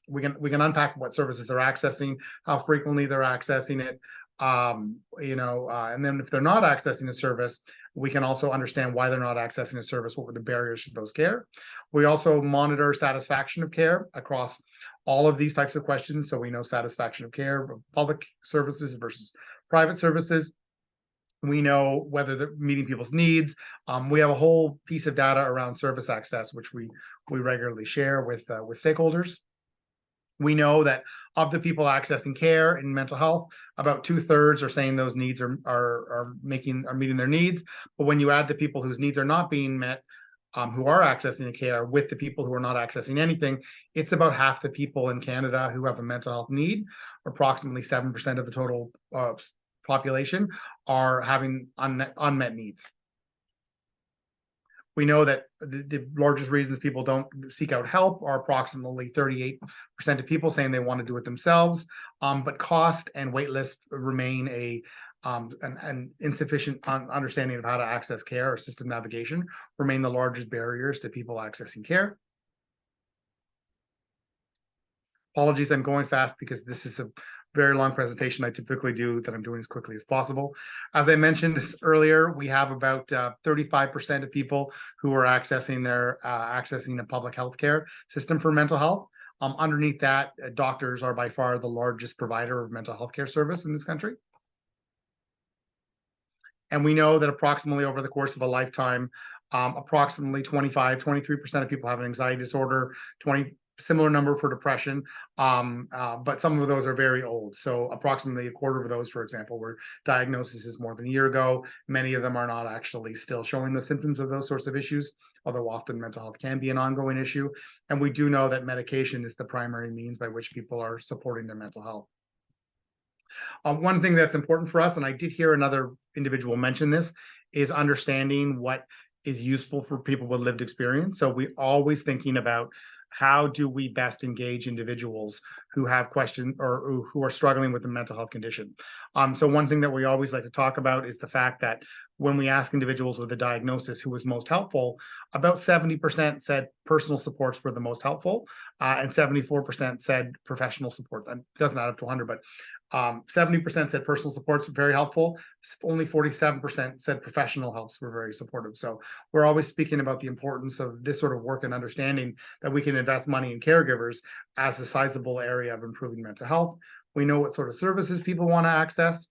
We can unpack what services they're accessing, how frequently they're accessing it, and then if they're not accessing a service, we can also understand why they're not accessing a service. What were the barriers to those care? We also monitor satisfaction of care across all of these types of questions. So we know satisfaction of care of public services versus private services. We know whether they're meeting people's needs. We have a whole piece of data around service access, which we regularly share with stakeholders. We know that of the people accessing care in mental health, about 2/3 are saying those needs are meeting their needs. But when you add the people whose needs are not being met, who are accessing the care, with the people who are not accessing anything, it's about half the people in Canada who have a mental health need. Approximately 7% of the total population are having unmet needs. We know that the largest reasons people don't seek out help are approximately 38% of people saying they want to do it themselves, but cost and wait list remain an insufficient understanding of how to access care, or system navigation remain the largest barriers to people accessing care. Apologies, I'm going fast because this is a very long presentation I typically do that I'm doing as quickly as possible. As I mentioned earlier, we have about 35% of people who are accessing a public health care system for mental health. Underneath that, doctors are by far the largest provider of mental health care service in this country. And we know that approximately over the course of a lifetime, approximately 23% of people have an anxiety disorder, 20% similar number for depression, but some of those are very old. So approximately a quarter of those, for example, were diagnoses more than a year ago. Many of them are not actually still showing the symptoms of those sorts of issues, although often mental health can be an ongoing issue. And we do know that medication is the primary means by which people are supporting their mental health. One thing that's important for us, and I did hear another individual mention this, is understanding what is useful for people with lived experience. So we're always thinking about how do we best engage individuals who have questions or who are struggling with a mental health condition. So one thing that we always like to talk about is the fact that when we ask individuals with a diagnosis who was most helpful, about 70% said personal supports were the most helpful, and 74% said professional support. It doesn't add up to 100, but 70% said personal supports were very helpful. Only 47% said professional helps were very supportive. So we're always speaking about the importance of this sort of work and understanding that we can invest money in caregivers as a sizable area of improving mental health. We know what sort of services people want to access,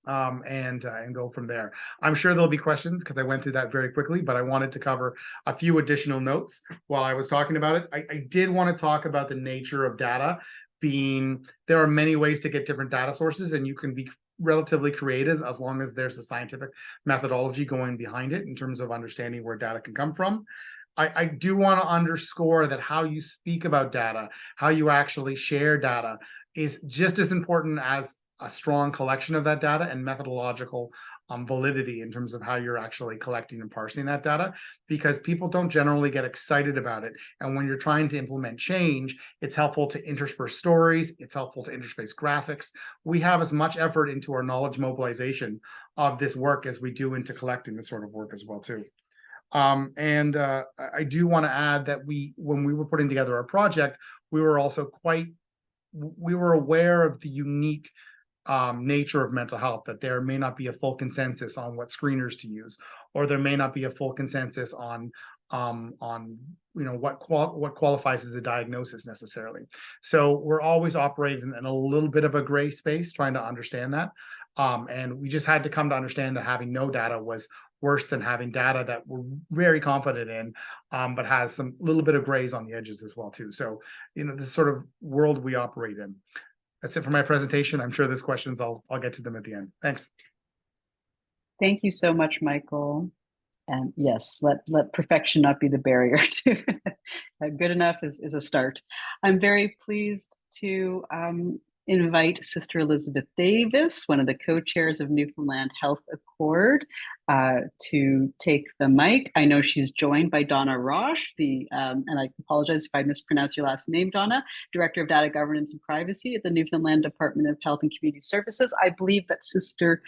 and go from there. I'm sure there'll be questions because I went through that very quickly, but I wanted to cover a few additional notes while I was talking about it. I did want to talk about the nature of data being, there are many ways to get different data sources, and you can be relatively creative as long as there's a scientific methodology going behind it in terms of understanding where data can come from. I do want to underscore that how you speak about data, how you actually share data is just as important as a strong collection of that data and methodological validity in terms of how you're actually collecting and parsing that data, because people don't generally get excited about it. And when you're trying to implement change, it's helpful to intersperse stories. It's helpful to intersperse graphics. We have as much effort into our knowledge mobilization of this work as we do into collecting this sort of work as well too. I do want to add that when we were putting together our project, we were aware of the unique nature of mental health, that there may not be a full consensus on what screeners to use, or there may not be a full consensus on what qualifies as a diagnosis necessarily. So we're always operating in a little bit of a gray space, trying to understand that. And we just had to come to understand that having no data was worse than having data that we're very confident in, but has some little bit of grays on the edges as well too. So, this sort of world we operate in. That's it for my presentation. I'm sure there's questions. I'll get to them at the end. Thanks. Thank you so much, Michael. And yes, let perfection not be the barrier to good enough is a start. I'm very pleased to invite Sister Elizabeth Davis, one of the co-chairs of Newfoundland Health Accord, to take the mic. I know she's joined by Donna Roche, and I apologize if I mispronounce your last name, Donna, Director of Data Governance and Privacy at the Newfoundland Department of Health and Community Services. I believe that Sister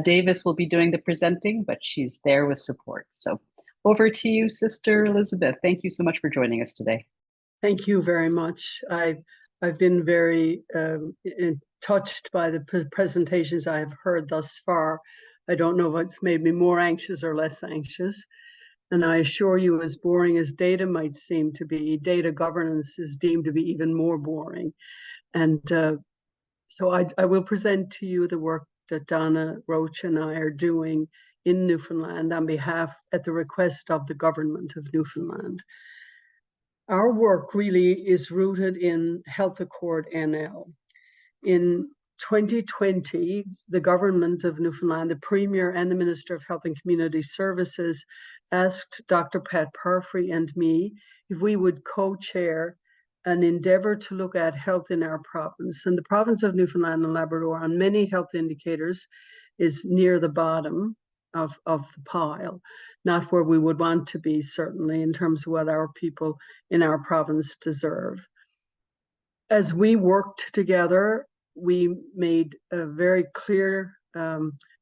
Davis will be doing the presenting, but she's there with support. So over to you, Sister Elizabeth. Thank you so much for joining us today. Thank you very much. I've been very touched by the presentations I have heard thus far. I don't know if it's made me more anxious or less anxious. And I assure you, as boring as data might seem to be, data governance is deemed to be even more boring. And so I will present to you the work that Donna Roche and I are doing in Newfoundland on behalf, at the request of the government of Newfoundland. Our work really is rooted in Health Accord NL. In 2020, the government of Newfoundland, the Premier and the Minister of Health and Community Services asked Dr. Pat Parfrey and me if we would co-chair an endeavor to look at health in our province. And the province of Newfoundland and Labrador on many health indicators is near the bottom of the pile, not where we would want to be, certainly, in terms of what our people in our province deserve. As we worked together, we made a very clear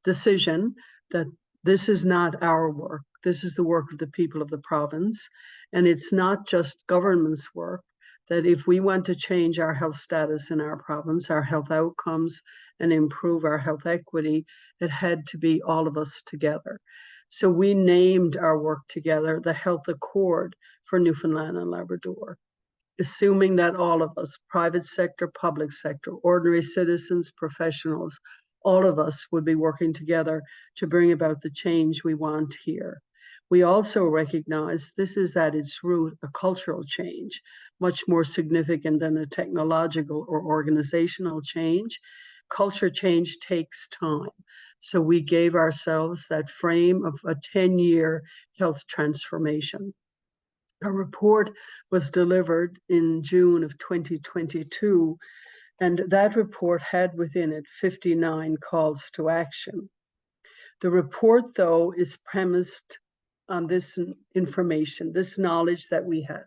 decision that this is not our work. This is the work of the people of the province. And it's not just government's work, that if we want to change our health status in our province, our health outcomes, and improve our health equity, it had to be all of us together. So we named our work together the Health Accord for Newfoundland and Labrador, assuming that all of us, private sector, public sector, ordinary citizens, professionals, all of us would be working together to bring about the change we want here. We also recognize this is at its root a cultural change, much more significant than a technological or organizational change. Culture change takes time. So we gave ourselves that frame of a 10-year health transformation. A report was delivered in June of 2022, and that report had within it 59 calls to action. The report, though, is premised on this information, this knowledge that we have.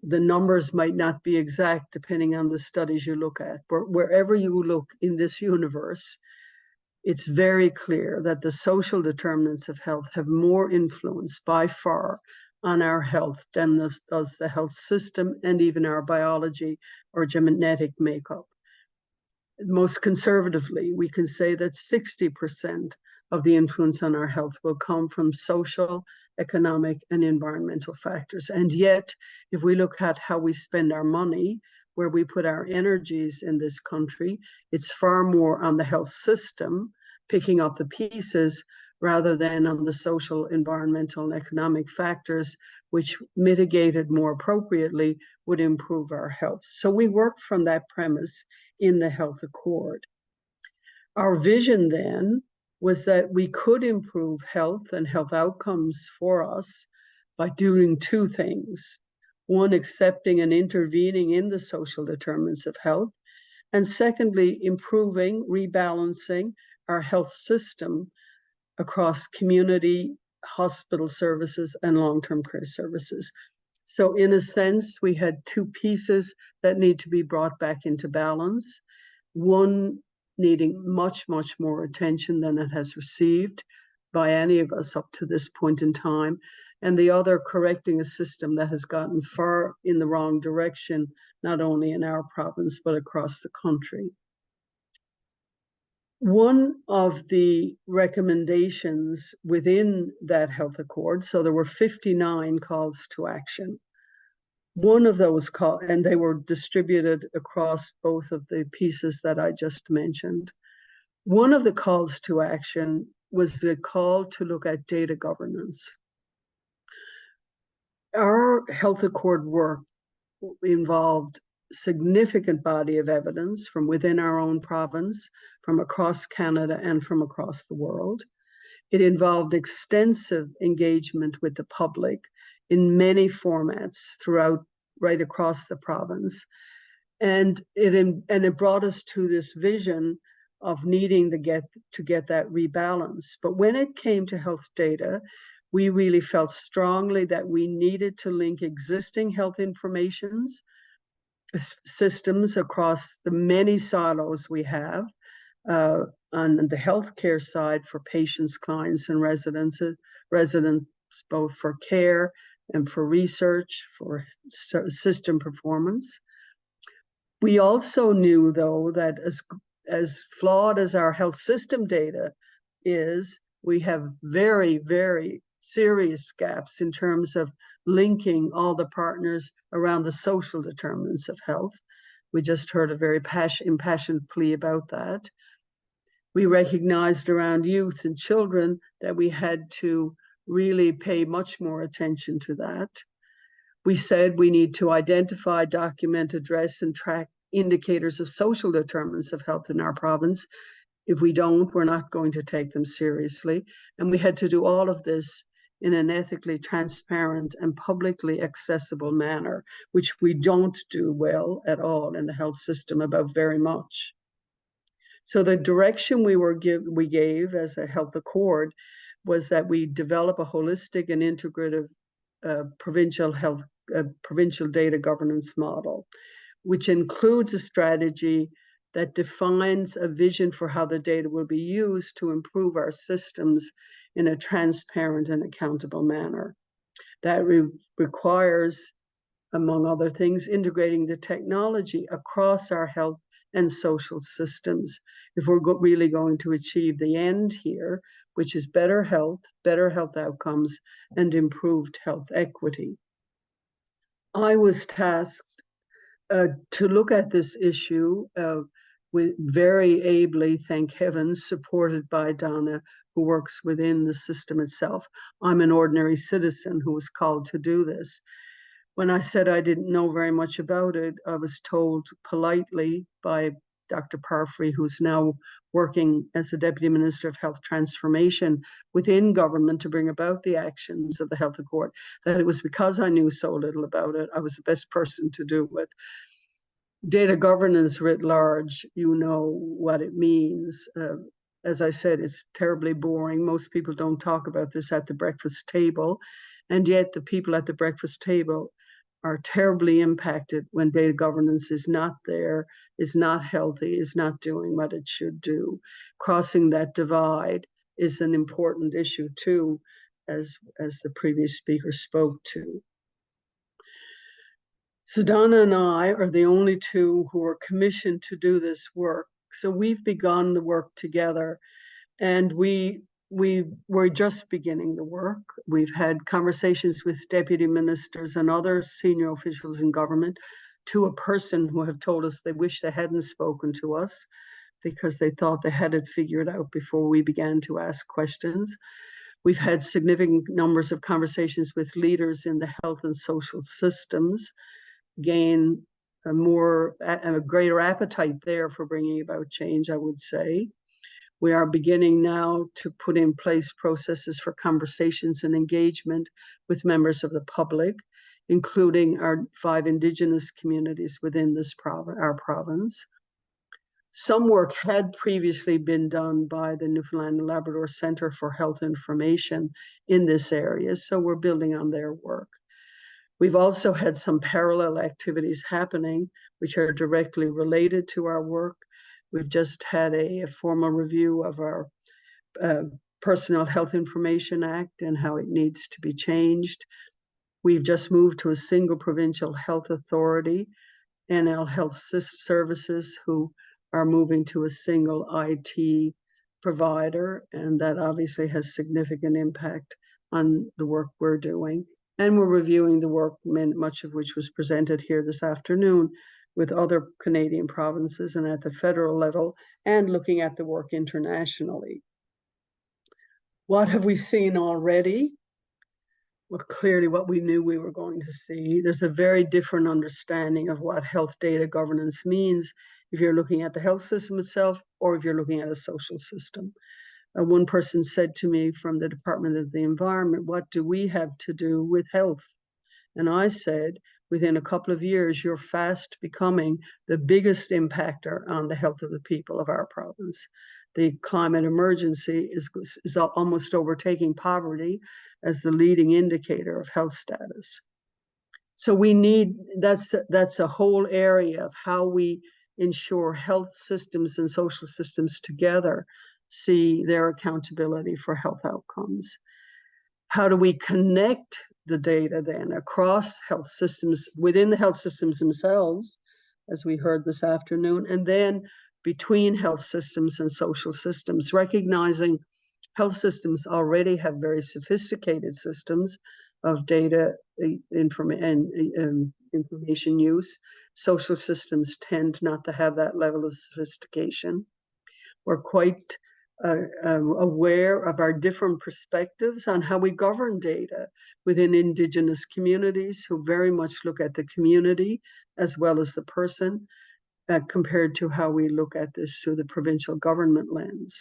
The numbers might not be exact depending on the studies you look at, but wherever you look in this universe, it's very clear that the social determinants of health have more influence by far on our health than does the health system and even our biology or genetic makeup. Most conservatively, we can say that 60% of the influence on our health will come from social, economic, and environmental factors. And yet, if we look at how we spend our money, where we put our energies in this country, it's far more on the health system, picking up the pieces, rather than on the social, environmental, and economic factors, which mitigated more appropriately would improve our health. So we worked from that premise in the Health Accord. Our vision then was that we could improve health and health outcomes for us by doing two things. One, accepting and intervening in the social determinants of health, and secondly, improving, rebalancing our health system across community, hospital services, and long-term care services. So in a sense, we had two pieces that need to be brought back into balance. One needing much, much more attention than it has received by any of us up to this point in time, and the other correcting a system that has gotten far in the wrong direction, not only in our province, but across the country. One of the recommendations within that health accord, so there were 59 calls to action. One of those calls, and they were distributed across both of the pieces that I just mentioned. One of the calls to action was the call to look at data governance. Our health accord work involved significant body of evidence from within our own province, from across Canada, and from across the world. It involved extensive engagement with the public in many formats throughout, right across the province. And it brought us to this vision of needing to get that rebalance. But when it came to health data, we really felt strongly that we needed to link existing health informations systems across the many silos we have on the healthcare side for patients, clients, and residents, both for care and for research, for system performance. We also knew, though, that as flawed as our health system data is, we have very, very serious gaps in terms of linking all the partners around the social determinants of health. We just heard a very impassioned plea about that. We recognized around youth and children that we had to really pay much more attention to that. We said we need to identify, document, address, and track indicators of social determinants of health in our province. If we don't, we're not going to take them seriously. And we had to do all of this in an ethically transparent and publicly accessible manner, which we don't do well at all in the health system about very much. So the direction we gave as a health accord was that we develop a holistic and integrative provincial data governance model, which includes a strategy that defines a vision for how the data will be used to improve our systems in a transparent and accountable manner. That requires, among other things, integrating the technology across our health and social systems if we're really going to achieve the end here, which is better health outcomes, and improved health equity. I was tasked to look at this issue with very ably, thank heavens, supported by Donna, who works within the system itself. I'm an ordinary citizen who was called to do this. When I said I didn't know very much about it, I was told politely by Dr. Parfrey, who's now working as the Deputy Minister of Health Transformation within government to bring about the actions of the Health Accord, that it was because I knew so little about it, I was the best person to do it. Data governance writ large, you know what it means. As I said, it's terribly boring. Most people don't talk about this at the breakfast table, and yet the people at the breakfast table are terribly impacted when data governance is not there, is not healthy, is not doing what it should do. Crossing that divide is an important issue too, as the previous speaker spoke to. So Donna and I are the only two who are commissioned to do this work. So we've begun the work together, and we're just beginning the work. We've had conversations with deputy ministers and other senior officials in government, to a person who have told us they wish they hadn't spoken to us because they thought they had it figured out before we began to ask questions. We've had significant numbers of conversations with leaders in the health and social systems, gain a greater appetite there for bringing about change, I would say. We are beginning now to put in place processes for conversations and engagement with members of the public, including our 5 Indigenous communities within this our province. Some work had previously been done by the Newfoundland and Labrador Centre for Health Information in this area, so we're building on their work. We've also had some parallel activities happening which are directly related to our work. We've just had a formal review of our Personal Health Information Act and how it needs to be changed. We've just moved to a single provincial health authority, NL Health Services, who are moving to a single IT provider, and that obviously has significant impact on the work we're doing. And we're reviewing the work, much of which was presented here this afternoon, with other Canadian provinces and at the federal level, and looking at the work internationally. What have we seen already? Well, clearly what we knew we were going to see. There's a very different understanding of what health data governance means if you're looking at the health system itself or if you're looking at a social system. One person said to me from the Department of the Environment, what do we have to do with health? And I said, within a couple of years, you're fast becoming the biggest impactor on the health of the people of our province. The climate emergency is almost overtaking poverty as the leading indicator of health status. So we need, that's a whole area of how we ensure health systems and social systems together see their accountability for health outcomes. How do we connect the data then across health systems, within the health systems themselves, as we heard this afternoon, and then between health systems and social systems, recognizing health systems already have very sophisticated systems of data information use. Social systems tend not to have that level of sophistication. We're quite aware of our different perspectives on how we govern data within Indigenous communities, who very much look at the community as well as the person, compared to how we look at this through the provincial government lens.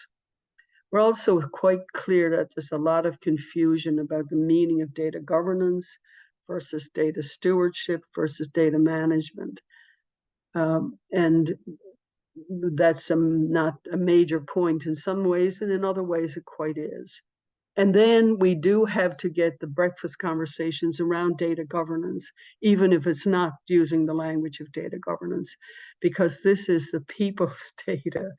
We're also quite clear that there's a lot of confusion about the meaning of data governance versus data stewardship versus data management. And that's not a major point in some ways, and in other ways it quite is. And then we do have to get the breakfast conversations around data governance, even if it's not using the language of data governance, because this is the people's data.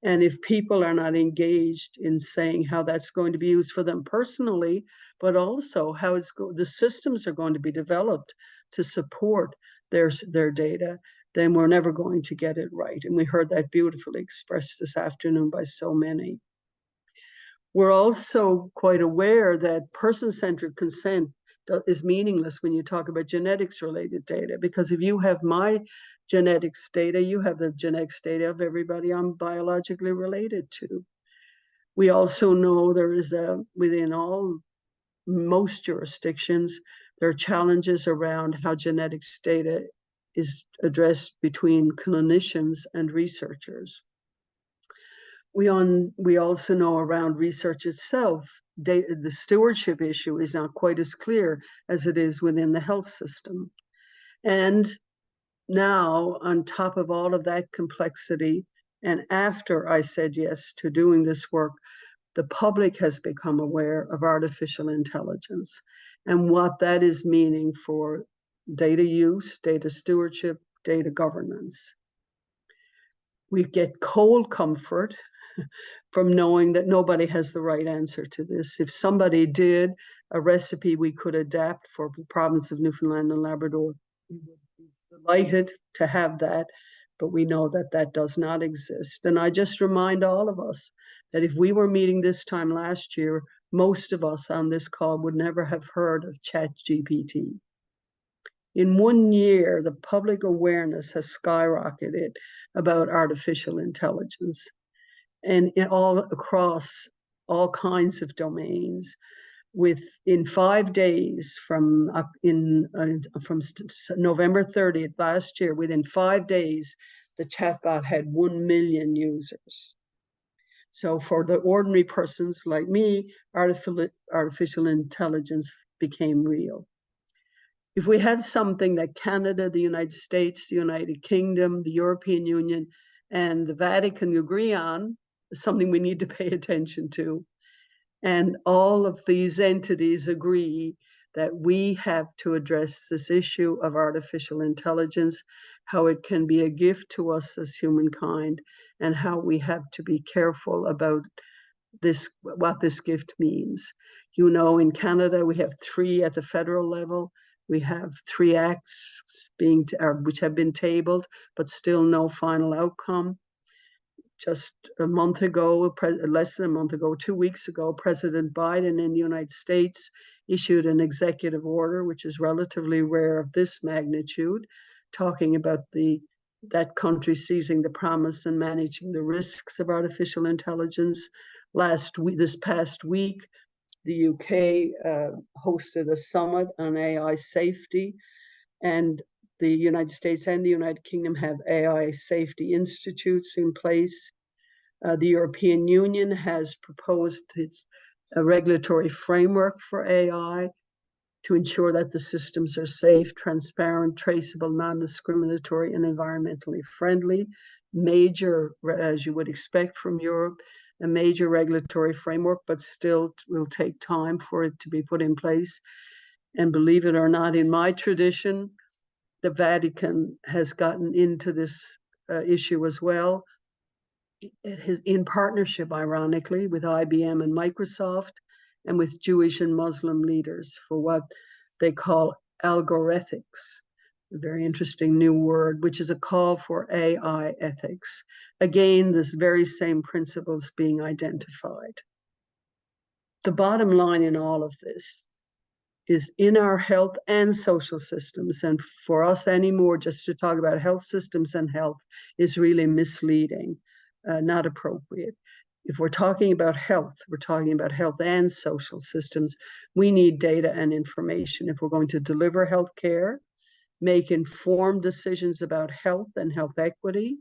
And if people are not engaged in saying how that's going to be used for them personally, but also how the systems are going to be developed to support their data, then we're never going to get it right. And we heard that beautifully expressed this afternoon by so many. We're also quite aware that person-centered consent is meaningless when you talk about genetics-related data, because if you have my genetics data, you have the genetics data of everybody I'm biologically related to. We also know there is within most jurisdictions, there are challenges around how genetics data is addressed between clinicians and researchers. We also know around research itself, the stewardship issue is not quite as clear as it is within the health system. And now, on top of all of that complexity, and after I said yes to doing this work, the public has become aware of artificial intelligence and what that is meaning for data use, data stewardship, data governance. We get cold comfort from knowing that nobody has the right answer to this. If somebody did a recipe we could adapt for the province of Newfoundland and Labrador, we would be delighted to have that, but we know that that does not exist. And I just remind all of us that if we were meeting this time last year, most of us on this call would never have heard of ChatGPT. In 1 year, the public awareness has skyrocketed about artificial intelligence, and all across all kinds of domains. In 5 days from November 30th last year, within 5 days, the chatbot had 1 million users. So for the ordinary persons like me, artificial intelligence became real. If we had something that Canada, the United States, the United Kingdom, the European Union, and the Vatican agree on, something we need to pay attention to. And all of these entities agree that we have to address this issue of artificial intelligence, how it can be a gift to us as humankind, and how we have to be careful about this, what this gift means. You know, in Canada, we have 3 at the federal level. We have 3 acts which have been tabled, but still no final outcome. Just a month ago, less than a month ago, 2 weeks ago, President Biden in the United States issued an executive order, which is relatively rare of this magnitude, talking about that country seizing the promise and managing the risks of artificial intelligence. This past week, the UK hosted a summit on AI safety, and the United States and the United Kingdom have AI safety institutes in place. The European Union has proposed a regulatory framework for AI to ensure that the systems are safe, transparent, traceable, non-discriminatory, and environmentally friendly. Major, as you would expect from Europe, a major regulatory framework, but still will take time for it to be put in place. And believe it or not, in my tradition, the Vatican has gotten into this issue as well. It has, in partnership, ironically, with IBM and Microsoft, and with Jewish and Muslim leaders for what they call algorethics, a very interesting new word, which is a call for AI ethics. Again, this very same principles being identified. The bottom line in all of this is in our health and social systems, and for us anymore, just to talk about health systems and health is really misleading, not appropriate. If we're talking about health, we're talking about health and social systems. We need data and information if we're going to deliver health care, make informed decisions about health and health equity,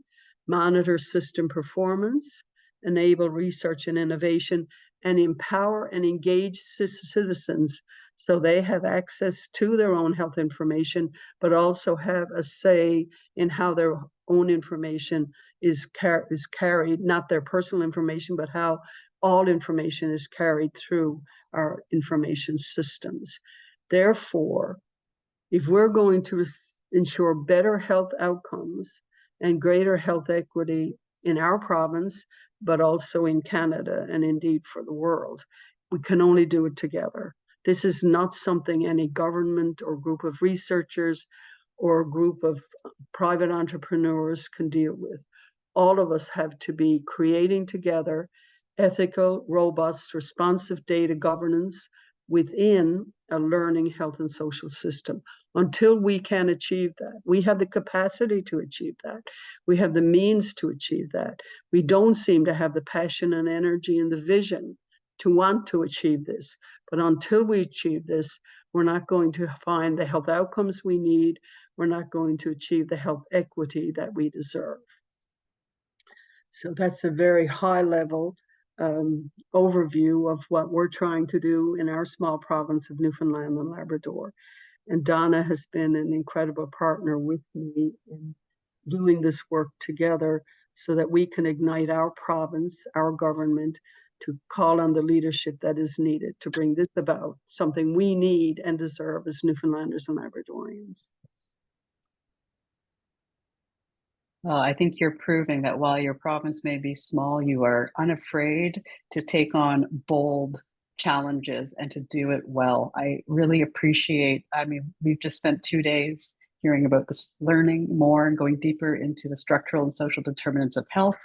monitor system performance, enable research and innovation, and empower and engage citizens so they have access to their own health information, but also have a say in how their own information is carried, not their personal information, but how all information is carried through our information systems. Therefore, if we're going to ensure better health outcomes and greater health equity in our province, but also in Canada and indeed for the world, we can only do it together. This is not something any government or group of researchers or a group of private entrepreneurs can deal with. All of us have to be creating together ethical, robust, responsive data governance within a learning, health, and social system. Until we can achieve that, we have the capacity to achieve that. We have the means to achieve that. We don't seem to have the passion and energy and the vision to want to achieve this. But until we achieve this, we're not going to find the health outcomes we need. We're not going to achieve the health equity that we deserve. So that's a very high level overview of what we're trying to do in our small province of Newfoundland and Labrador. And Donna has been an incredible partner with me in doing this work together so that we can ignite our province, our government, to call on the leadership that is needed to bring this about, something we need and deserve as Newfoundlanders and Labradorians. Well, I think you're proving that while your province may be small, you are unafraid to take on bold challenges and to do it well. I really appreciate, I mean, we've just spent 2 days hearing about this, learning more and going deeper into the structural and social determinants of health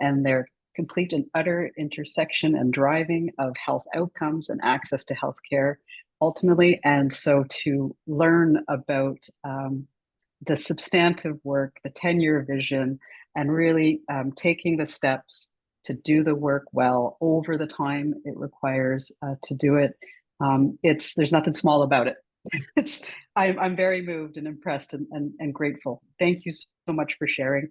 and their complete and utter intersection and driving of health outcomes and access to healthcare ultimately. And so to learn about the substantive work, the 10-year vision, and really taking the steps to do the work well over the time it requires to do it. There's nothing small about it. I'm very moved and impressed and grateful. Thank you so much for sharing.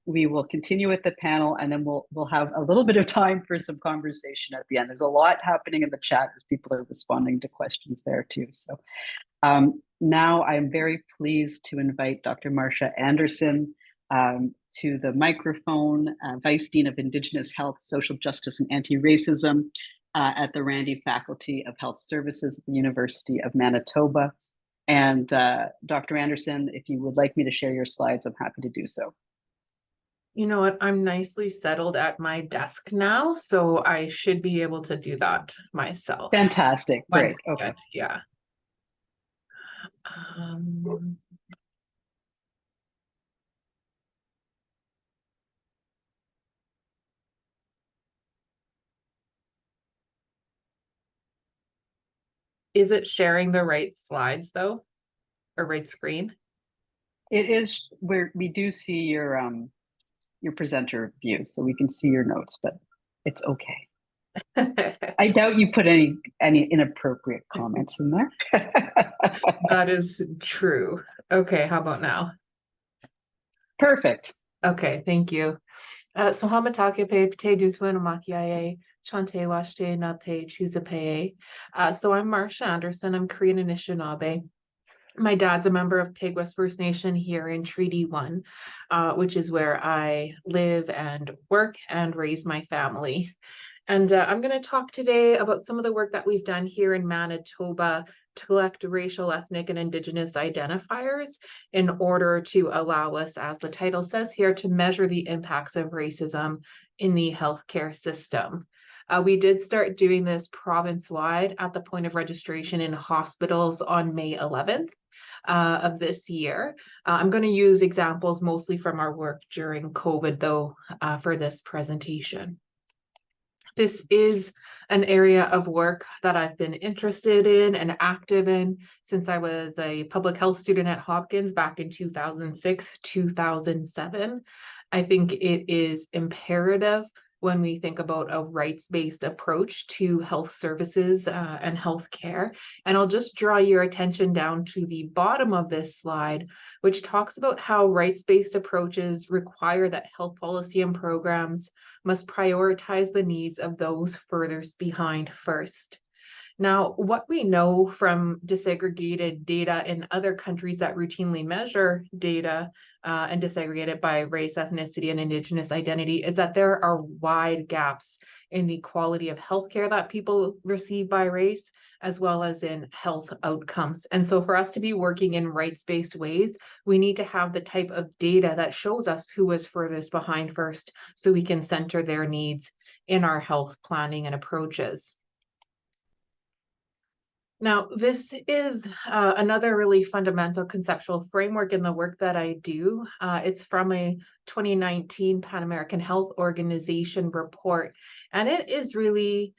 We will continue with the panel, and then we'll have a little bit of time for some conversation at the end. There's a lot happening in the chat as people are responding to questions there too. So now I'm very pleased to invite Dr. Marcia Anderson to the microphone, Vice Dean of Indigenous Health, Social Justice and Anti-Racism at the Randy Faculty of Health Services at the University of Manitoba. And Dr. Anderson, if you would like me to share your slides, I'm happy to do so. You know what, I'm nicely settled at my desk now, so I should be able to do that myself. Fantastic, great, okay. Yeah. Is it sharing the right slides though, or right screen? It is, we do see your presenter view, so we can see your notes, but it's okay. I doubt you put any inappropriate comments in there. That is true. Okay, how about now? Perfect. Okay, thank you. So hamatake pe pte dutuan makiae chante washte na pe chuzape. So I'm Marcia Anderson. I'm Korean Anishinaabe. My dad's a member of Peguas First Nation here in Treaty 1, which is where I live and work and raise my family. And I'm going to talk today about some of the work that we've done here in Manitoba to collect racial, ethnic, and Indigenous identifiers in order to allow us, as the title says here, to measure the impacts of racism in the healthcare system. We did start doing this province-wide at the point of registration in hospitals on May 11th. Of this year. I'm going to use examples mostly from our work during COVID, though, for this presentation. This is an area of work that I've been interested in and active in since I was a public health student at Hopkins back in 2006, 2007. I think it is imperative when we think about a rights-based approach to health services and healthcare. And I'll just draw your attention down to the bottom of this slide, which talks about how rights-based approaches require that health policy and programs must prioritize the needs of those furthest behind first. Now, what we know from disaggregated data in other countries that routinely measure data and disaggregate it by race, ethnicity, and Indigenous identity is that there are wide gaps in the quality of healthcare that people receive by race, as well as in health outcomes. And so for us to be working in rights-based ways, we need to have the type of data that shows us who is furthest behind first, so we can center their needs in our health planning and approaches. Now, this is another really fundamental conceptual framework in the work that I do. It's from a 2019 Pan American Health Organization report, and it is really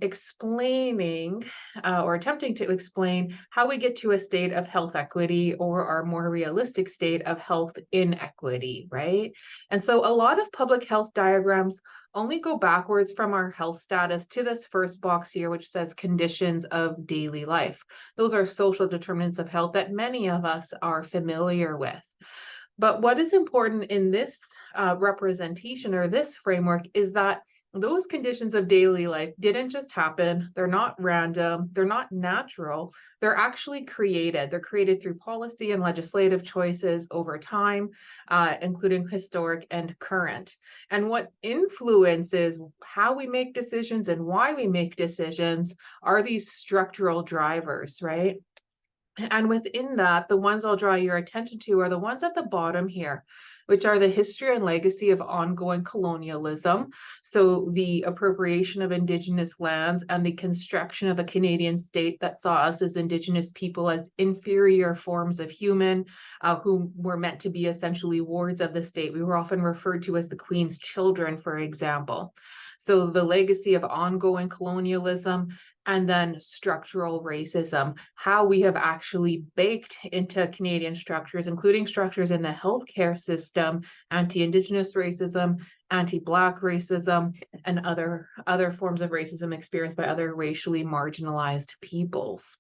explaining or attempting to explain how we get to a state of health equity or our more realistic state of health inequity, right? And so a lot of public health diagrams only go backwards from our health status to this first box here, which says conditions of daily life. Those are social determinants of health that many of us are familiar with. But what is important in this representation or this framework is that those conditions of daily life didn't just happen. They're not random. They're not natural. They're actually created. They're created through policy and legislative choices over time, including historic and current. And what influences how we make decisions and why we make decisions are these structural drivers, right? And within that, the ones I'll draw your attention to are the ones at the bottom here, which are the history and legacy of ongoing colonialism. So the appropriation of Indigenous lands and the construction of a Canadian state that saw us as Indigenous people as inferior forms of human who were meant to be essentially wards of the state. We were often referred to as the Queen's children, for example. So the legacy of ongoing colonialism, and then structural racism, how we have actually baked into Canadian structures, including structures in the healthcare system, anti-Indigenous racism, anti-Black racism, and other forms of racism experienced by other racially marginalized peoples.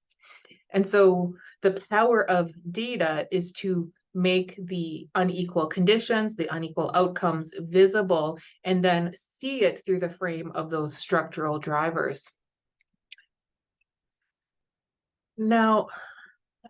And so the power of data is to make the unequal conditions, the unequal outcomes visible, and then see it through the frame of those structural drivers. Now,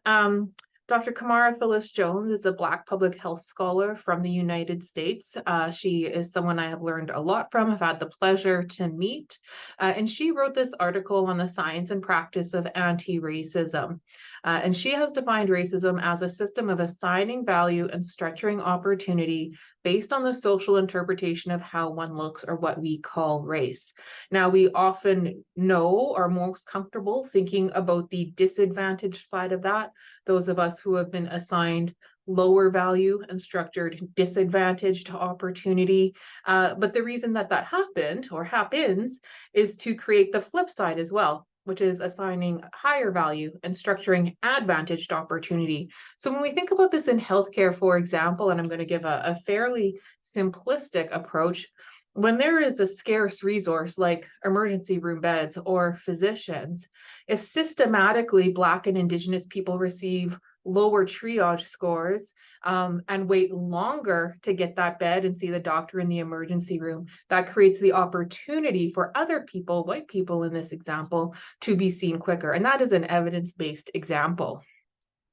Dr. Kamara Phyllis-Jones is a Black public health scholar from the United States. She is someone I have learned a lot from, I've had the pleasure to meet, and she wrote this article on the science and practice of anti-racism. And she has defined racism as a system of assigning value and structuring opportunity based on the social interpretation of how one looks, or what we call race. Now, we often know, are most comfortable thinking about the disadvantaged side of that, those of us who have been assigned lower value and structured disadvantaged opportunity. But the reason that happened or happens is to create the flip side as well, which is assigning higher value and structuring advantaged opportunity. So when we think about this in healthcare, for example, and I'm going to give a fairly simplistic approach, when there is a scarce resource like emergency room beds or physicians, if systematically Black and Indigenous people receive lower triage scores and wait longer to get that bed and see the doctor in the emergency room, that creates the opportunity for other people, white people in this example, to be seen quicker. And that is an evidence-based example.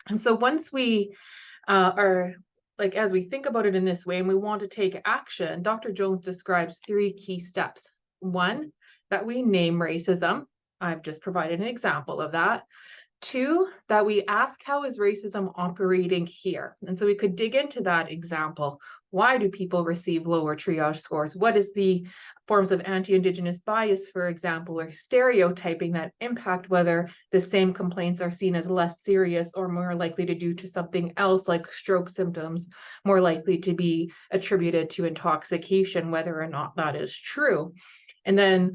And so once we as we think about it in this way and we want to take action, Dr. Jones describes 3 key steps. 1, that we name racism. I've just provided an example of that. 2, that we ask, how is racism operating here? And so we could dig into that example. Why do people receive lower triage scores? What is the forms of anti-Indigenous bias, for example, or stereotyping that impact whether the same complaints are seen as less serious or more likely to due to something else like stroke symptoms, more likely to be attributed to intoxication, whether or not that is true. And then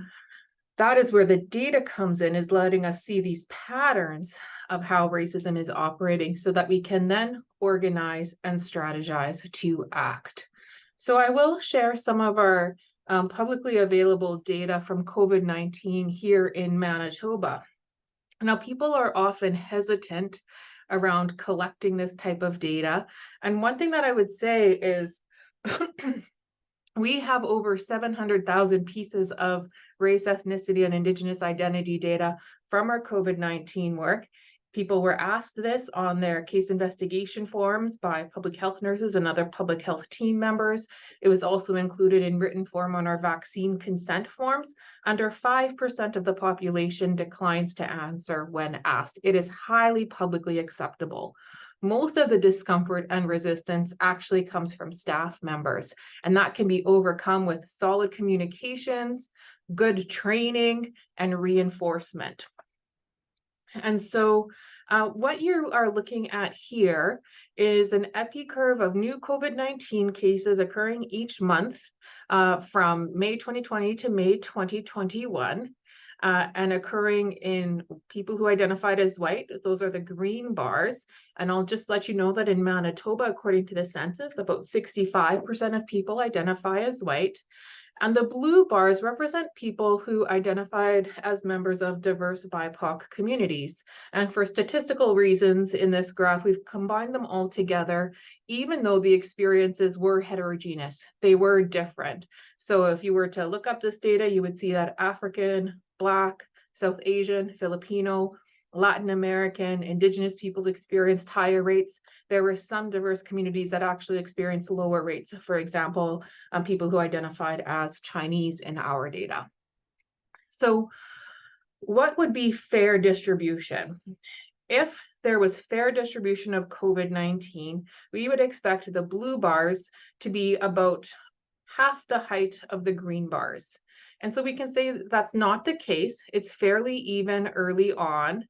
that is where the data comes in, is letting us see these patterns of how racism is operating so that we can then organize and strategize to act. So I will share some of our publicly available data from COVID-19 here in Manitoba. Now, people are often hesitant around collecting this type of data. And one thing that I would say is we have over 700,000 pieces of race, ethnicity, and Indigenous identity data from our COVID-19 work. People were asked this on their case investigation forms by public health nurses and other public health team members. It was also included in written form on our vaccine consent forms. Under 5% of the population declines to answer when asked. It is highly publicly acceptable. Most of the discomfort and resistance actually comes from staff members, and that can be overcome with solid communications, good training, and reinforcement. And so what you are looking at here is an epi curve of new COVID-19 cases occurring each month from May 2020 to May 2021. and occurring in people who identified as white. Those are the green bars. And I'll just let you know that in Manitoba, according to the census, about 65% of people identify as white. And the blue bars represent people who identified as members of diverse BIPOC communities. And for statistical reasons in this graph, we've combined them all together, even though the experiences were heterogeneous. They were different. So if you were to look up this data, you would see that African, Black, South Asian, Filipino, Latin American, Indigenous peoples experienced higher rates. There were some diverse communities that actually experienced lower rates. For example, people who identified as Chinese in our data. So what would be fair distribution? If there was fair distribution of COVID-19, we would expect the blue bars to be about half the height of the green bars. And so we can say that that's not the case. It's fairly even early on.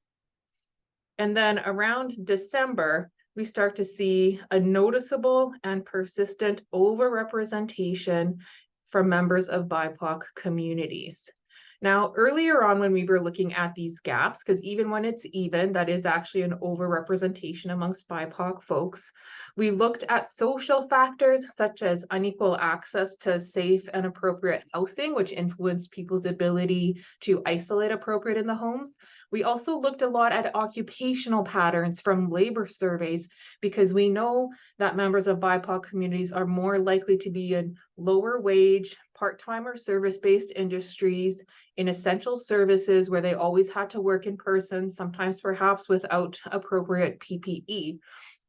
And then around December, we start to see a noticeable and persistent overrepresentation from members of BIPOC communities. Now, earlier on when we were looking at these gaps, because even when it's even, that is actually an overrepresentation amongst BIPOC folks, we looked at social factors such as unequal access to safe and appropriate housing, which influenced people's ability to isolate appropriate in the homes. We also looked a lot at occupational patterns from labor surveys, because we know that members of BIPOC communities are more likely to be in lower wage, part-time or service-based industries, in essential services where they always had to work in person, sometimes perhaps without appropriate PPE.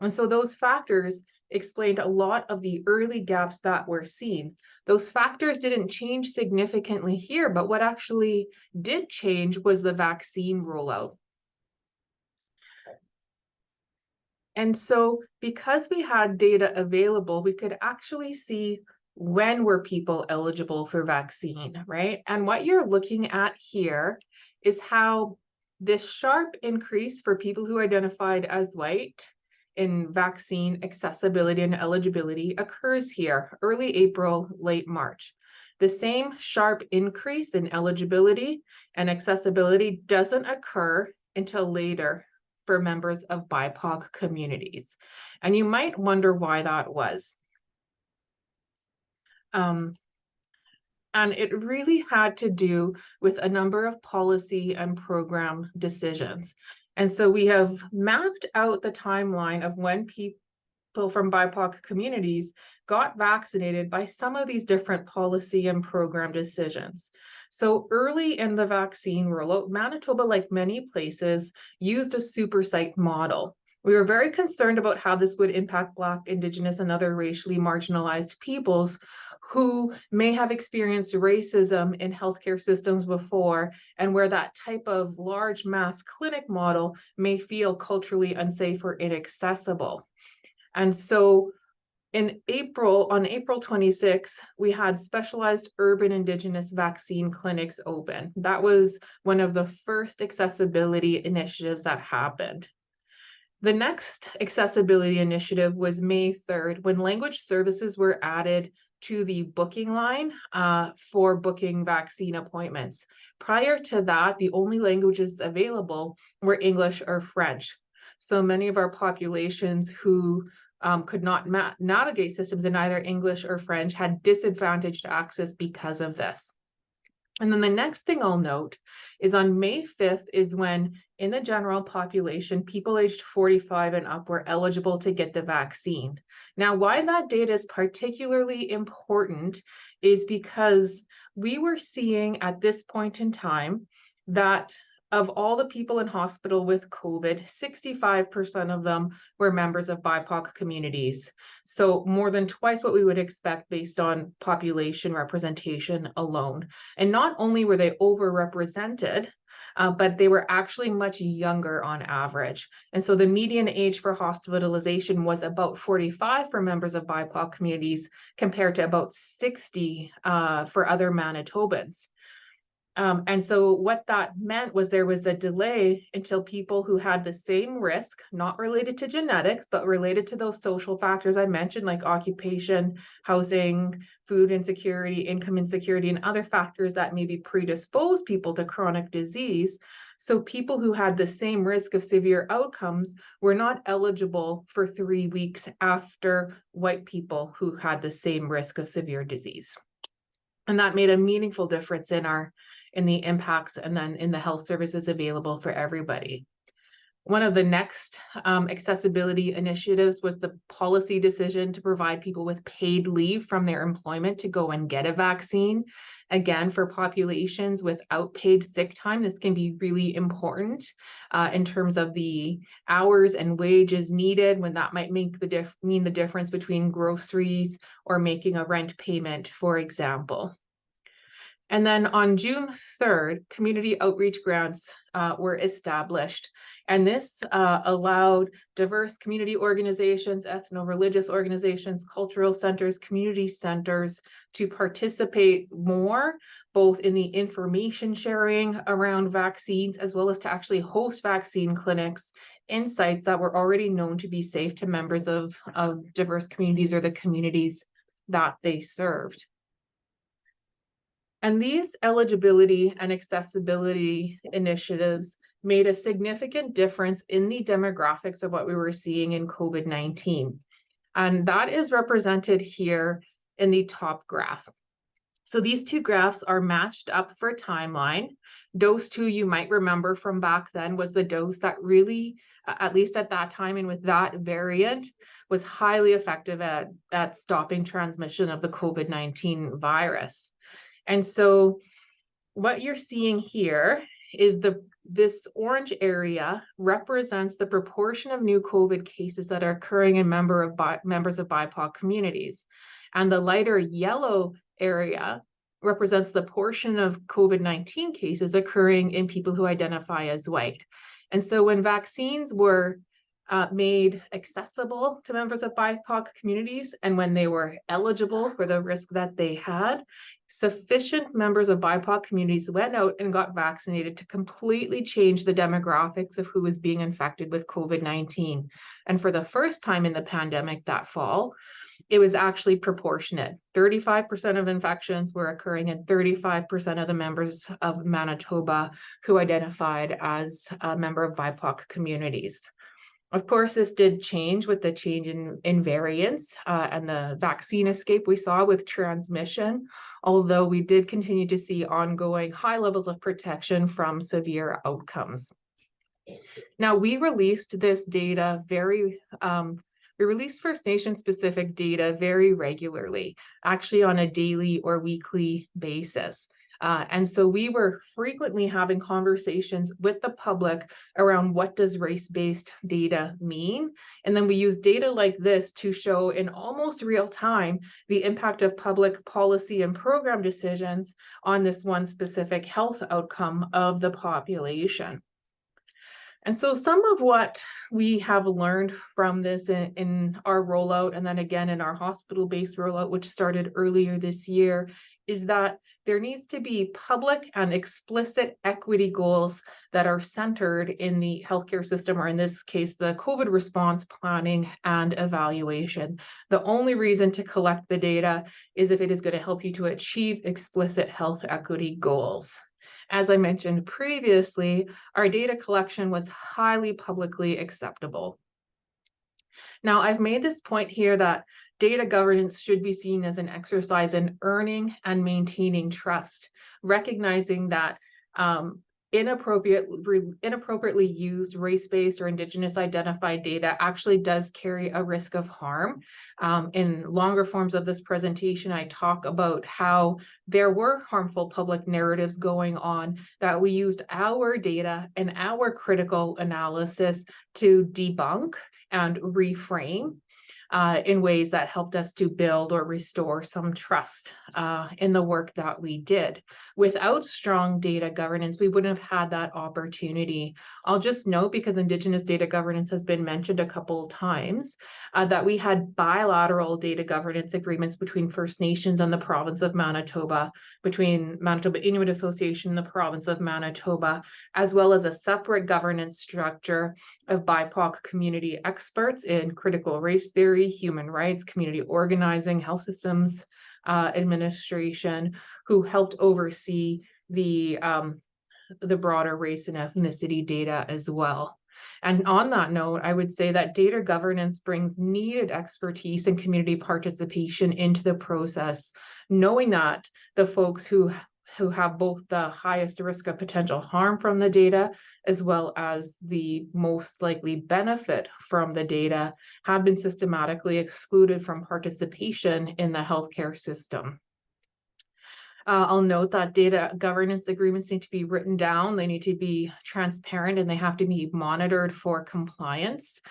And so those factors explained a lot of the early gaps that were seen. Those factors didn't change significantly here, but what actually did change was the vaccine rollout. And so because we had data available, we could actually see when were people eligible for vaccine, right? And what you're looking at here is how this sharp increase for people who identified as white in vaccine accessibility and eligibility occurs here, early April, late March. The same sharp increase in eligibility and accessibility doesn't occur until later for members of BIPOC communities. And you might wonder why that was. And it really had to do with a number of policy and program decisions. And so we have mapped out the timeline of when people from BIPOC communities got vaccinated by some of these different policy and program decisions. So early in the vaccine rollout, Manitoba, like many places, used a super site model. We were very concerned about how this would impact Black, Indigenous, and other racially marginalized peoples who may have experienced racism in healthcare systems before, and where that type of large mass clinic model may feel culturally unsafe or inaccessible. And so on April 26, we had specialized urban Indigenous vaccine clinics open. That was one of the first accessibility initiatives that happened. The next accessibility initiative was May 3rd, when language services were added to the booking line for booking vaccine appointments. Prior to that, the only languages available were English or French. So many of our populations who could not navigate systems in either English or French had disadvantaged access because of this. And then the next thing I'll note is on May 5th is when, in the general population, people aged 45 and up were eligible to get the vaccine. Now, why that data is particularly important is because we were seeing at this point in time that of all the people in hospital with COVID, 65% of them were members of BIPOC communities. So more than twice what we would expect based on population representation alone. And not only were they overrepresented, but they were actually much younger on average. And so the median age for hospitalization was about 45 for members of BIPOC communities compared to about 60 for other Manitobans. And so what that meant was there was a delay until people who had the same risk, not related to genetics, but related to those social factors I mentioned, like occupation, housing, food insecurity, income insecurity, and other factors that maybe predispose people to chronic disease. So people who had the same risk of severe outcomes were not eligible for 3 weeks after white people who had the same risk of severe disease. And that made a meaningful difference in the impacts and then in the health services available for everybody. One of the next accessibility initiatives was the policy decision to provide people with paid leave from their employment to go and get a vaccine. Again, for populations without paid sick time, this can be really important in terms of the hours and wages needed when that might mean the difference between groceries or making a rent payment, for example. And then on June 3rd, community outreach grants were established. And this allowed diverse community organizations, ethno-religious organizations, cultural centers, community centers to participate more, both in the information sharing around vaccines, as well as to actually host vaccine clinics in sites that were already known to be safe to members of diverse communities or the communities that they served. And these eligibility and accessibility initiatives made a significant difference in the demographics of what we were seeing in COVID-19. And that is represented here in the top graph. So these two graphs are matched up for timeline. Dose 2, you might remember from back then, was the dose that really, at least at that time and with that variant, was highly effective at stopping transmission of the COVID-19 virus. And so what you're seeing here is this orange area represents the proportion of new COVID cases that are occurring in members of BIPOC communities. And the lighter yellow area represents the portion of COVID-19 cases occurring in people who identify as white. And so when vaccines were made accessible to members of BIPOC communities, and when they were eligible for the risk that they had, sufficient members of BIPOC communities went out and got vaccinated to completely change the demographics of who was being infected with COVID-19. And for the first time in the pandemic that fall, it was actually proportionate. 35% of infections were occurring in 35% of the members of Manitoba who identified as a member of BIPOC communities. Of course, this did change with the change in variants and the vaccine escape we saw with transmission, although we did continue to see ongoing high levels of protection from severe outcomes. Now, we released this data we released First Nation specific data very regularly, actually on a daily or weekly basis. And so we were frequently having conversations with the public around what does race-based data mean? And then we use data like this to show in almost real time the impact of public policy and program decisions on this one specific health outcome of the population. And so some of what we have learned from this in our rollout, and then again in our hospital-based rollout, which started earlier this year, is that there needs to be public and explicit equity goals that are centered in the healthcare system, or in this case, the COVID response planning and evaluation. The only reason to collect the data is if it is going to help you to achieve explicit health equity goals. As I mentioned previously, our data collection was highly publicly acceptable. Now, I've made this point here that data governance should be seen as an exercise in earning and maintaining trust, recognizing that inappropriately used race-based or Indigenous identified data actually does carry a risk of harm. In longer forms of this presentation, I talk about how there were harmful public narratives going on that we used our data and our critical analysis to debunk and reframe. in ways that helped us to build or restore some trust in the work that we did. Without strong data governance, we wouldn't have had that opportunity. I'll just note, because Indigenous data governance has been mentioned a couple of times, that we had bilateral data governance agreements between First Nations and the province of Manitoba, between Manitoba Inuit Association and the province of Manitoba, as well as a separate governance structure of BIPOC community experts in critical race theory, human rights, community organizing, health systems administration, who helped oversee the broader race and ethnicity data as well. And on that note, I would say that data governance brings needed expertise and community participation into the process, knowing that the folks who have both the highest risk of potential harm from the data, as well as the most likely benefit from the data, have been systematically excluded from participation in the healthcare system. I'll note that data governance agreements need to be written down, they need to be transparent, and they have to be monitored for compliance.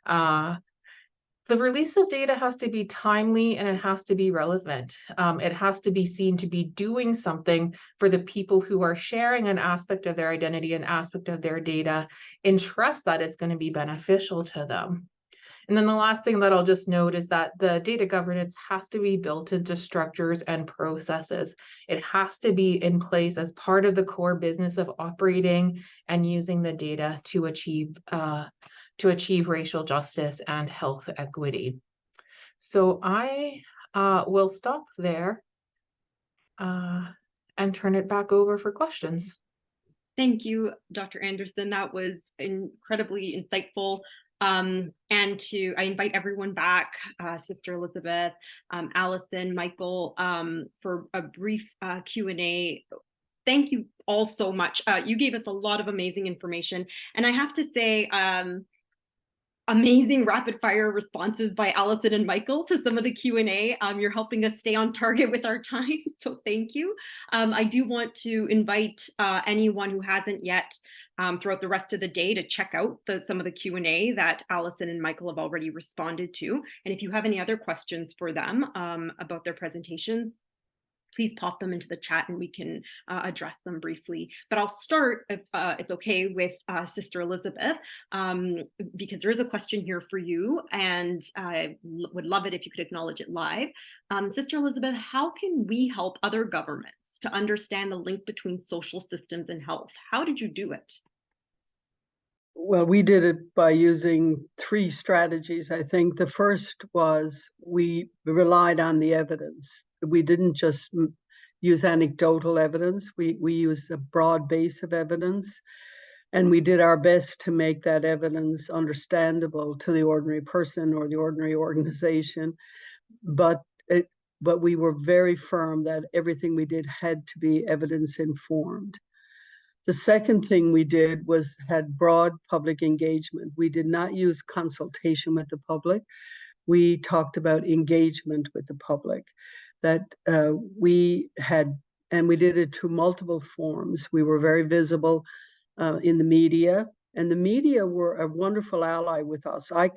The release of data has to be timely and it has to be relevant. It has to be seen to be doing something for the people who are sharing an aspect of their identity, an aspect of their data, and trust that it's going to be beneficial to them. And then the last thing that I'll just note is that the data governance has to be built into structures and processes. It has to be in place as part of the core business of operating and using the data to achieve racial justice and health equity. So I will stop there and turn it back over for questions. Thank you, Dr. Anderson. That was incredibly insightful. And I invite everyone back, Sister Elizabeth, Allison, Michael, for a brief Q&A. Thank you all so much. You gave us a lot of amazing information. And I have to say, amazing rapid fire responses by Allison and Michael to some of the Q&A. You're helping us stay on target with our time, so thank you. I do want to invite anyone who hasn't yet throughout the rest of the day to check out some of the Q&A that Allison and Michael have already responded to. And if you have any other questions for them about their presentations, please pop them into the chat and we can address them briefly. But I'll start, if it's okay, with Sister Elizabeth, because there is a question here for you, and I would love it if you could acknowledge it live. Sister Elizabeth, how can we help other governments to understand the link between social systems and health? How did you do it? Well, we did it by using 3 strategies. I think the first was we relied on the evidence. We didn't just use anecdotal evidence. We used a broad base of evidence, and we did our best to make that evidence understandable to the ordinary person or the ordinary organization. But we were very firm that everything we did had to be evidence informed. The second thing we did was had broad public engagement. We did not use consultation with the public. We talked about engagement with the public, that we had, and we did it through multiple forms. We were very visible in the media, and the media were a wonderful ally with us. I'm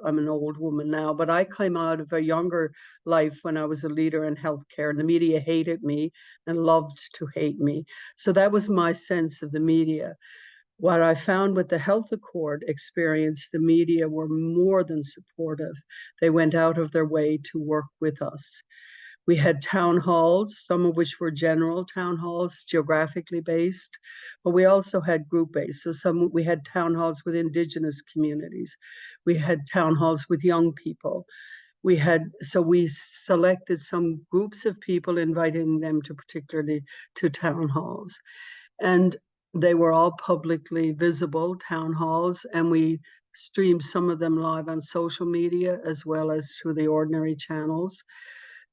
an old woman now, but I came out of a younger life when I was a leader in healthcare, and the media hated me and loved to hate me. So that was my sense of the media. What I found with the Health Accord experience, the media were more than supportive. They went out of their way to work with us. We had town halls, some of which were general town halls, geographically based, but we also had group-based. So we had town halls with Indigenous communities. We had town halls with young people. We selected some groups of people, inviting them particularly to town halls. And they were all publicly visible town halls, and we streamed some of them live on social media as well as through the ordinary channels.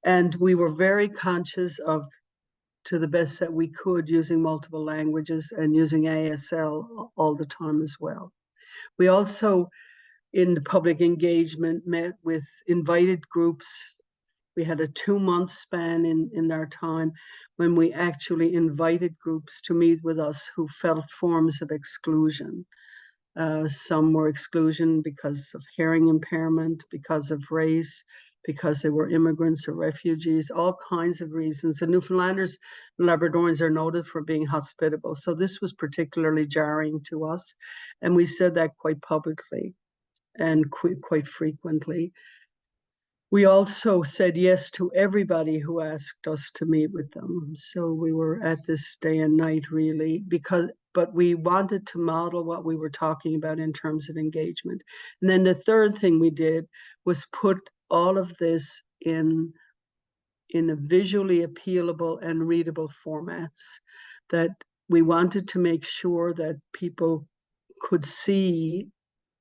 And we were very conscious of, to the best that we could, using multiple languages and using ASL all the time as well. We also, in the public engagement, met with invited groups. We had a 2-month span in our time when we actually invited groups to meet with us who felt forms of exclusion. Some were exclusion because of hearing impairment, because of race, because they were immigrants or refugees, all kinds of reasons. And Newfoundlanders and Labradorians are noted for being hospitable. So this was particularly jarring to us. And we said that quite publicly and quite frequently. We also said yes to everybody who asked us to meet with them. So we were at this day and night, really, but we wanted to model what we were talking about in terms of engagement. And then the third thing we did was put all of this in a visually appealable and readable formats, that we wanted to make sure that people could see,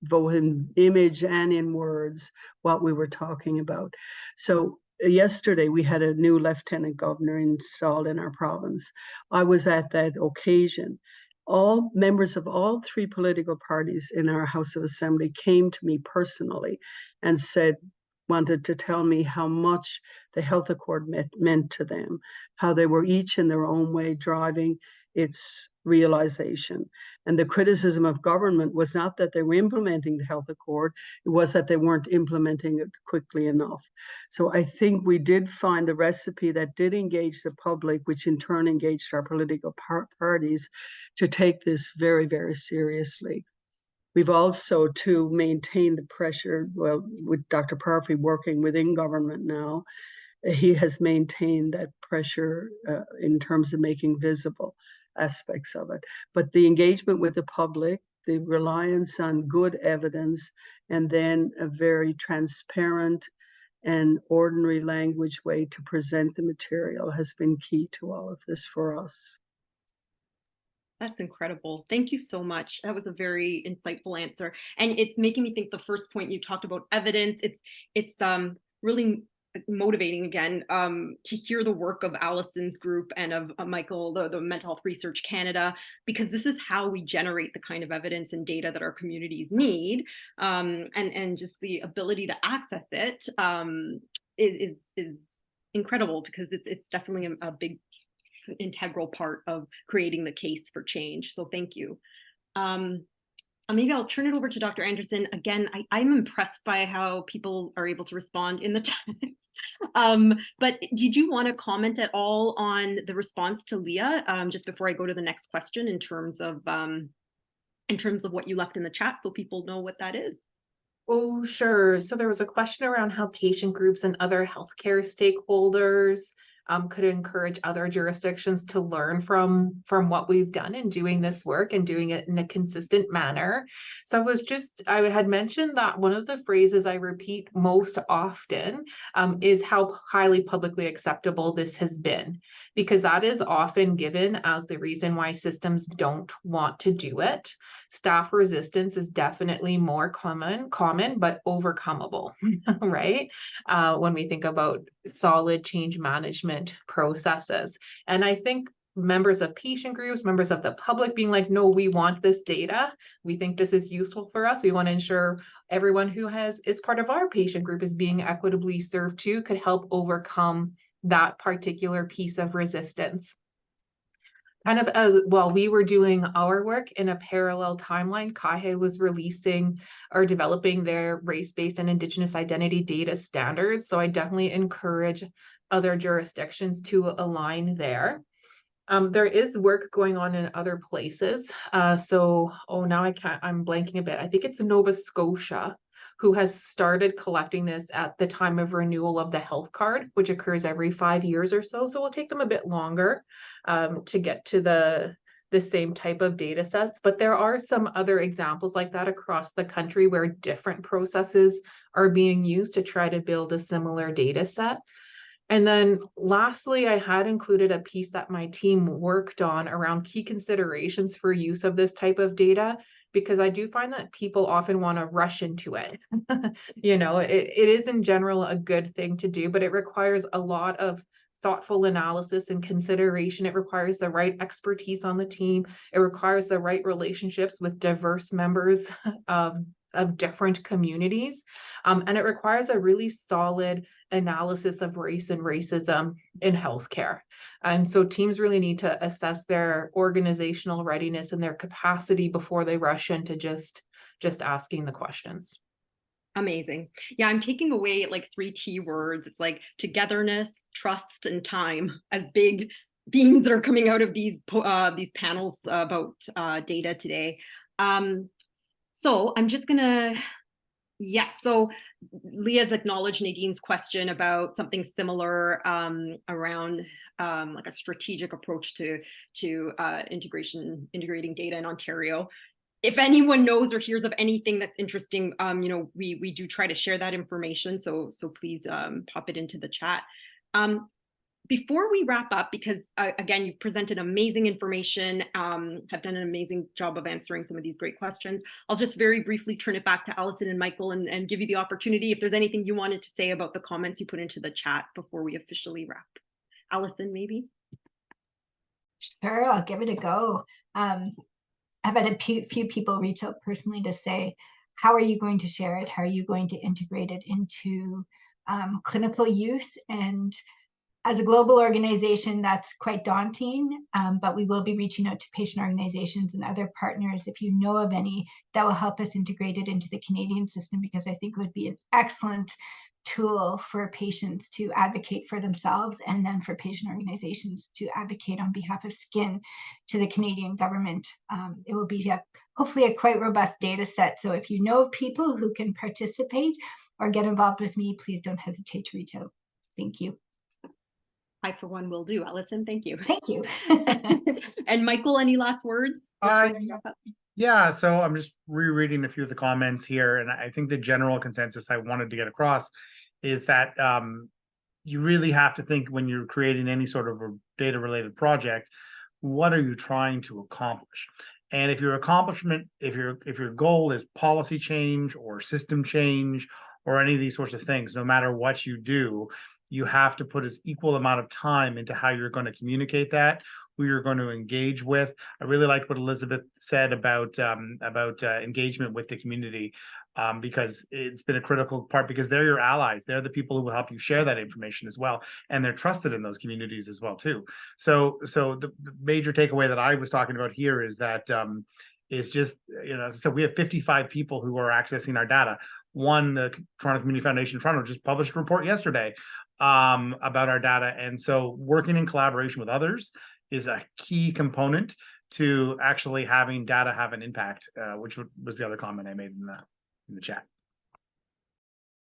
both in image and in words, what we were talking about. So yesterday we had a new lieutenant governor installed in our province. I was at that occasion. All members of all three political parties in our House of Assembly came to me personally and wanted to tell me how much the health accord meant to them, how they were each in their own way driving its realization. And the criticism of government was not that they were implementing the health accord, it was that they weren't implementing it quickly enough. So I think we did find the recipe that did engage the public, which in turn engaged our political parties to take this very, very seriously. We've also, to maintain the pressure, well, with Dr. Parfrey working within government now, he has maintained that pressure in terms of making visible aspects of it. But the engagement with the public, the reliance on good evidence, and then a very transparent and ordinary language way to present the material has been key to all of this for us. That's incredible. Thank you so much. That was a very insightful answer. And it's making me think the first point you talked about evidence, it's really motivating again to hear the work of Alison's group and of Michael, the Mental Health Research Canada, because this is how we generate the kind of evidence and data that our communities need, and just the ability to access it is incredible, because it's definitely a big integral part of creating the case for change. So thank you. Maybe I'll turn it over to Dr. Anderson. Again, I'm impressed by how people are able to respond in the text. But did you want to comment at all on the response to Leah, just before I go to the next question, in terms of what you left in the chat, so people know what that is? Oh, sure. So there was a question around how patient groups and other healthcare stakeholders could encourage other jurisdictions to learn from what we've done in doing this work and doing it in a consistent manner. So I had mentioned that one of the phrases I repeat most often is how highly publicly acceptable this has been, because that is often given as the reason why systems don't want to do it. Staff resistance is definitely more common, but overcomable, right? When we think about solid change management processes. And I think members of patient groups, members of the public being like, no, we want this data. We think this is useful for us. We want to ensure everyone who is part of our patient group is being equitably served too, could help overcome that particular piece of resistance. Kind of as while we were doing our work in a parallel timeline, CIHI was releasing or developing their race-based and Indigenous identity data standards. So I definitely encourage other jurisdictions to align there. There is work going on in other places. Now I'm blanking a bit. I think it's Nova Scotia who has started collecting this at the time of renewal of the health card, which occurs every 5 years or so. So it'll take them a bit longer to get to the same type of data sets. But there are some other examples like that across the country where different processes are being used to try to build a similar data set. And then lastly, I had included a piece that my team worked on around key considerations for use of this type of data, because I do find that people often want to rush into it. It is in general a good thing to do, but it requires a lot of thoughtful analysis and consideration. It requires the right expertise on the team. It requires the right relationships with diverse members of different communities. And it requires a really solid analysis of race and racism in healthcare. And so teams really need to assess their organizational readiness and their capacity before they rush into just asking the questions. Amazing. Yeah, I'm taking away like 3 key words. It's like togetherness, trust, and time as big themes that are coming out of these panels about data today. So I'm just gonna, yes. So Leah's acknowledged Nadine's question about something similar around like a strategic approach to integrating data in Ontario. If anyone knows or hears of anything that's interesting, you know, we do try to share that information. So please pop it into the chat. Before we wrap up, because again, you've presented amazing information, have done an amazing job of answering some of these great questions. I'll just very briefly turn it back to Allison and Michael and give you the opportunity if there's anything you wanted to say about the comments you put into the chat before we officially wrap. Allison, maybe? Sure, I'll give it a go. I've had a few people reach out personally to say, how are you going to share it? How are you going to integrate it into clinical use? And as a global organization, that's quite daunting, but we will be reaching out to patient organizations and other partners if you know of any that will help us integrate it into the Canadian system, because I think it would be an excellent tool for patients to advocate for themselves, and then for patient organizations to advocate on behalf of skin to the Canadian government. It will be hopefully a quite robust data set. So if you know of people who can participate or get involved with me, please don't hesitate to reach out. Thank you. I, for one, will do. Allison, thank you. Thank you. And Michael, any last words? Yeah, so I'm just rereading a few of the comments here, and I think the general consensus I wanted to get across is that you really have to think when you're creating any sort of a data-related project, what are you trying to accomplish? And if your goal is policy change or system change or any of these sorts of things, no matter what you do, you have to put as equal amount of time into how you're going to communicate that, who you're going to engage with. I really liked what Elizabeth said about engagement with the community, because it's been a critical part, because they're your allies. They're the people who will help you share that information as well, and they're trusted in those communities as well too. So the major takeaway that I was talking about here is that is just, you know, so we have 55 people who are accessing our data. The Toronto Community Foundation Toronto just published a report yesterday about our data, and so working in collaboration with others is a key component to actually having data have an impact, which was the other comment I made in the chat.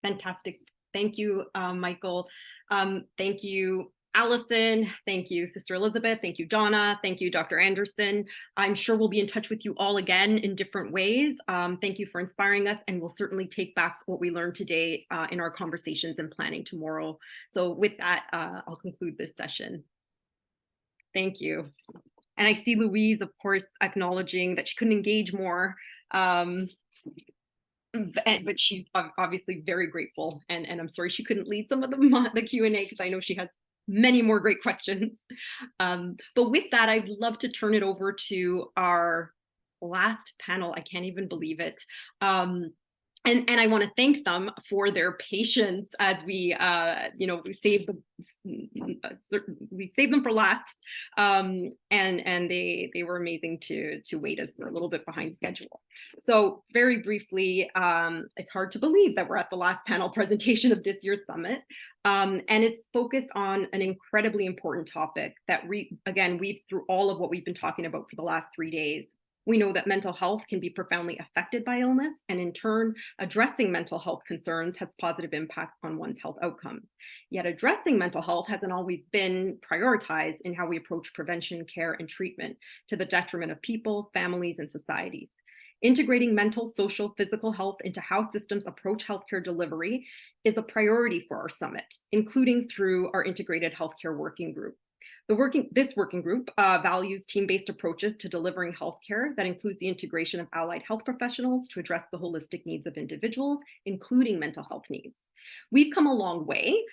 Fantastic. Thank you, Michael. Thank you, Allison. Thank you, Sister Elizabeth. Thank you, Donna. Thank you, Dr. Anderson. I'm sure we'll be in touch with you all again in different ways. Thank you for inspiring us, and we'll certainly take back what we learned today in our conversations and planning tomorrow. So with that, I'll conclude this session. Thank you. And I see Louise, of course, acknowledging that she couldn't engage more, but she's obviously very grateful. And I'm sorry she couldn't lead some of the Q&A, because I know she has many more great questions. But with that, I'd love to turn it over to our last panel. I can't even believe it. And I want to thank them for their patience as we, you know, we saved them for last, and they were amazing to wait us. We're a little bit behind schedule. So very briefly, it's hard to believe that we're at the last panel presentation of this year's summit, and it's focused on an incredibly important topic that again weaves through all of what we've been talking about for the last 3 days. We know that mental health can be profoundly affected by illness, and in turn, addressing mental health concerns has positive impacts on one's health outcomes. Yet addressing mental health hasn't always been prioritized in how we approach prevention, care, and treatment, to the detriment of people, families, and societies. Integrating mental, social, physical health into how systems approach healthcare delivery is a priority for our summit, including through our integrated healthcare working group. This working group values team-based approaches to delivering healthcare that includes the integration of allied health professionals to address the holistic needs of individuals, including mental health needs. We've come a long way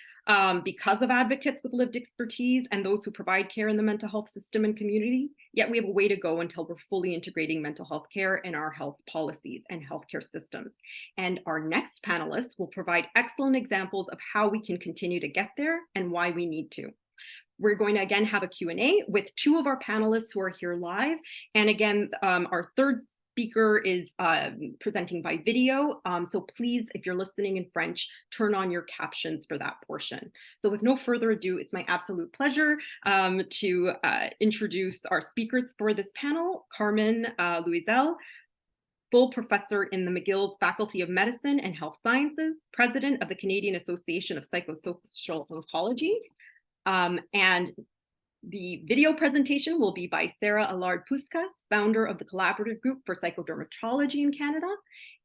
because of advocates with lived expertise and those who provide care in the mental health system and community, yet we have a way to go until we're fully integrating mental health care in our health policies and healthcare systems. And our next panelists will provide excellent examples of how we can continue to get there and why we need to. We're going to again have a Q&A with two of our panelists who are here live. And again, our third speaker is presenting by video. So please, if you're listening in French, turn on your captions for that portion. So with no further ado, it's my absolute pleasure to introduce our speakers for this panel, Carmen Luisel, full professor in the McGill's Faculty of Medicine and Health Sciences, president of the Canadian Association of Psychosocial Oncology. And the video presentation will be by Sarah Allard-Puskas, founder of the Collaborative Group for Psychodermatology in Canada.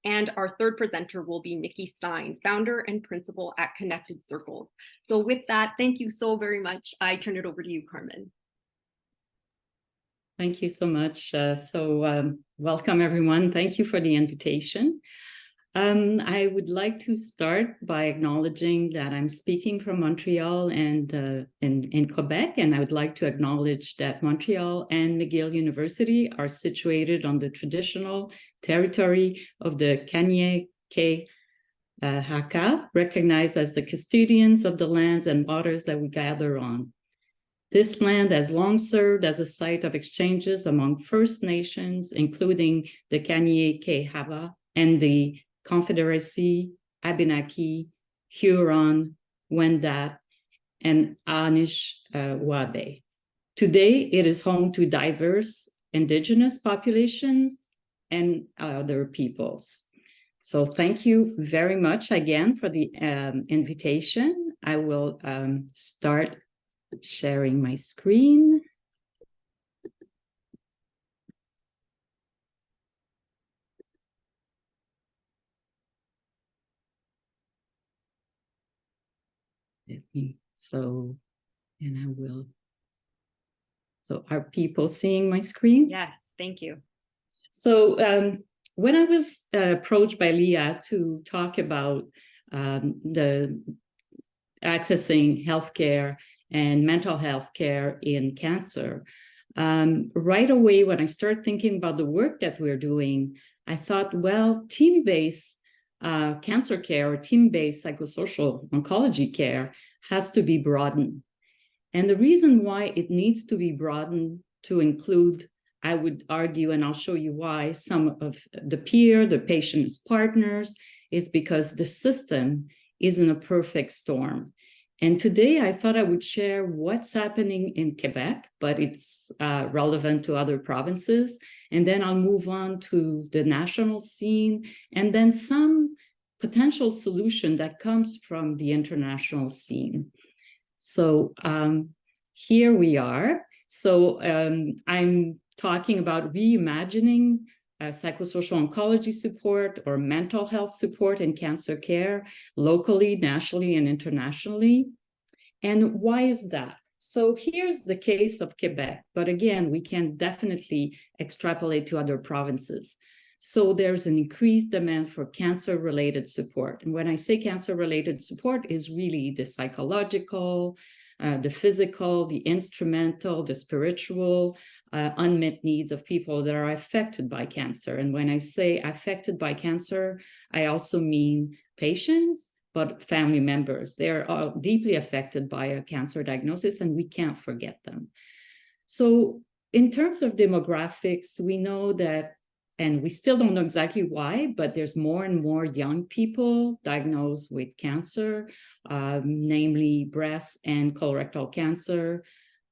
And our third presenter will be Nikki Stein, founder and principal at Connected Circles. So with that, thank you so very much. I turn it over to you, Carmen. Thank you so much. Welcome, everyone. Thank you for the invitation. I would like to start by acknowledging that I'm speaking from Montreal and in Quebec, and I would like to acknowledge that Montreal and McGill University are situated on the traditional territory of the Kanien'kehá:ka, recognized as the custodians of the lands and waters that we gather on. This land has long served as a site of exchanges among First Nations, including the Kanien'kehá:ka and the Confederacy, Abenaki, Huron, Wendat, and Anishinaabe. Today, it is home to diverse Indigenous populations and other peoples. So thank you very much again for the invitation. I will start sharing my screen. So are people seeing my screen? Yes, thank you. So when I was approached by Leah to talk about the accessing healthcare and mental health care in cancer, right away when I started thinking about the work that we're doing, I thought, well, team-based cancer care or team-based psychosocial oncology care has to be broadened. And the reason why it needs to be broadened to include, I would argue, and I'll show you why, some of the patient's partners, is because the system isn't a perfect storm. And today I thought I would share what's happening in Quebec, but it's relevant to other provinces. And then I'll move on to the national scene, and then some potential solution that comes from the international scene. So here we are. So I'm talking about reimagining psychosocial oncology support or mental health support in cancer care, locally, nationally, and internationally. And why is that? So here's the case of Quebec, but again, we can definitely extrapolate to other provinces. So there's an increased demand for cancer-related support. And when I say cancer-related support, is really the psychological, the physical, the instrumental, the spiritual, unmet needs of people that are affected by cancer. And when I say affected by cancer, I also mean patients, but family members. They're all deeply affected by a cancer diagnosis, and we can't forget them. So in terms of demographics, we know that, and we still don't know exactly why, but there's more and more young people diagnosed with cancer, namely breast and colorectal cancer.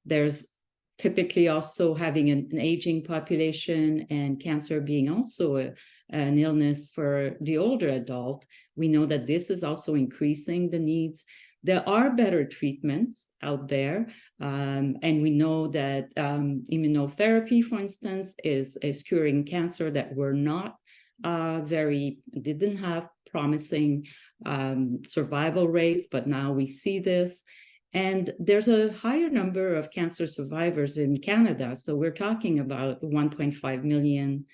There's typically also having an aging population and cancer being also an illness for the older adult. We know that this is also increasing the needs. There are better treatments out there, and we know that immunotherapy, for instance, is curing cancer that were not didn't have promising survival rates, but now we see this. And there's a higher number of cancer survivors in Canada. So we're talking about 1.5 million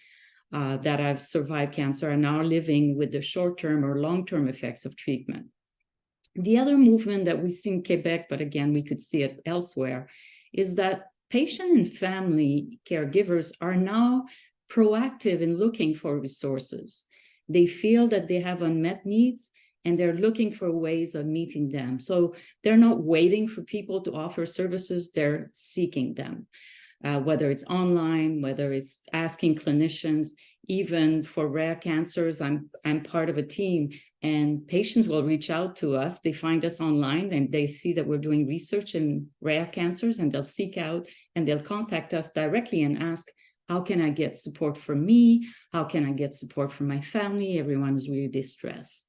that have survived cancer and are living with the short-term or long-term effects of treatment. The other movement that we see in Quebec, but again, we could see it elsewhere, is that patient and family caregivers are now proactive in looking for resources. They feel that they have unmet needs and they're looking for ways of meeting them. So they're not waiting for people to offer services, they're seeking them. Whether it's online, whether it's asking clinicians, even for rare cancers, I'm part of a team and patients will reach out to us. They find us online and they see that we're doing research in rare cancers and they'll seek out and they'll contact us directly and ask, how can I get support for me? How can I get support for my family? Everyone is really distressed.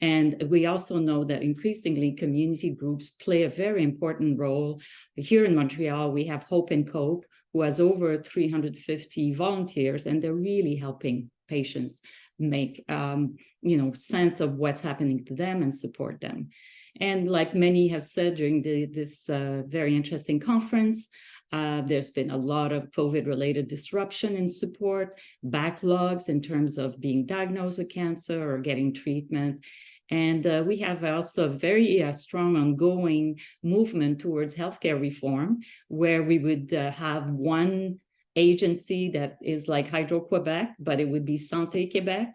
And we also know that increasingly community groups play a very important role. Here in Montreal, we have Hope and Cope, who has over 350 volunteers, and they're really helping patients make sense of what's happening to them and support them. And like many have said during this very interesting conference, there's been a lot of COVID-related disruption in support, backlogs in terms of being diagnosed with cancer or getting treatment. And we have also a very strong ongoing movement towards healthcare reform, where we would have one agency that is like Hydro-Québec, but it would be Santé Québec.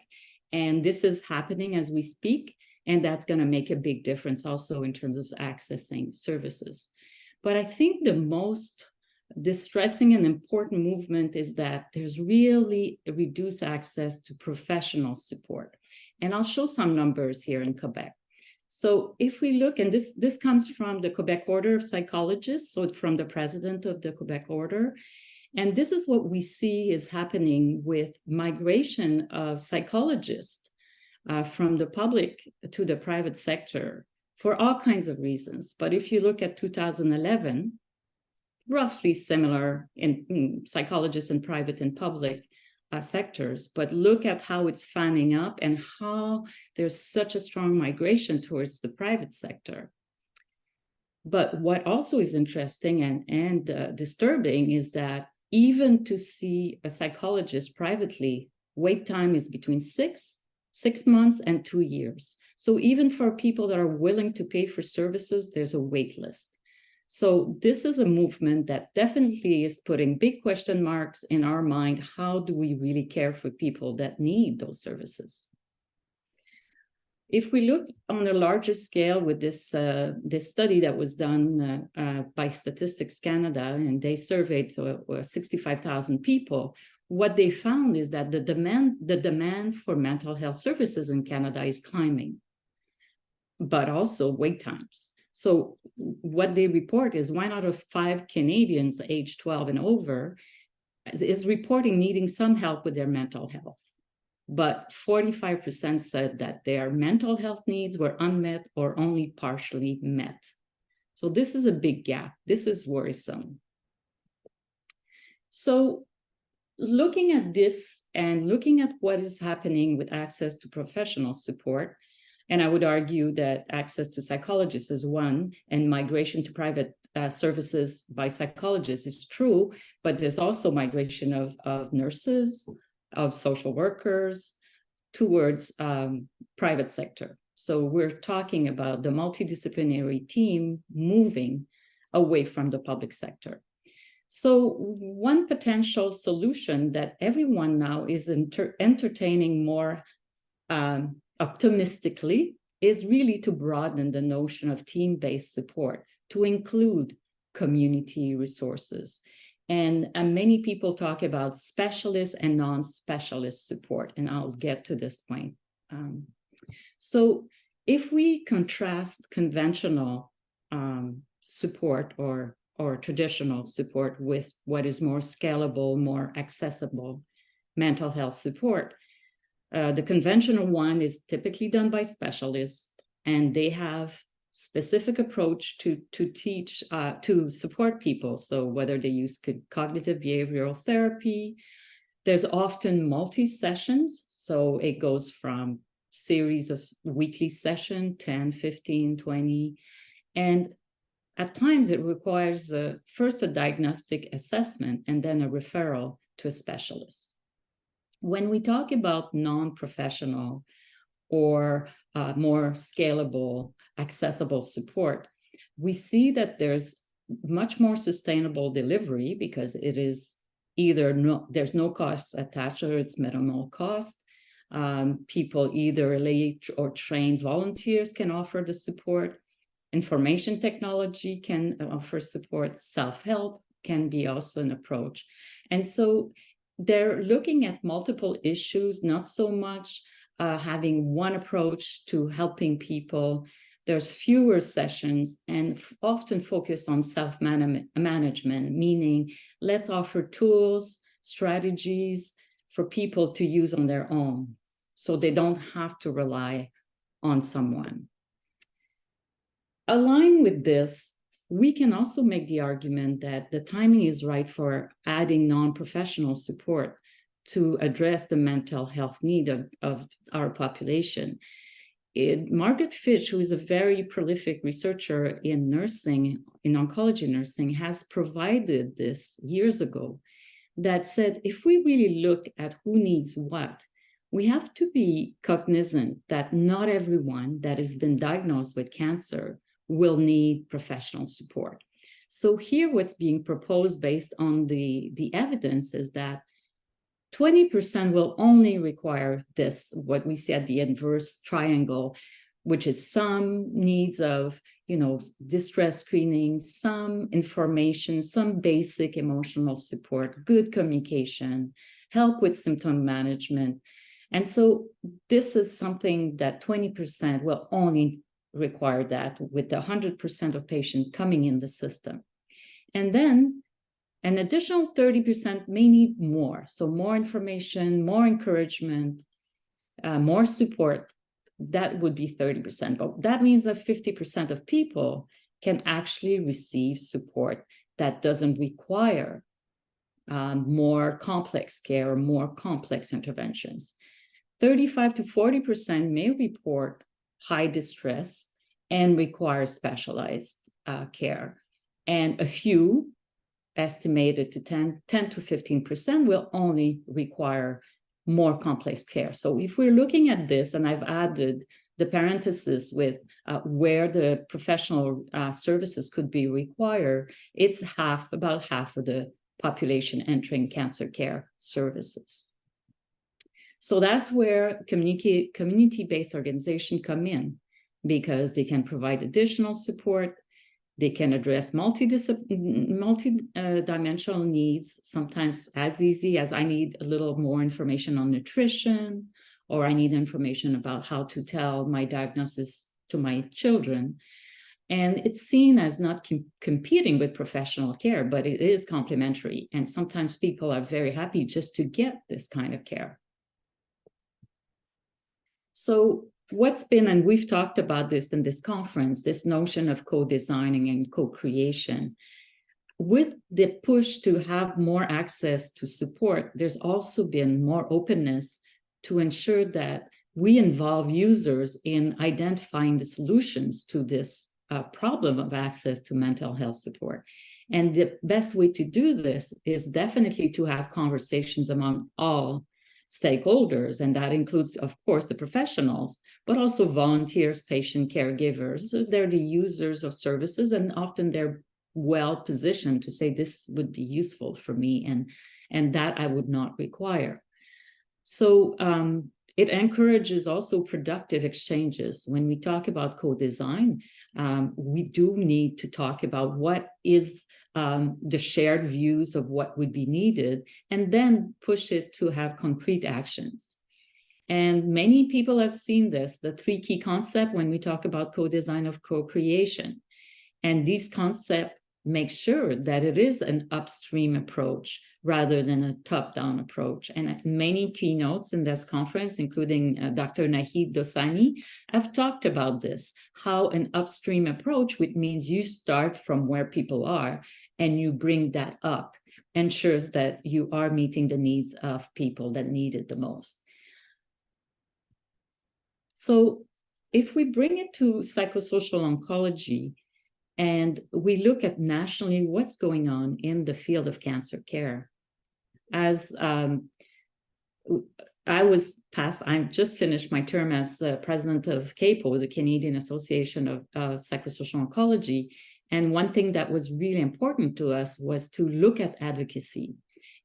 And this is happening as we speak. And that's going to make a big difference also in terms of accessing services. But I think the most distressing and important movement is that there's really reduced access to professional support. And I'll show some numbers here in Quebec. So if we look, and this comes from the Quebec Order of Psychologists, so from the president of the Quebec Order. And this is what we see is happening with migration of psychologists from the public to the private sector for all kinds of reasons. But if you look at 2011, roughly similar in psychologists in private and public sectors, but look at how it's fanning up and how there's such a strong migration towards the private sector. But what also is interesting and disturbing is that even to see a psychologist privately, wait time is between six months and 2 years. So even for people that are willing to pay for services, there's a wait list. So this is a movement that definitely is putting big question marks in our mind. How do we really care for people that need those services? If we look on a larger scale with this study that was done by Statistics Canada, and they surveyed 65,000 people, what they found is that the demand for mental health services in Canada is climbing, but also wait times. So what they report is 1 out of 5 Canadians aged 12 and over is reporting needing some help with their mental health. But 45% said that their mental health needs were unmet or only partially met. So this is a big gap. This is worrisome. So looking at this and looking at what is happening with access to professional support, and I would argue that access to psychologists is one, and migration to private services by psychologists is true, but there's also migration of nurses, of social workers towards private sector. So we're talking about the multidisciplinary team moving away from the public sector. So one potential solution that everyone now is entertaining more optimistically is really to broaden the notion of team-based support to include community resources. And many people talk about specialist and non-specialist support, and I'll get to this point. So if we contrast conventional support or traditional support with what is more scalable, more accessible mental health support, the conventional one is typically done by specialists, and they have specific approach to teach, to support people. So whether they use cognitive behavioral therapy, there's often multi-sessions. So it goes from series of weekly session, 10, 15, 20. And at times it requires first a diagnostic assessment and then a referral to a specialist. When we talk about non-professional or more scalable, accessible support, we see that there's much more sustainable delivery because it is either there's no costs attached or it's minimal cost. People, either lay or trained volunteers, can offer the support. Information technology can offer support. Self-help can be also an approach. And so they're looking at multiple issues, not so much having one approach to helping people. There's fewer sessions and often focus on self-management, meaning let's offer tools, strategies for people to use on their own, so they don't have to rely on someone. Aligned with this, we can also make the argument that the timing is right for adding non-professional support to address the mental health need of our population. Margaret Fitch, who is a very prolific researcher in nursing, in oncology nursing, has provided this years ago, that said, if we really look at who needs what, we have to be cognizant that not everyone that has been diagnosed with cancer will need professional support. So here what's being proposed based on the evidence is that 20% will only require this, what we said, the inverse triangle, which is some needs of, distress screening, some information, some basic emotional support, good communication, help with symptom management. And so this is something that 20% will only require that, with the 100% of patients coming in the system. And then an additional 30% may need more. So more information, more encouragement, more support. That would be 30%. But that means that 50% of people can actually receive support that doesn't require more complex care or more complex interventions. 35 to 40% may report high distress and require specialized care. And a few, estimated to 10 to 15%, will only require more complex care. So if we're looking at this, and I've added the parenthesis with where the professional services could be required, it's about half of the population entering cancer care services. So that's where community-based organizations come in, because they can provide additional support. They can address multi-dimensional needs, sometimes as easy as I need a little more information on nutrition, or I need information about how to tell my diagnosis to my children. And it's seen as not competing with professional care, but it is complementary. And sometimes people are very happy just to get this kind of care. So what's been, and we've talked about this in this conference, this notion of co-designing and co-creation. With the push to have more access to support, there's also been more openness to ensure that we involve users in identifying the solutions to this problem of access to mental health support. And the best way to do this is definitely to have conversations among all stakeholders, and that includes, of course, the professionals, but also volunteers, patient caregivers. They're the users of services, and often they're well positioned to say, this would be useful for me, and that I would not require. So it encourages also productive exchanges. When we talk about co-design, we do need to talk about what is the shared views of what would be needed, and then push it to have concrete actions. And many people have seen this, the 3 key concepts when we talk about co-design of co-creation. And these concepts make sure that it is an upstream approach rather than a top-down approach. And at many keynotes in this conference, including Dr. Nahid Dosani, have talked about this, how an upstream approach, which means you start from where people are and you bring that up, ensures that you are meeting the needs of people that need it the most. So if we bring it to psychosocial oncology, And we look at nationally what's going on in the field of cancer care. As I just finished my term as president of CAPO, the Canadian Association of Psychosocial Oncology. And one thing that was really important to us was to look at advocacy.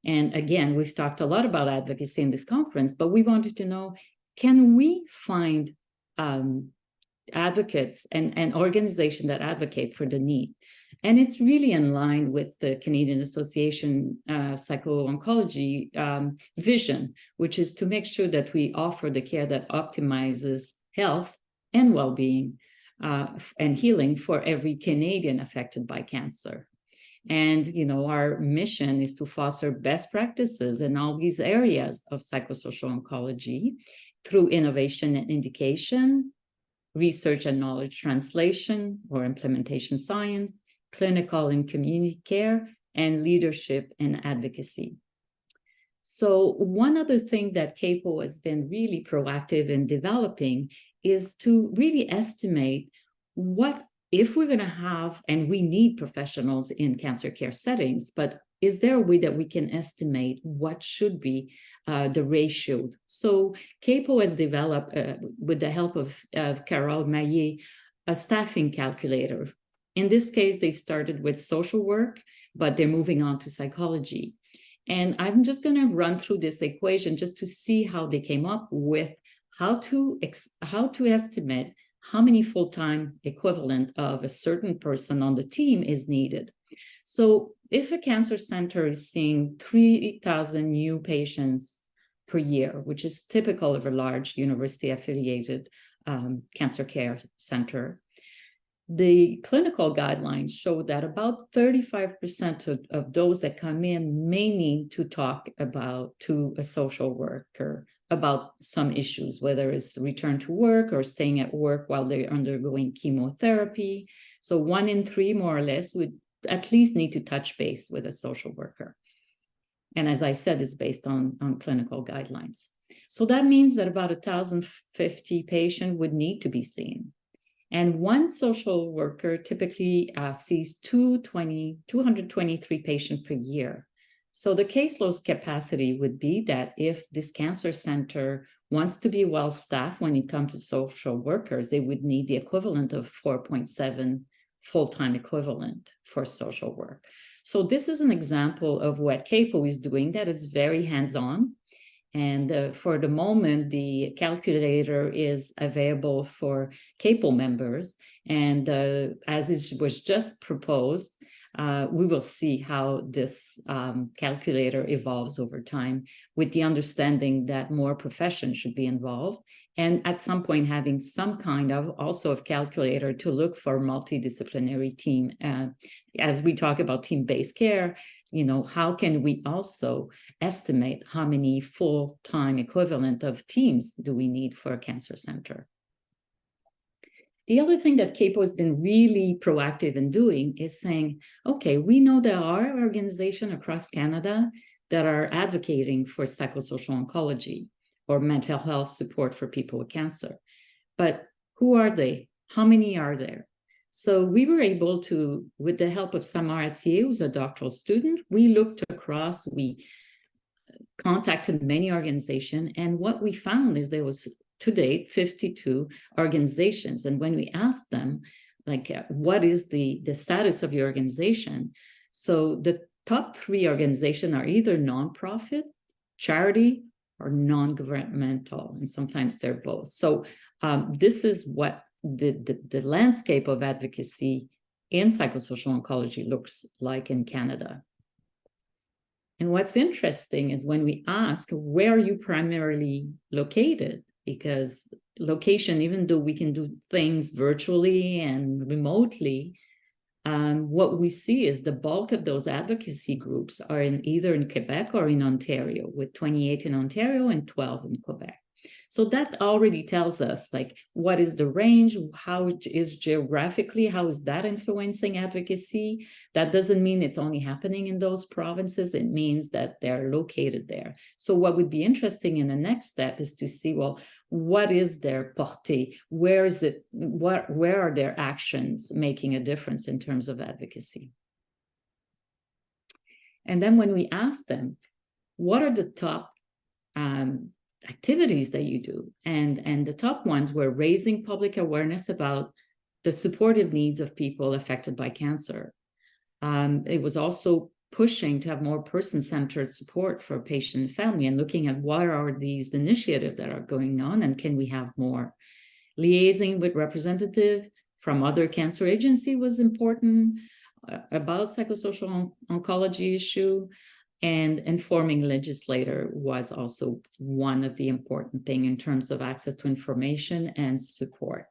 And again, we've talked a lot about advocacy in this conference, but we wanted to know, can we find advocates and organizations that advocate for the need? And it's really in line with the Canadian Association Psycho-Oncology vision, which is to make sure that we offer the care that optimizes health and well-being and healing for every Canadian affected by cancer. And, you know, our mission is to foster best practices in all these areas of psychosocial oncology through innovation and indication, research and knowledge translation or implementation science, clinical and community care, and leadership and advocacy. So one other thing that CAPO has been really proactive in developing is to really estimate what, if we're going to have, and we need professionals in cancer care settings, but is there a way that we can estimate what should be the ratio? So CAPO has developed, with the help of Carole Maillet, a staffing calculator. In this case, they started with social work, but they're moving on to psychology. And I'm just going to run through this equation just to see how they came up with how to estimate how many full-time equivalent of a certain person on the team is needed. So if a cancer center is seeing 3,000 new patients per year, which is typical of a large university-affiliated cancer care center, the clinical guidelines show that about 35% of those that come in may need to talk to a social worker about some issues, whether it's return to work or staying at work while they're undergoing chemotherapy. So 1 in 3, more or less, would at least need to touch base with a social worker. And as I said, it's based on clinical guidelines. So that means that about 1,050 patients would need to be seen. And one social worker typically sees 223 patients per year. So the caseload capacity would be that if this cancer center wants to be well-staffed when it comes to social workers, they would need the equivalent of 4.7 full-time equivalent for social work. So this is an example of what CAPO is doing that is very hands-on. And for the moment, the calculator is available for CAPO members. And as it was just proposed, we will see how this calculator evolves over time, with the understanding that more professions should be involved. And at some point, having some kind of also of calculator to look for multidisciplinary team. As we talk about team-based care, you know, how can we also estimate how many full-time equivalent of teams do we need for a cancer center? The other thing that CAPO has been really proactive in doing is saying, okay, we know there are organizations across Canada that are advocating for psychosocial oncology or mental health support for people with cancer. But who are they? How many are there? So we were able to, with the help of Samar Atiye, who's a doctoral student, we looked across, we contacted many organizations, and what we found is there was, to date, 52 organizations. And when we asked them, like, what is the status of your organization? So the top 3 organizations are either nonprofit, charity, or non-governmental, and sometimes they're both. So this is what the landscape of advocacy in psychosocial oncology looks like in Canada. And what's interesting is when we ask, where are you primarily located? Because location, even though we can do things virtually and remotely, what we see is the bulk of those advocacy groups are either in Quebec or in Ontario, with 28 in Ontario and 12 in Quebec. So that already tells us, like, what is the range, how it is geographically, how is that influencing advocacy? That doesn't mean it's only happening in those provinces. It means that they're located there. So what would be interesting in the next step is to see, well, what is their portée? Where is it? Where are their actions making a difference in terms of advocacy? And then when we ask them, what are the top activities that you do? And the top ones were raising public awareness about the supportive needs of people affected by cancer. It was also pushing to have more person-centered support for patient and family, and looking at what are these initiatives that are going on and can we have more. Liaising with representative from other cancer agency was important about psychosocial oncology issue, and informing legislator was also one of the important thing in terms of access to information and support.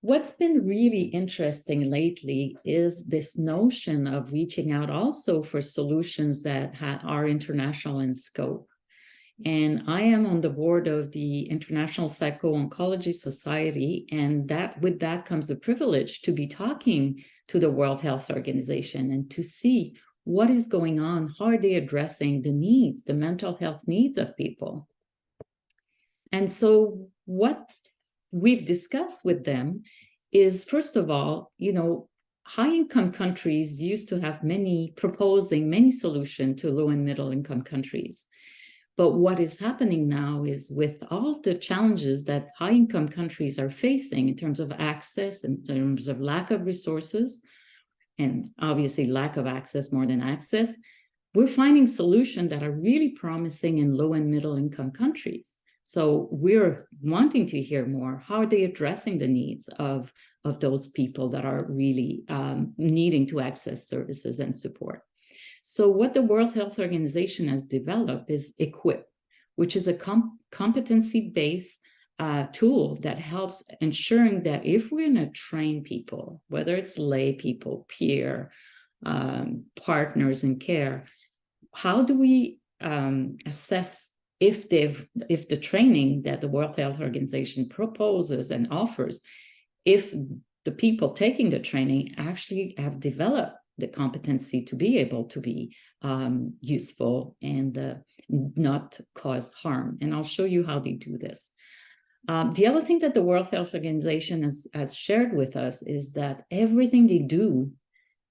What's been really interesting lately is this notion of reaching out also for solutions that are international in scope. And I am on the board of the International Psycho-Oncology Society, and with that comes the privilege to be talking to the World Health Organization and to see what is going on, how are they addressing the needs, the mental health needs of people. And so what we've discussed with them is, first of all, high-income countries used to have proposing many solutions to low and middle-income countries. But what is happening now is, with all the challenges that high-income countries are facing in terms of access, in terms of lack of resources, and obviously lack of access more than access, we're finding solutions that are really promising in low and middle-income countries. So we're wanting to hear more. How are they addressing the needs of those people that are really needing to access services and support? So what the World Health Organization has developed is EQUIP, which is a competency-based tool that helps ensuring that if we're going to train people, whether it's lay people, peer, partners in care, how do we assess if the training that the World Health Organization proposes and offers, if the people taking the training actually have developed the competency to be able to be useful and not cause harm. And I'll show you how they do this. The other thing that the World Health Organization has shared with us is that everything they do,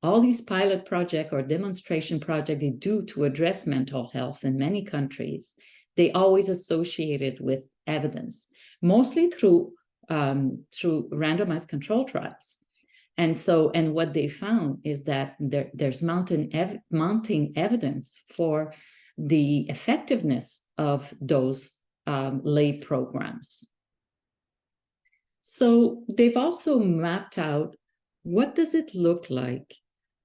all these pilot projects or demonstration projects they do to address mental health in many countries, they always associate it with evidence, mostly through randomized control trials. And what they found is that there's mounting evidence for the effectiveness of those lay programs. So they've also mapped out, what does it look like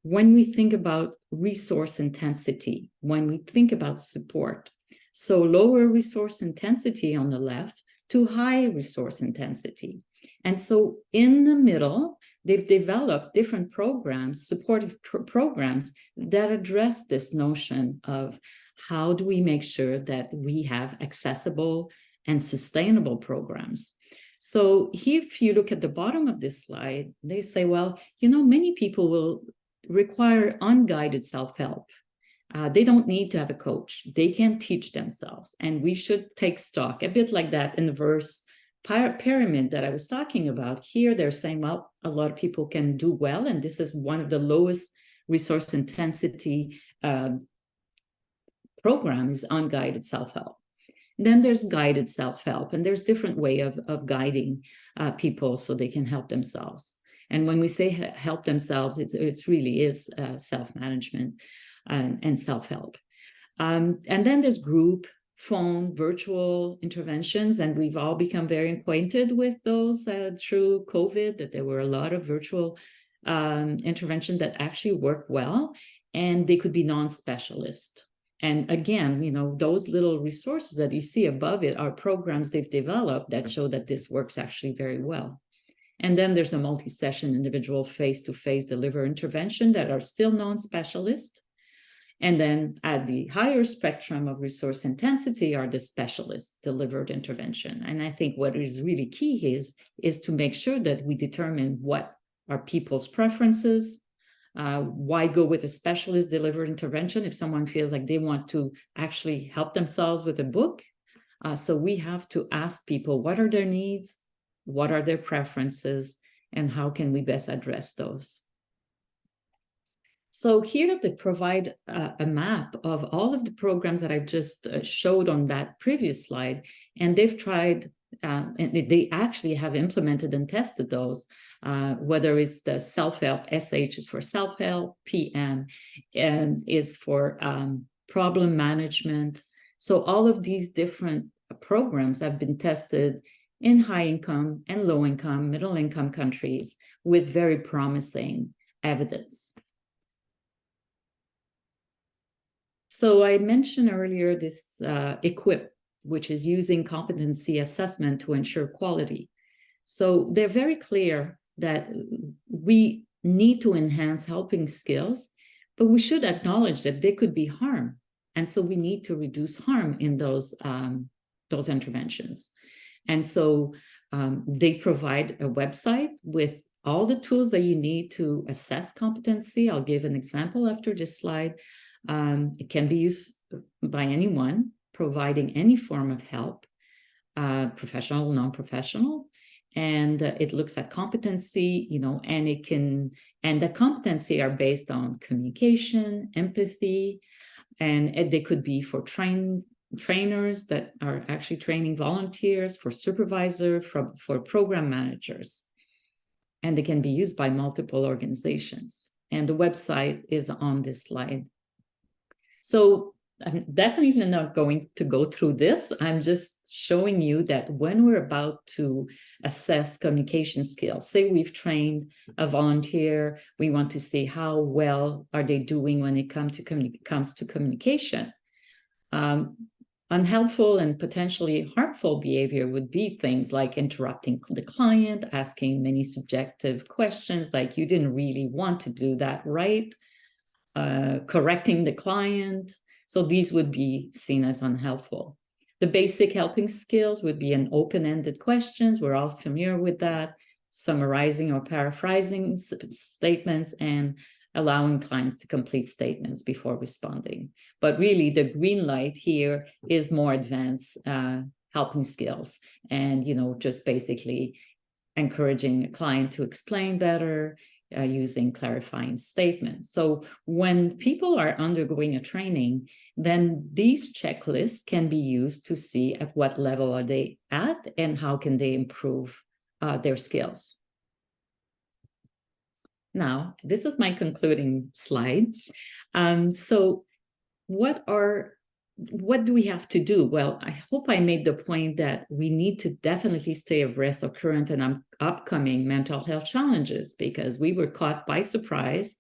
when we think about resource intensity, when we think about support? So lower resource intensity on the left to high resource intensity. And so in the middle, they've developed different programs, supportive programs that address this notion of how do we make sure that we have accessible and sustainable programs. So here, if you look at the bottom of this slide, they say, well, many people will require unguided self-help. They don't need to have a coach. They can teach themselves. And we should take stock, a bit like that inverse pyramid that I was talking about. Here, they're saying, well, a lot of people can do well, and this is one of the lowest resource intensity program is unguided self-help. Then there's guided self-help, and there's different way of guiding people so they can help themselves. And when we say help themselves, it really is self-management and self-help. And then there's group, phone, virtual interventions, and we've all become very acquainted with those through COVID, that there were a lot of virtual intervention that actually work well, and they could be non-specialist. And again, those little resources that you see above it are programs they've developed that show that this works actually very well. And then there's a multi-session individual face-to-face deliver intervention that are still non-specialist. And then at the higher spectrum of resource intensity are the specialist delivered intervention. And I think what is really key is to make sure that we determine what are people's preferences, Why go with a specialist delivered intervention if someone feels like they want to actually help themselves with a book? So we have to ask people, what are their needs? What are their preferences? And how can we best address those? So here they provide a map of all of the programs that I just showed on that previous slide, and they've tried, and they actually have implemented and tested those, whether it's the self-help, SH is for self-help, PM and is for problem management. So all of these different programs have been tested in high income and low income, middle income countries with very promising evidence. So I mentioned earlier this EQUIP, which is using competency assessment to ensure quality. So they're very clear that we need to enhance helping skills, but we should acknowledge that there could be harm. And so we need to reduce harm in those interventions. And so they provide a website with all the tools that you need to assess competency. I'll give an example after this slide. It can be used by anyone providing any form of help, professional, non-professional, and it looks at competency, and the competency are based on communication, empathy, and they could be for trainers that are actually training volunteers, for supervisors, for program managers, and they can be used by multiple organizations. And the website is on this slide. So I'm definitely not going to go through this. I'm just showing you that when we're about to assess communication skills, say we've trained a volunteer, we want to see how well are they doing when it comes to communication. Unhelpful and potentially harmful behavior would be things like interrupting the client, asking many subjective questions like you didn't really want to do that, right? Correcting the client. So these would be seen as unhelpful. The basic helping skills would be an open-ended questions. We're all familiar with that. Summarizing or paraphrasing statements and allowing clients to complete statements before responding. But really the green light here is more advanced helping skills. And, just basically encouraging a client to explain better, using clarifying statements. So when people are undergoing a training, then these checklists can be used to see at what level are they at and how can they improve their skills. Now, this is my concluding slide. So what do we have to do? Well, I hope I made the point that we need to definitely stay abreast of current and upcoming mental health challenges, because we were caught by surprise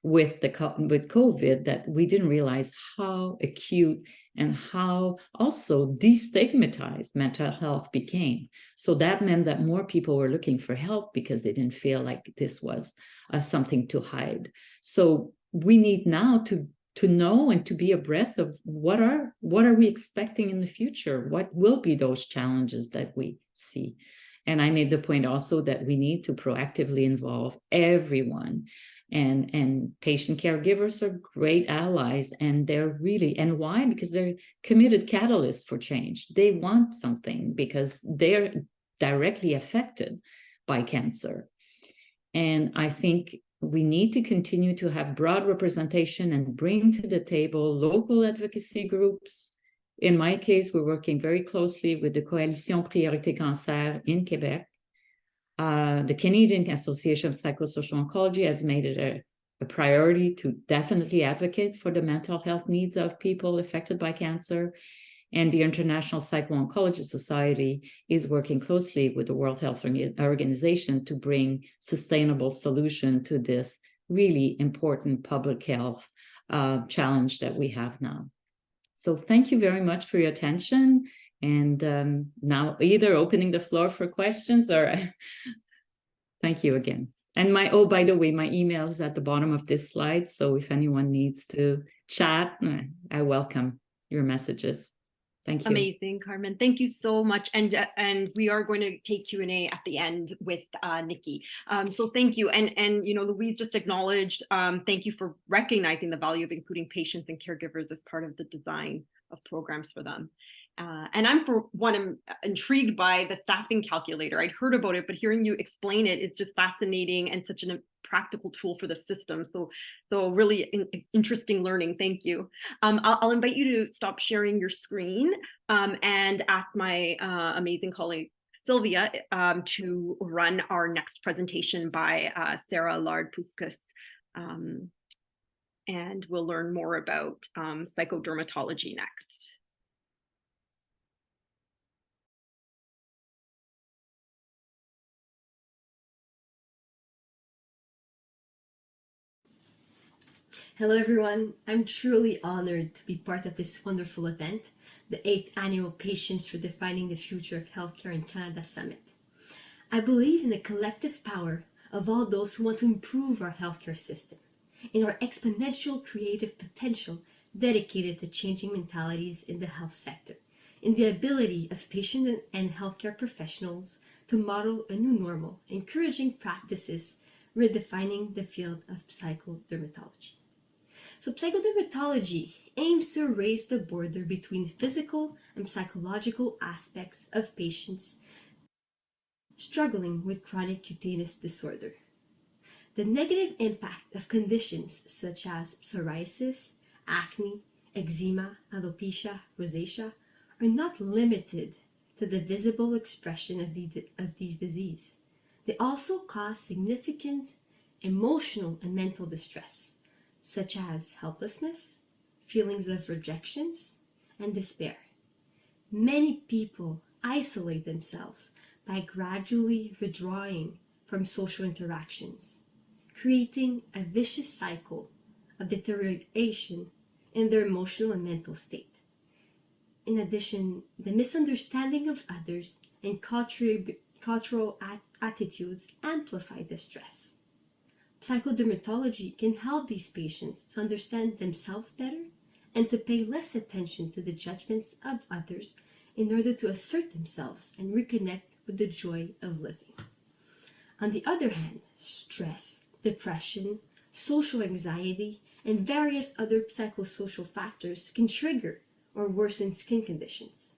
with COVID that we didn't realize how acute and how also destigmatized mental health became. So that meant that more people were looking for help because they didn't feel like this was something to hide. So we need now to know and to be abreast of what are we expecting in the future? What will be those challenges that we see? And I made the point also that we need to proactively involve everyone. And patient caregivers are great allies, and they're really, and why? Because they're committed catalysts for change. They want something because they're directly affected by cancer. And I think we need to continue to have broad representation and bring to the table local advocacy groups. In my case, we're working very closely with the Coalition Priorité Cancer in Quebec. The Canadian Association of Psychosocial Oncology has made it a priority to definitely advocate for the mental health needs of people affected by cancer. And the International Psycho-Oncology Society is working closely with the World Health Organization to bring sustainable solution to this really important public health challenge that we have now. So thank you very much for your attention. And now either opening the floor for questions or thank you again. And by the way, my email is at the bottom of this slide. So if anyone needs to chat, I welcome your messages. Thank you. Amazing, Carmen. Thank you so much. And we are going to take Q&A at the end with Nikki. So thank you. And Louise just acknowledged, thank you for recognizing the value of including patients and caregivers as part of the design of programs for them. And I'm, for one, intrigued by the staffing calculator. I'd heard about it, but hearing you explain it is just fascinating and such a practical tool for the system. So really interesting learning. Thank you. I'll invite you to stop sharing your screen and ask my amazing colleague Sylvia to run our next presentation by Sarah Lard-Puskas. And we'll learn more about psychodermatology next. Hello everyone, I'm truly honored to be part of this wonderful event, the 8th Annual Patients Redefining the Future of Healthcare in Canada Summit. I believe in the collective power of all those who want to improve our healthcare system, in our exponential creative potential dedicated to changing mentalities in the health sector, in the ability of patients and healthcare professionals to model a new normal, encouraging practices, redefining the field of psychodermatology. So psychodermatology aims to erase the border between physical and psychological aspects of patients struggling with chronic cutaneous disorder. The negative impact of conditions such as psoriasis, acne, eczema, alopecia, rosacea are not limited to the visible expression of these diseases. They also cause significant emotional and mental distress, such as helplessness, feelings of rejections, and despair. Many people isolate themselves by gradually withdrawing from social interactions, creating a vicious cycle of deterioration in their emotional and mental state. In addition, the misunderstanding of others and cultural attitudes amplify the stress. Psychodermatology can help these patients to understand themselves better and to pay less attention to the judgments of others in order to assert themselves and reconnect with the joy of living. On the other hand, stress, depression, social anxiety, and various other psychosocial factors can trigger or worsen skin conditions.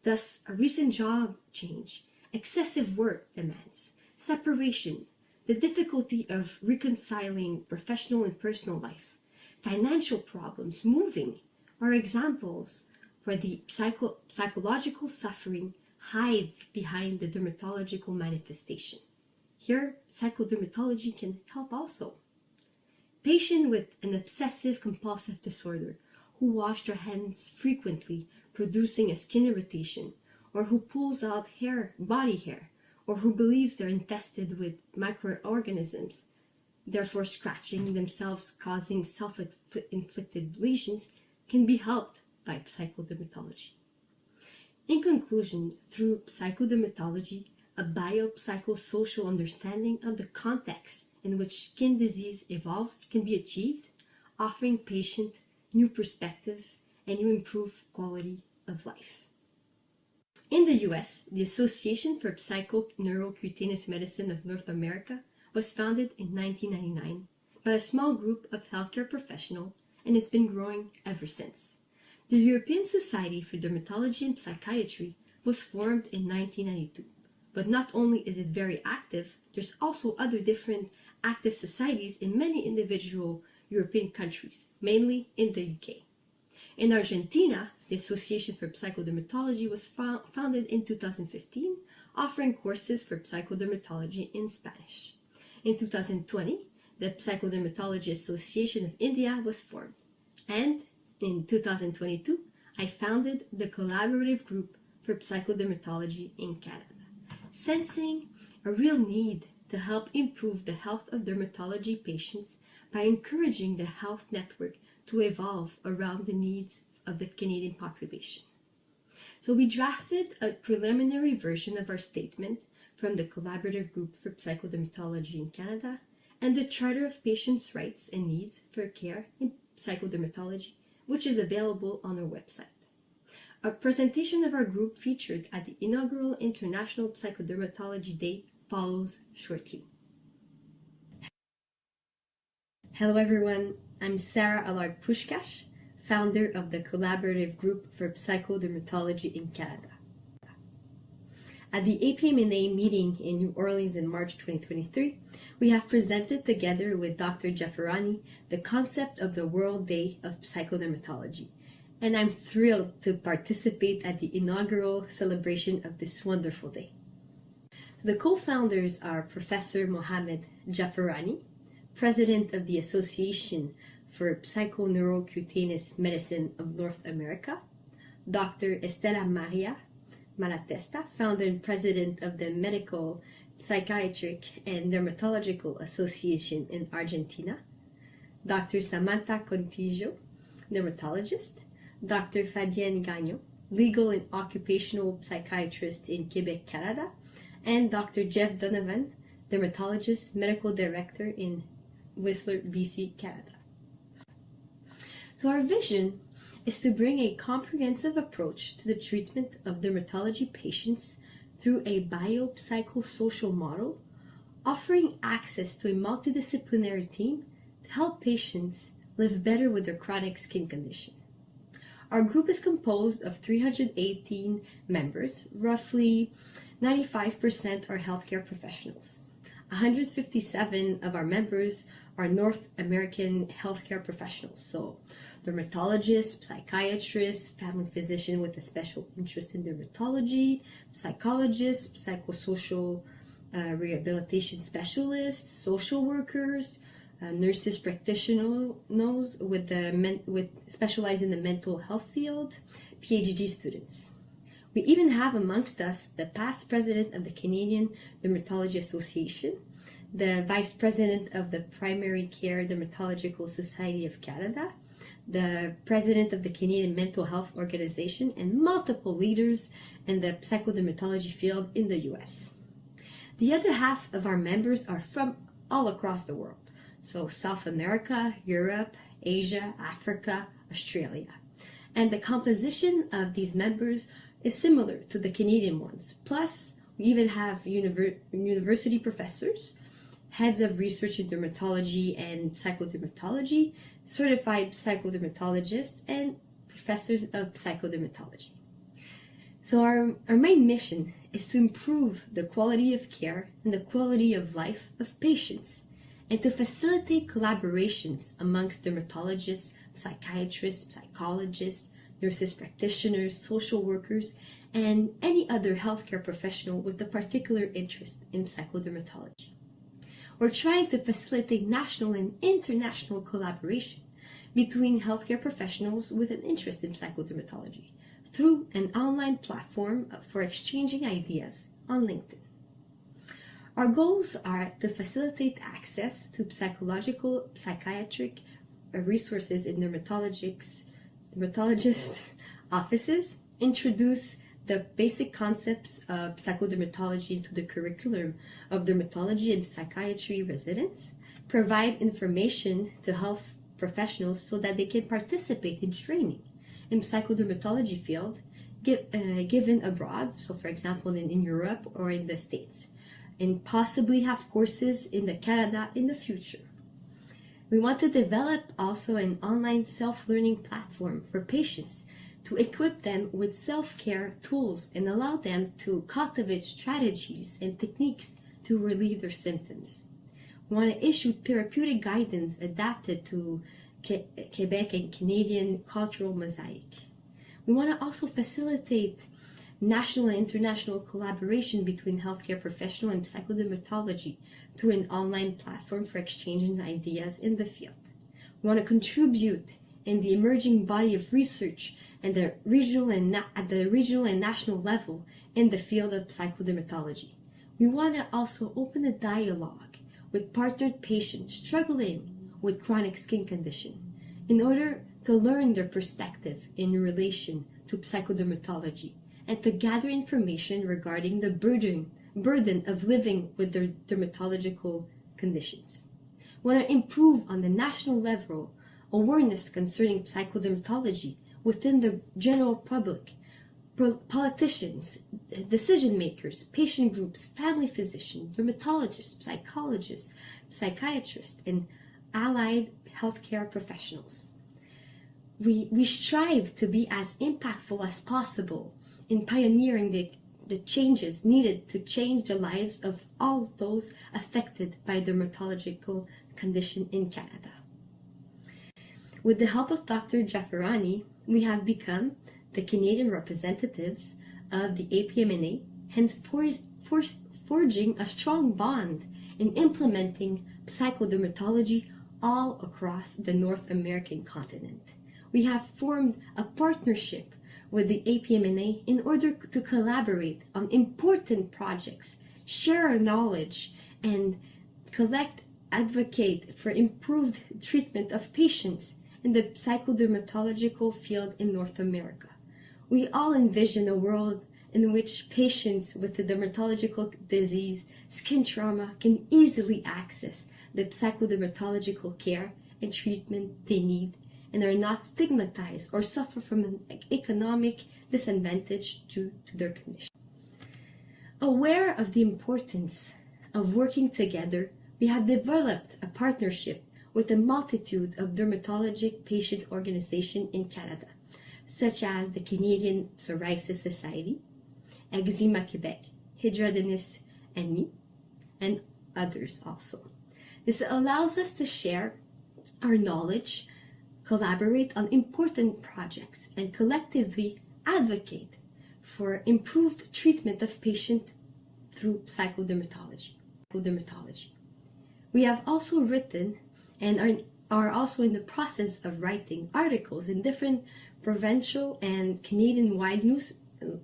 Thus, a recent job change, excessive work demands, separation, the difficulty of reconciling professional and personal life, financial problems, moving, are examples where the psychological suffering hides behind the dermatological manifestation. Here, psychodermatology can help also. Patients with an obsessive-compulsive disorder who wash their hands frequently, producing a skin irritation, or who pulls out body hair, or who believes they're infested with microorganisms, therefore scratching themselves, causing self-inflicted lesions, can be helped by psychodermatology. In conclusion, through psychodermatology, a biopsychosocial understanding of the context in which skin disease evolves can be achieved, offering patients new perspective and new improved quality of life. In the US, the Association for Psychoneurocutaneous Medicine of North America was founded in 1999 by a small group of healthcare professionals, and it's been growing ever since. The European Society for Dermatology and Psychiatry was formed in 1992, but not only is it very active, there's also other different active societies in many individual European countries, mainly in the UK. In Argentina, the Association for Psychodermatology was founded in 2015, offering courses for psychodermatology in Spanish. In 2020, the Psychodermatology Association of India was formed. And in 2022, I founded the Collaborative Group for Psychodermatology in Canada, sensing a real need to help improve the health of dermatology patients by encouraging the health network to evolve around the needs of the Canadian population. So we drafted a preliminary version of our statement from the Collaborative Group for Psychodermatology in Canada and the Charter of Patients' Rights and Needs for Care in Psychodermatology, which is available on our website. A presentation of our group featured at the inaugural International Psychodermatology Day follows shortly. Hello everyone, I'm Sarah Allard-Pushkash, founder of the Collaborative Group for Psychodermatology in Canada. At the APMNA meeting in New Orleans in March 2023, we have presented together with Dr. Jafferani the concept of the World Day of Psychodermatology, and I'm thrilled to participate at the inaugural celebration of this wonderful day. The co-founders are Professor Mohamed Jafferani, President of the Association for Psychoneurocutaneous Medicine of North America, Dr. Estela Maria Malatesta, founder and president of the Medical, Psychiatric, and Dermatological Association in Argentina, Dr. Samantha Contijo, dermatologist, Dr. Fabienne Gagnon, legal and occupational psychiatrist in Quebec, Canada, and Dr. Jeff Donovan, dermatologist, medical director in Whistler, BC, Canada. So our vision is to bring a comprehensive approach to the treatment of dermatology patients through a biopsychosocial model, offering access to a multidisciplinary team to help patients live better with their chronic skin condition. Our group is composed of 318 members. Roughly 95% are healthcare professionals. 157 of our members are North American healthcare professionals, so dermatologists, psychiatrists, family physician with a special interest in dermatology, psychologists, psychosocial rehabilitation specialists, social workers, nurses practitioners with specialize in the mental health field, PhD students. We even have amongst us the past president of the Canadian Dermatology Association, the vice president of the Primary Care Dermatological Society of Canada, the president of the Canadian Mental Health Organization, and multiple leaders in the psychodermatology field in the US. The other half of our members are from all across the world, so South America, Europe, Asia, Africa, Australia. And the composition of these members is similar to the Canadian ones. Plus, we even have university professors, heads of research in dermatology and psychodermatology, certified psychodermatologists, and professors of psychodermatology. So our main mission is to improve the quality of care and the quality of life of patients, and to facilitate collaborations amongst dermatologists, psychiatrists, psychologists, nurses practitioners, social workers, and any other healthcare professional with a particular interest in psychodermatology. We're trying to facilitate national and international collaboration between healthcare professionals with an interest in psychodermatology through an online platform for exchanging ideas on LinkedIn. Our goals are to facilitate access to psychological, psychiatric resources in dermatologist offices, introduce the basic concepts of psychodermatology into the curriculum of dermatology and psychiatry residents, provide information to health professionals so that they can participate in training in psychodermatology field given abroad, so for example in Europe or in the States, and possibly have courses in Canada in the future. We want to develop also an online self-learning platform for patients to equip them with self-care tools and allow them to cultivate strategies and techniques to relieve their symptoms. We want to issue therapeutic guidance adapted to Quebec and Canadian cultural mosaic. We want to also facilitate national and international collaboration between healthcare professionals and psychodermatology through an online platform for exchanging ideas in the field. We want to contribute in the emerging body of research and at the regional and national level in the field of psychodermatology. We want to also open a dialogue with partnered patients struggling with chronic skin condition in order to learn their perspective in relation to psychodermatology and to gather information regarding the burden of living with their dermatological conditions. We want to improve on the national level awareness concerning psychodermatology within the general public politicians, decision makers, patient groups, family physicians, dermatologists, psychologists, psychiatrists, and allied healthcare professionals. We strive to be as impactful as possible in pioneering the changes needed to change the lives of all those affected by dermatological condition in Canada. With the help of Dr. Jafferani, we have become the Canadian representatives of the APMNA, hence forging a strong bond in implementing psychodermatology all across the North American continent. We have formed a partnership with the APMNA in order to collaborate on important projects, share our knowledge, and advocate for improved treatment of patients in the psychodermatological field in North America. We all envision a world in which patients with the dermatological disease, skin trauma, can easily access the psychodermatological care and treatment they need and are not stigmatized or suffer from an economic disadvantage due to their condition. Aware of the importance of working together, we have developed a partnership with a multitude of dermatologic patient organizations in Canada, such as the Canadian Psoriasis Society, Eczema Québec, Hydradenitis and me, and others also. This allows us to share our knowledge, collaborate on important projects, and collectively advocate for improved treatment of patients through psychodermatology. We have also written and are also in the process of writing articles in different provincial and Canadian-wide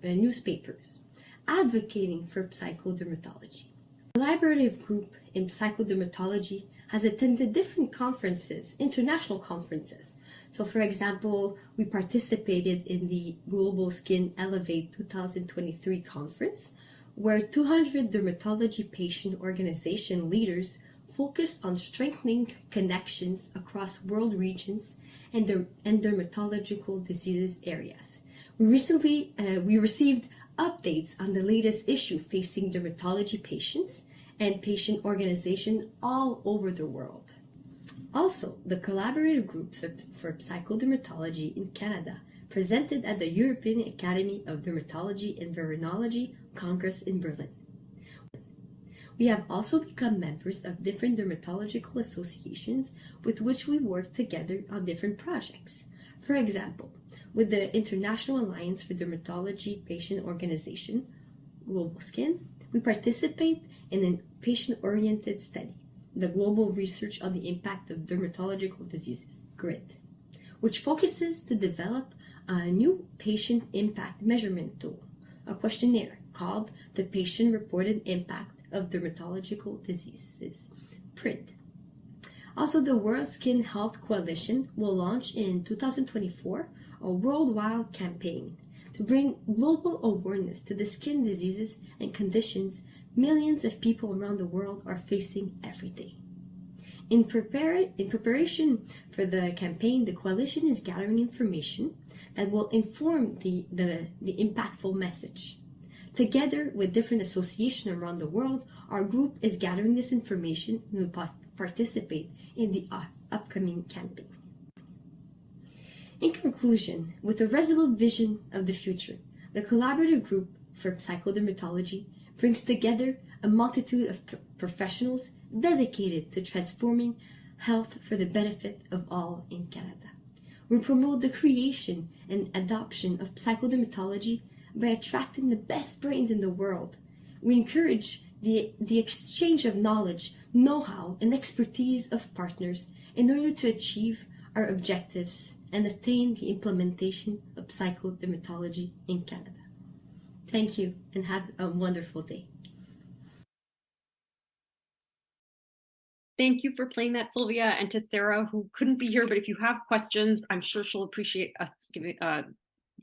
newspapers advocating for psychodermatology. The collaborative group in psychodermatology has attended different conferences, international conferences. So for example, we participated in the Global Skin Elevate 2023 conference, where 200 dermatology patient organization leaders focused on strengthening connections across world regions and dermatological diseases areas. We received updates on the latest issue facing dermatology patients and patient organizations all over the world. Also, the collaborative groups for psychodermatology in Canada presented at the European Academy of Dermatology and Venereology Congress in Berlin. We have also become members of different dermatological associations with which we work together on different projects. For example, with the International Alliance for Dermatology Patient Organization, Global Skin, we participate in a patient-oriented study, the Global Research on the Impact of Dermatological Diseases, GRID, which focuses to develop a new patient impact measurement tool, a questionnaire called the Patient Reported Impact of Dermatological Diseases, PRID. Also, the World Skin Health Coalition will launch in 2024 a worldwide campaign to bring global awareness to the skin diseases and conditions millions of people around the world are facing every day. In preparation for the campaign, the coalition is gathering information that will inform the impactful message. Together with different associations around the world, our group is gathering this information and will participate in the upcoming campaign. In conclusion, with a resolute vision of the future, the collaborative group for psychodermatology brings together a multitude of professionals dedicated to transforming health for the benefit of all in Canada. We promote the creation and adoption of psychodermatology by attracting the best brains in the world. We encourage the exchange of knowledge, know-how, and expertise of partners in order to achieve our objectives and attain the implementation of psychodermatology in Canada. Thank you and have a wonderful day. Thank you for playing that, Sylvia, and to Sarah, who couldn't be here, but if you have questions, I'm sure she'll appreciate us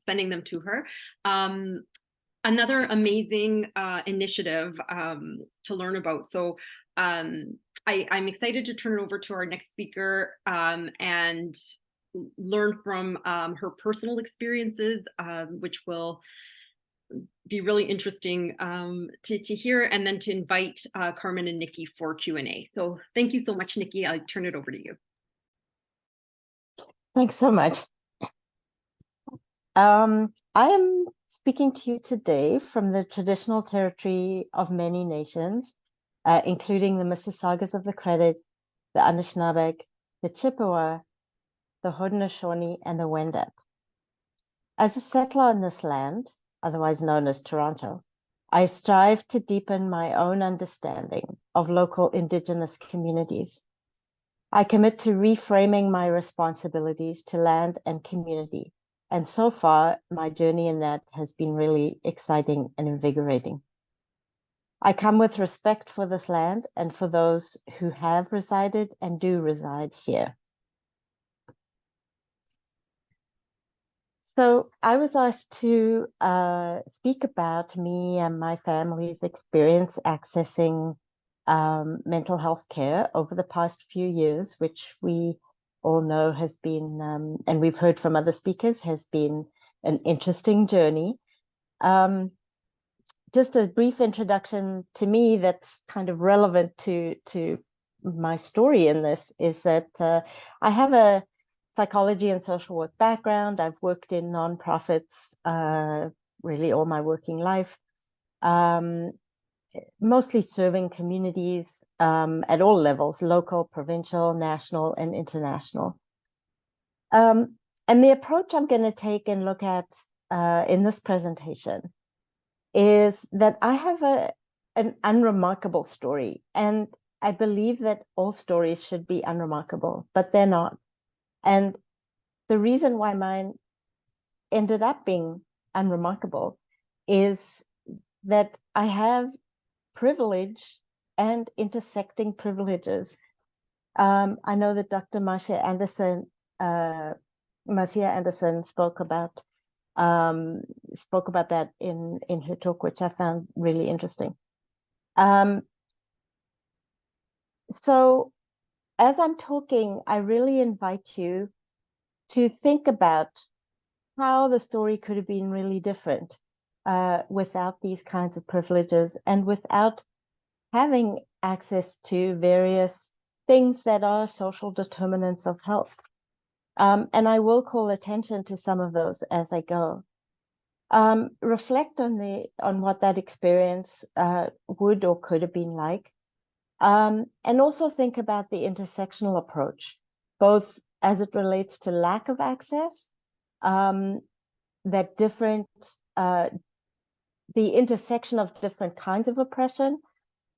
sending them to her. Another amazing initiative to learn about. So I'm excited to turn it over to our next speaker and learn from her personal experiences, which will be really interesting to hear, and then to invite Carmen and Nikki for Q&A. So thank you so much, Nikki. I'll turn it over to you. Thanks so much. I am speaking to you today from the traditional territory of many nations, including the Mississaugas of the Credit, the Anishinaabe, the Chippewa, the Haudenosaunee, and the Wendat. As a settler on this land, otherwise known as Toronto, I strive to deepen my own understanding of local Indigenous communities. I commit to reframing my responsibilities to land and community. And so far, my journey in that has been really exciting and invigorating. I come with respect for this land and for those who have resided and do reside here. So I was asked to speak about me and my family's experience accessing mental health care over the past few years, which we all know has been, and we've heard from other speakers, has been an interesting journey. Just a brief introduction to me that's kind of relevant to my story in this is that I have a psychology and social work background. I've worked in nonprofits really all my working life, mostly serving communities at all levels, local, provincial, national, and international. And the approach I'm going to take and look at in this presentation is that I have an unremarkable story, and I believe that all stories should be unremarkable, but they're not. And the reason why mine ended up being unremarkable is that I have privilege and intersecting privileges. I know that Dr. Marcia Anderson spoke about that in her talk, which I found really interesting. So as I'm talking, I really invite you to think about how the story could have been really different without these kinds of privileges and without having access to various things that are social determinants of health. And I will call attention to some of those as I go. Reflect on what that experience would or could have been like. And also think about the intersectional approach, both as it relates to lack of access, that different, the intersection of different kinds of oppression,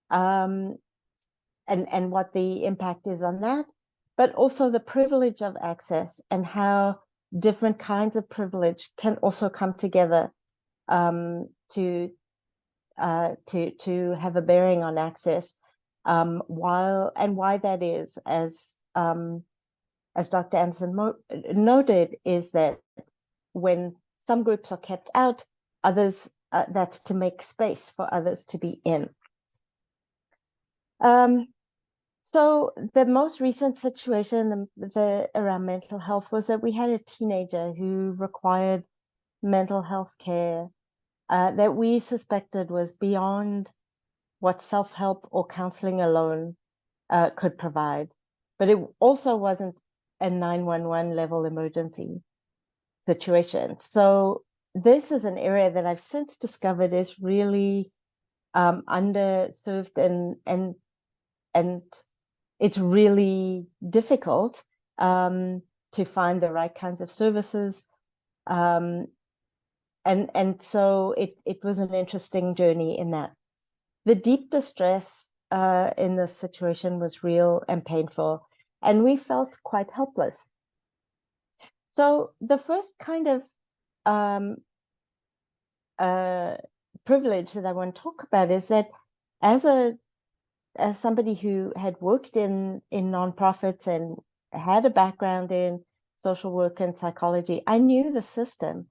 and what the impact is on that, but also the privilege of access and how different kinds of privilege can also come together to have a bearing on access, why that is, as Dr. Anderson noted, is that when some groups are kept out, others, that's to make space for others to be in. So the most recent situation around mental health was that we had a teenager who required mental health care that we suspected was beyond what self-help or counseling alone could provide. But it also wasn't a 911 level emergency situation. So this is an area that I've since discovered is really underserved, and it's really difficult to find the right kinds of services. And so it was an interesting journey in that. The deep distress in this situation was real and painful, and we felt quite helpless. So the first kind of privilege that I want to talk about is that as somebody who had worked in nonprofits and had a background in social work and psychology, I knew the system.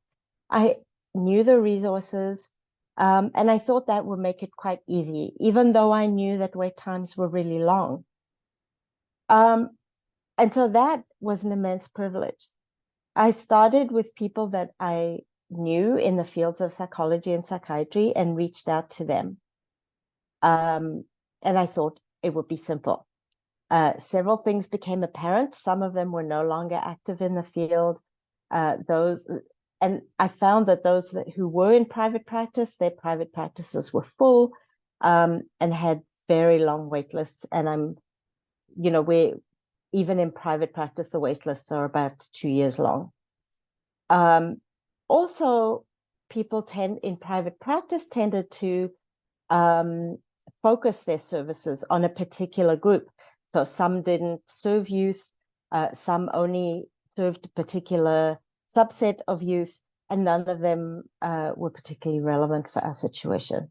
I knew the resources, and I thought that would make it quite easy, even though I knew that wait times were really long. And so that was an immense privilege. I started with people that I new in the fields of psychology and psychiatry and reached out to them. And I thought it would be simple. Several things became apparent. Some of them were no longer active in the field. And I found that those who were in private practice, their private practices were full, and had very long wait lists. And even in private practice, the wait lists are about 2 years long. Also, people in private practice tended to focus their services on a particular group. So some didn't serve youth, some only served a particular subset of youth, and none of them were particularly relevant for our situation.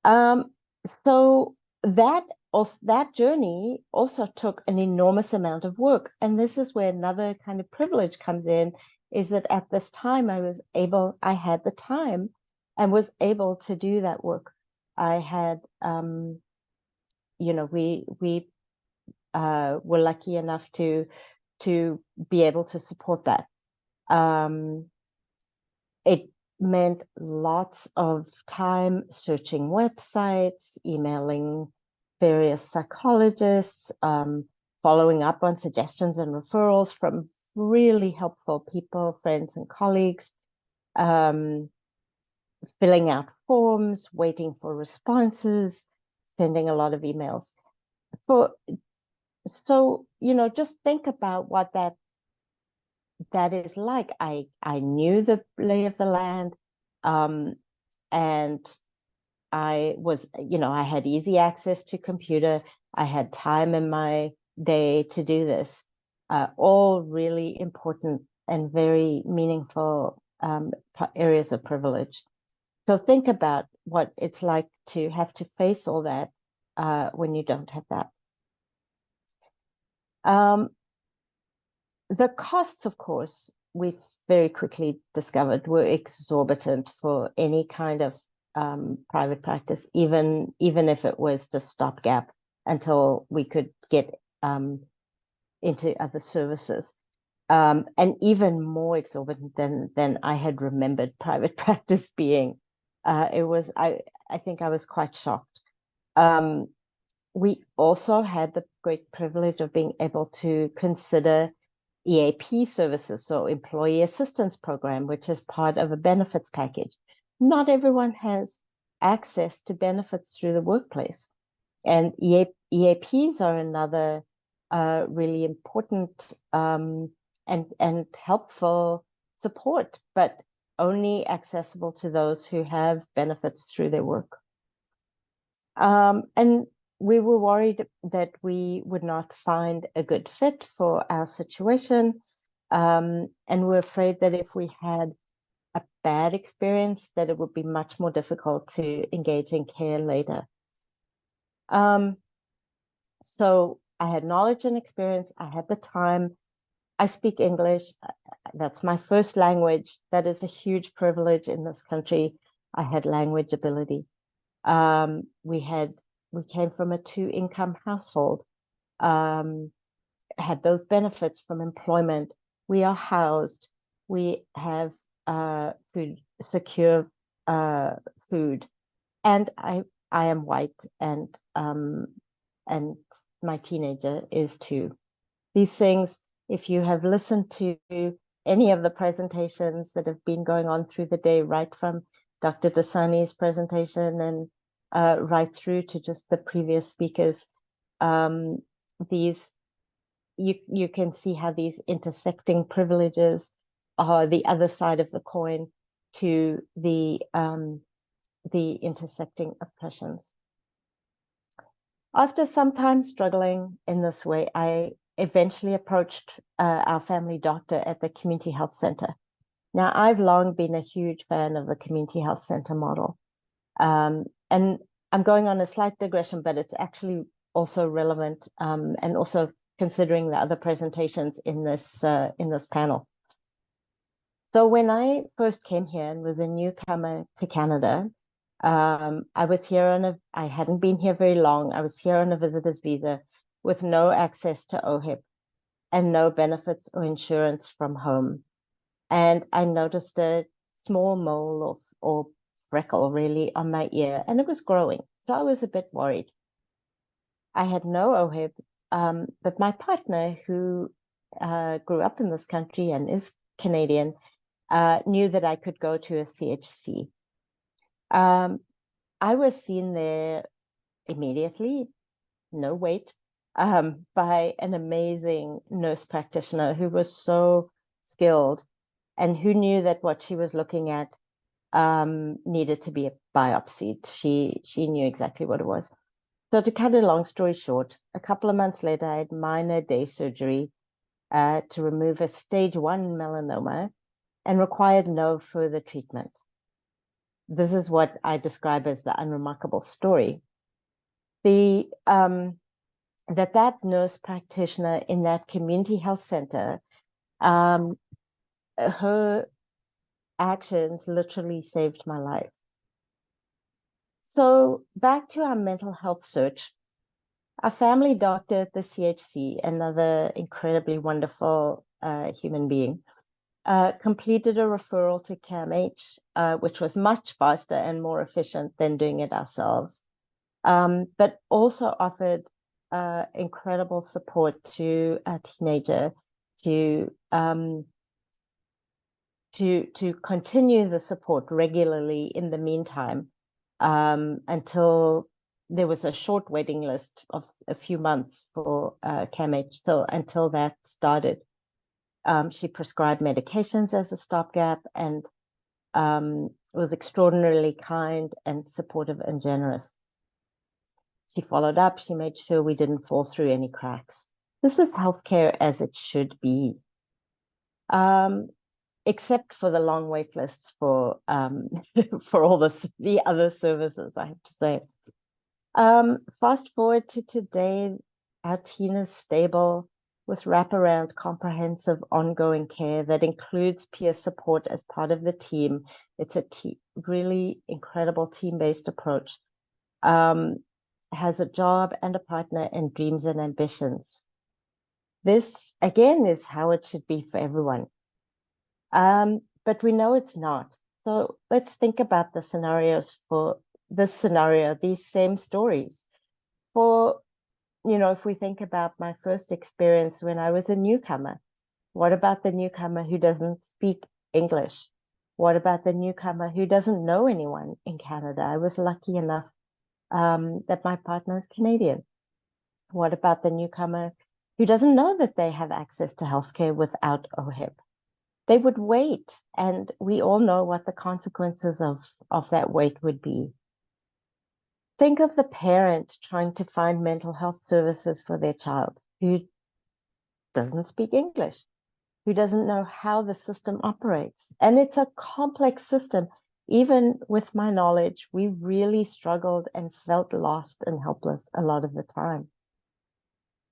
So that journey also took an enormous amount of work. And this is where another kind of privilege comes in, is that at this time I had the time and was able to do that work. I had, we were lucky enough to be able to support that. It meant lots of time searching websites, emailing various psychologists, following up on suggestions and referrals from really helpful people, friends and colleagues, filling out forms, waiting for responses, sending a lot of emails. So, just think about what that is like. I knew the lay of the land, and I was, I had easy access to computer. I had time in my day to do this. All really important and very meaningful areas of privilege. So think about what it's like to have to face all that when you don't have that. The costs, of course, we very quickly discovered were exorbitant for any kind of private practice, even if it was just stopgap until we could get into other services. And even more exorbitant than I had remembered private practice being. I think I was quite shocked. We also had the great privilege of being able to consider EAP services, so Employee Assistance Program, which is part of a benefits package. Not everyone has access to benefits through the workplace. And EAPs are another really important and helpful support, but only accessible to those who have benefits through their work. And we were worried that we would not find a good fit for our situation. And we're afraid that if we had a bad experience, that it would be much more difficult to engage in care later. So I had knowledge and experience. I had the time. I speak English. That's my first language. That is a huge privilege in this country. I had language ability. We came from a 2-income household, had those benefits from employment. We are housed. We have secure food, and I am white, and my teenager is too. These things, if you have listened to any of the presentations that have been going on through the day, right from Dr. Dasani's presentation and right through to just the previous speakers, you can see how these intersecting privileges are the other side of the coin to the intersecting oppressions. After some time struggling in this way, I eventually approached our family doctor at the community health center. Now, I've long been a huge fan of the community health center model. And I'm going on a slight digression, but it's actually also relevant, and also considering the other presentations in this panel. So when I first came here and was a newcomer to Canada, I was here I hadn't been here very long. I was here on a visitor's visa with no access to OHIP and no benefits or insurance from home. and I noticed a small mole or freckle really on my ear, and it was growing. So I was a bit worried. I had no OHIP, but my partner, who grew up in this country and is Canadian, knew that I could go to a CHC. I was seen there immediately, no wait, by an amazing nurse practitioner who was so skilled and who knew that what she was looking at needed to be biopsied. She knew exactly what it was. So to cut a long story short, a couple of months later, I had minor day surgery to remove a stage 1 melanoma and required no further treatment. This is what I describe as the unremarkable story. That nurse practitioner in that community health center, her actions literally saved my life. So back to our mental health search, our family doctor at the CHC, another incredibly wonderful human being, completed a referral to CAMH, which was much faster and more efficient than doing it ourselves, but also offered incredible support to a teenager to continue the support regularly in the meantime, until there was a short waiting list of a few months for CAMH. So until that started, she prescribed medications as a stopgap and was extraordinarily kind and supportive and generous. She followed up. She made sure we didn't fall through any cracks. This is healthcare as it should be, except for the long wait lists for all the other services, I have to say. Fast forward to today, our team is stable with wraparound, comprehensive, ongoing care that includes peer support as part of the team. It's a really incredible team-based approach. Has a job and a partner and dreams and ambitions. This, again, is how it should be for everyone. But we know it's not. So let's think about the scenarios for this scenario, these same stories. If we think about my first experience when I was a newcomer, what about the newcomer who doesn't speak English? What about the newcomer who doesn't know anyone in Canada? I was lucky enough that my partner is Canadian. What about the newcomer who doesn't know that they have access to healthcare without OHIP? They would wait, and we all know what the consequences of that wait would be. Think of the parent trying to find mental health services for their child who doesn't speak English, who doesn't know how the system operates. And it's a complex system. Even with my knowledge, we really struggled and felt lost and helpless a lot of the time.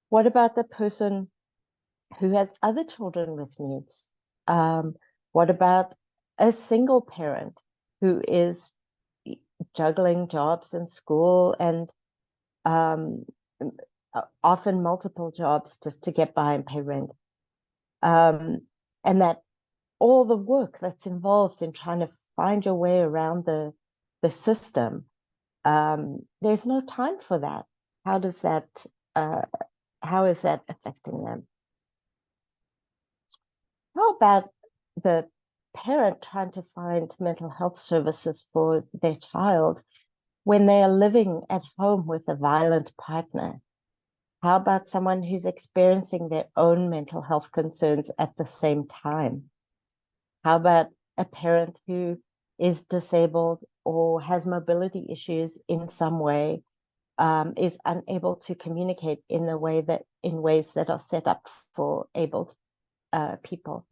What about the person who has other children with needs? What about a single parent who is juggling jobs and school and often multiple jobs just to get by and pay rent? And that all the work that's involved in trying to find your way around the system, there's no time for that. How is that affecting them? How about the parent trying to find mental health services for their child when they are living at home with a violent partner? How about someone who's experiencing their own mental health concerns at the same time? How about a parent who is disabled or has mobility issues in some way, is unable to communicate in ways that are set up for abled people?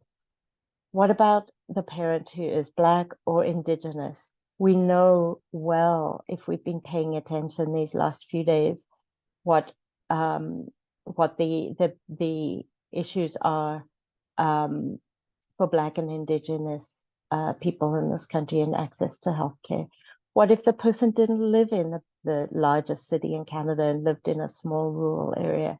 What about the parent who is Black or Indigenous? We know well, if we've been paying attention these last few days, what the issues are for Black and Indigenous people in this country and access to healthcare. What if the person didn't live in the largest city in Canada and lived in a small rural area?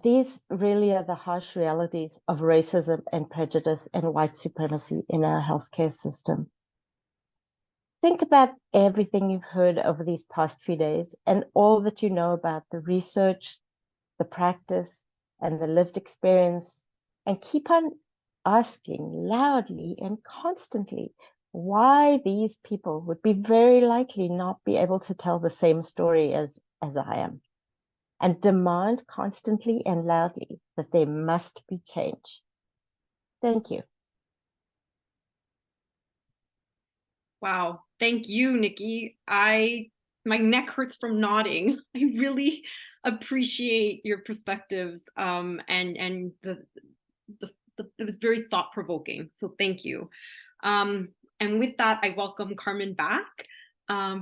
these really are the harsh realities of racism and prejudice and white supremacy in our healthcare system. Think about everything you've heard over these past few days and all that you know about the research, the practice, and the lived experience, and keep on asking loudly and constantly why these people would be very likely not be able to tell the same story as I am, and demand constantly and loudly that there must be change. Thank you. Wow. Thank you, Nikki. My neck hurts from nodding. I really appreciate your perspectives, and it was very thought-provoking. So thank you. And with that, I welcome Carmen back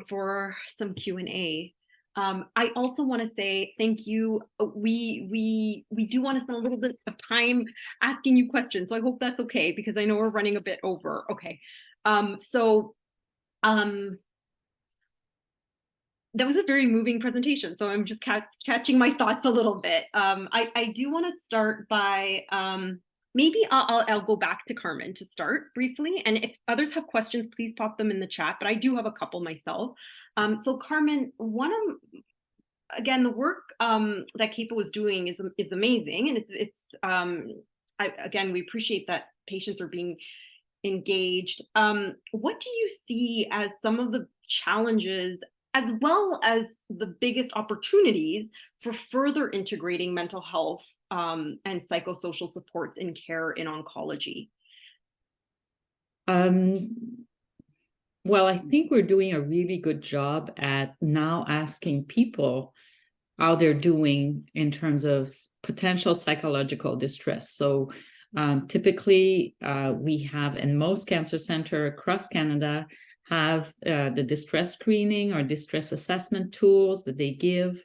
for some Q&A. I also want to say thank you. We do want to spend a little bit of time asking you questions, so I hope that's okay, because I know we're running a bit over. Okay. That was a very moving presentation, so I'm just catching my thoughts a little bit. I do want to start by maybe I'll go back to Carmen to start briefly, and if others have questions, please pop them in the chat. But I do have a couple myself. So Carmen, again, the work that CAPA was doing is amazing, and again, we appreciate that patients are being engaged. What do you see as some of the challenges, as well as the biggest opportunities for further integrating mental health and psychosocial supports in care in oncology? Well, I think we're doing a really good job at now asking people how they're doing in terms of potential psychological distress. So typically, we have in most cancer centers across Canada have the distress screening or distress assessment tools that they give,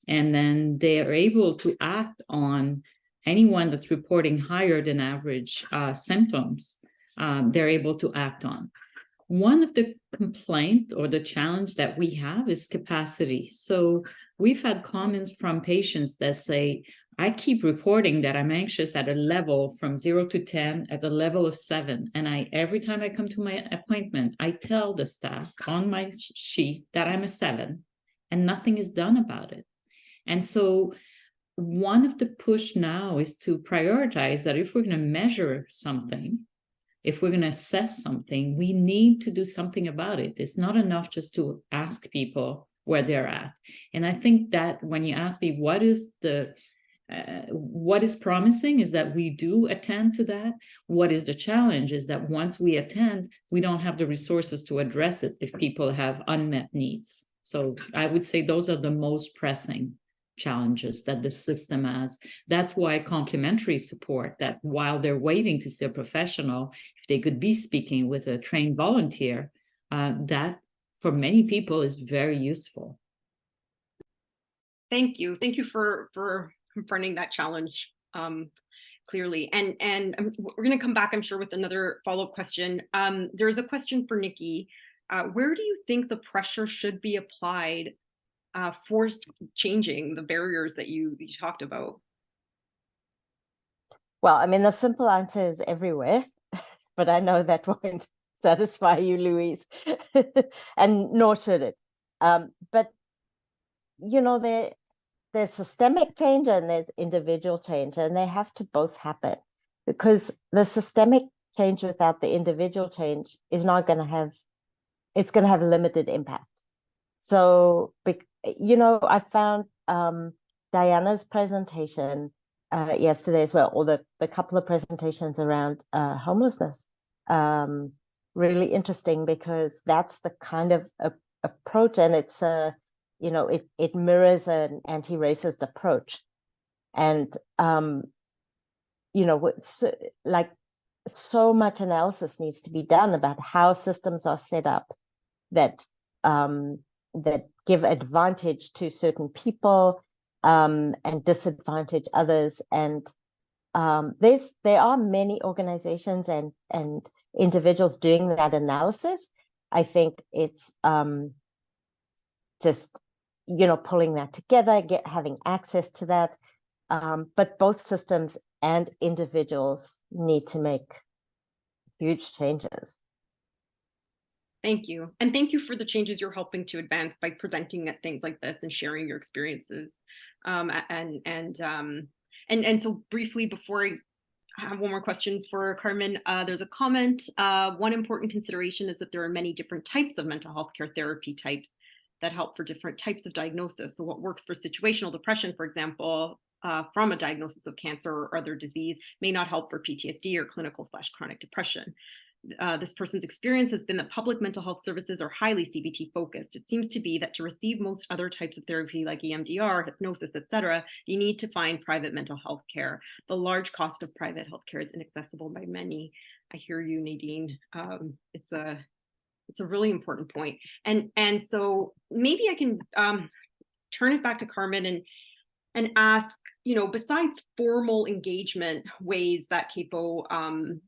and then they are able to act on anyone that's reporting higher than average symptoms. They're able to act on. One of the complaint or the challenge that we have is capacity. So we've had comments from patients that say, I keep reporting that I'm anxious at a level from 0 to 10 at the level of 7. And every time I come to my appointment, I tell the staff on my sheet that I'm a 7, and nothing is done about it. And so one of the push now is to prioritize that if we're going to measure something, if we're going to assess something, we need to do something about it. It's not enough just to ask people where they're at. And I think that when you ask me what is promising is that we do attend to that. What is the challenge is that once we attend, we don't have the resources to address it if people have unmet needs. So I would say those are the most pressing challenges that the system has. That's why complementary support, that while they're waiting to see a professional, if they could be speaking with a trained volunteer, that for many people is very useful. Thank you. Thank you for confronting that challenge clearly. And we're going to come back, I'm sure, with another follow-up question. There's a question for Nikki. Where do you think the pressure should be applied for changing the barriers that you talked about? Well, I mean, the simple answer is everywhere, but I know that won't satisfy you, Louise, and nor should it. But, you know, there's systemic change and there's individual change, and they have to both happen, because the systemic change without the individual change is not going to have, it's going to have limited impact. So, you know, I found Diana's presentation yesterday as well, or the couple of presentations around homelessness, really interesting, because that's the kind of approach, and it's you know, it mirrors an anti-racist approach. And you know, like so much analysis needs to be done about how systems are set up that that give advantage to certain people and disadvantage others. And there are many organizations and individuals doing that analysis. I think it's just, you know, pulling that together, having access to that. but both systems and individuals need to make huge changes. Thank you. And thank you for the changes you're helping to advance by presenting at things like this and sharing your experiences. And so briefly, before I have one more question for Carmen, there's a comment. One important consideration is that there are many different types of mental health care therapy types that help for different types of diagnosis. So what works for situational depression, for example, from a diagnosis of cancer or other disease may not help for PTSD or clinical/chronic depression. This person's experience has been that public mental health services are highly CBT focused. It seems to be that to receive most other types of therapy like EMDR, hypnosis, etc., you need to find private mental health care. The large cost of private health care is inaccessible by many. I hear you, Nadine. It's a really important point. And so maybe I can turn it back to Carmen and ask, besides formal engagement ways that CAPO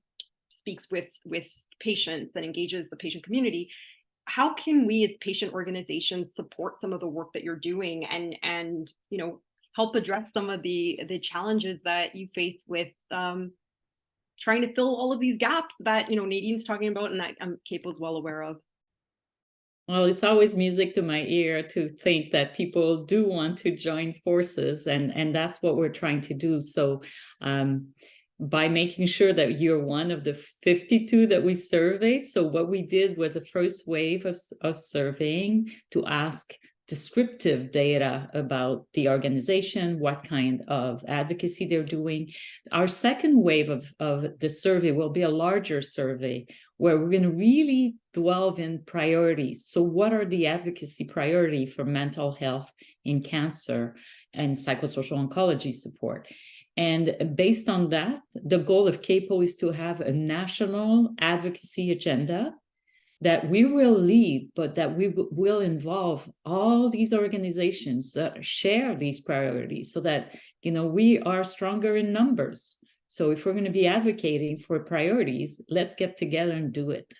speaks with patients and engages the patient community, how can we as patient organizations support some of the work that you're doing and help address some of the challenges that you face with trying to fill all of these gaps that Nadine's talking about and that CAPO's well aware of? Well, it's always music to my ear to think that people do want to join forces, and that's what we're trying to do. So by making sure that you're one of the 52 that we surveyed. So what we did was a first wave of surveying to ask descriptive data about the organization, what kind of advocacy they're doing. Our second wave of the survey will be a larger survey where we're going to really delve in priorities. So what are the advocacy priority for mental health in cancer and psychosocial oncology support? And based on that, the goal of CAPO is to have a national advocacy agenda that we will lead, but that we will involve all these organizations that share these priorities so that, we are stronger in numbers. So if we're going to be advocating for priorities, let's get together and do it.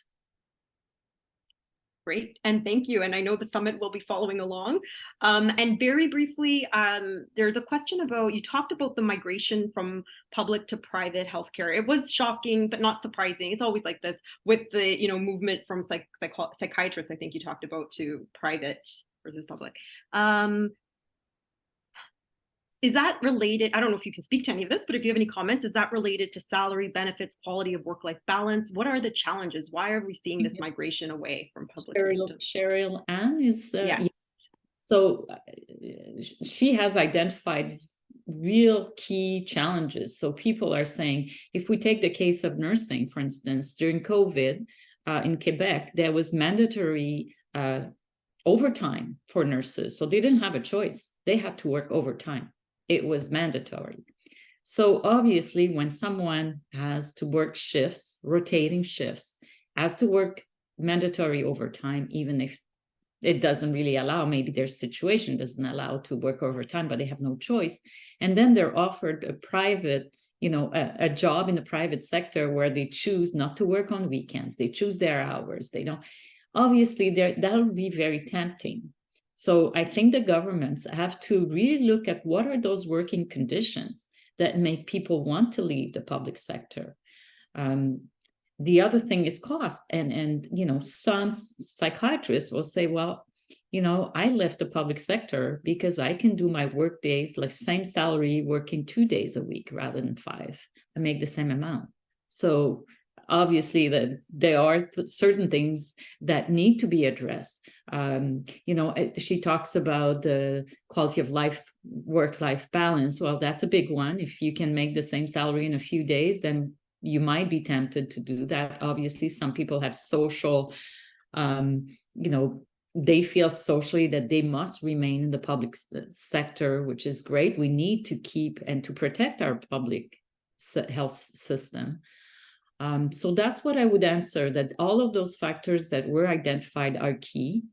Great, and thank you. And I know the summit will be following along. And very briefly, there's a question about, you talked about the migration from public to private healthcare. It was shocking, but not surprising. It's always like this with the movement from psychiatrists, I think you talked about, to private versus public. Is that related? I don't know if you can speak to any of this, but if you have any comments, is that related to salary, benefits, quality of work-life balance? What are the challenges? Why are we seeing this migration away from public systems? Cheryl Ann is yes. So she has identified real key challenges. So people are saying, if we take the case of nursing, for instance, during COVID in Quebec, there was mandatory overtime for nurses. So they didn't have a choice. They had to work overtime. It was mandatory. So obviously, when someone has to work shifts, rotating shifts, has to work mandatory overtime, even if it doesn't really allow, maybe their situation doesn't allow to work overtime, but they have no choice. And then they're offered a private, a job in the private sector where they choose not to work on weekends. They choose their hours. They don't. Obviously, that'll be very tempting. So I think the governments have to really look at what are those working conditions that make people want to leave the public sector. The other thing is cost. And some psychiatrists will say, well, I left the public sector because I can do my work days, like same salary, working 2 days a week rather than 5. I make the same amount. So obviously that there are certain things that need to be addressed. She talks about the quality of life, work-life balance. Well, that's a big one. If you can make the same salary in a few days, then you might be tempted to do that. Obviously, some people have social, they feel socially that they must remain in the public sector, which is great. We need to keep and to protect our public health system. So that's what I would answer, that all of those factors that were identified are key.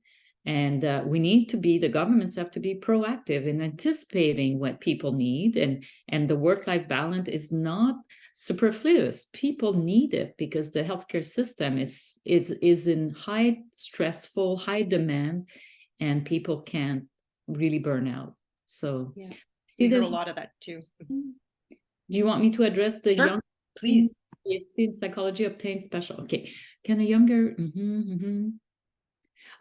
And the governments have to be proactive in anticipating what people need. And the work-life balance is not superfluous. People need it because the healthcare system is in high stressful, high demand, and people can't really burn out. So See, we hear a there's lot of that too. Do you want me to address the Sure, young? please. Yes, in psychology obtained special. Okay, can a younger?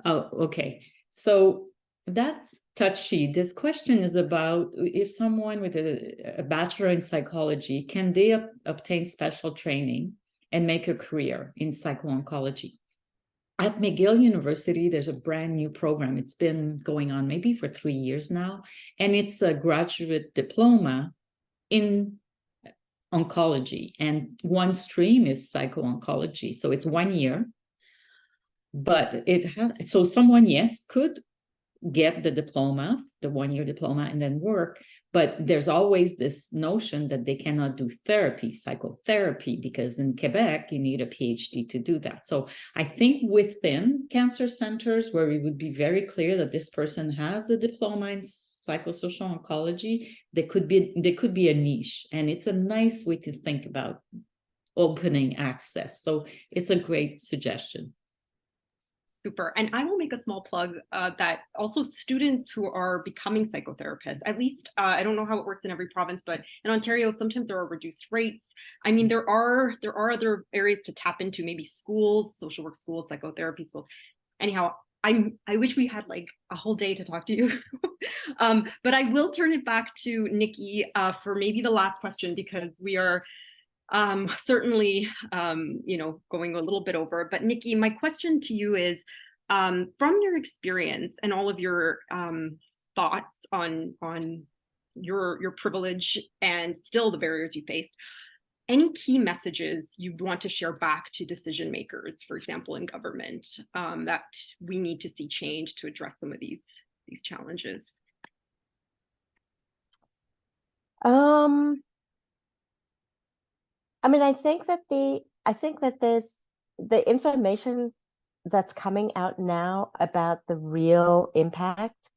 Oh, okay. So that's touchy. This question is about if someone with a bachelor in psychology, can they obtain special training and make a career in psycho-oncology? At McGill University, there's a brand new program. It's been going on maybe for 3 years now, and it's a graduate diploma in oncology, and one stream is psycho-oncology. So it's 1 year, but so someone, yes, could get the diploma, the 1 year diploma, and then work. But there's always this notion that they cannot do therapy, psychotherapy, because in Quebec, you need a PhD to do that. So I think within cancer centers where it would be very clear that this person has a diploma in psychosocial oncology, there could be a niche. And it's a nice way to think about opening access. So it's a great suggestion. Super. And I will make a small plug that also students who are becoming psychotherapists, at least, I don't know how it works in every province, but in Ontario, sometimes there are reduced rates. I mean, there are other areas to tap into, maybe schools, social work schools, psychotherapy schools. Anyhow, I wish we had like a whole day to talk to you. But I will turn it back to Nikki for maybe the last question, because we are certainly, going a little bit over. But Nikki, my question to you is, from your experience and all of your thoughts on your privilege and still the barriers you faced, any key messages you'd want to share back to decision makers, for example, in government, that we need to see change to address some of these challenges? I mean, I think that there's the information that's coming out now about the real impact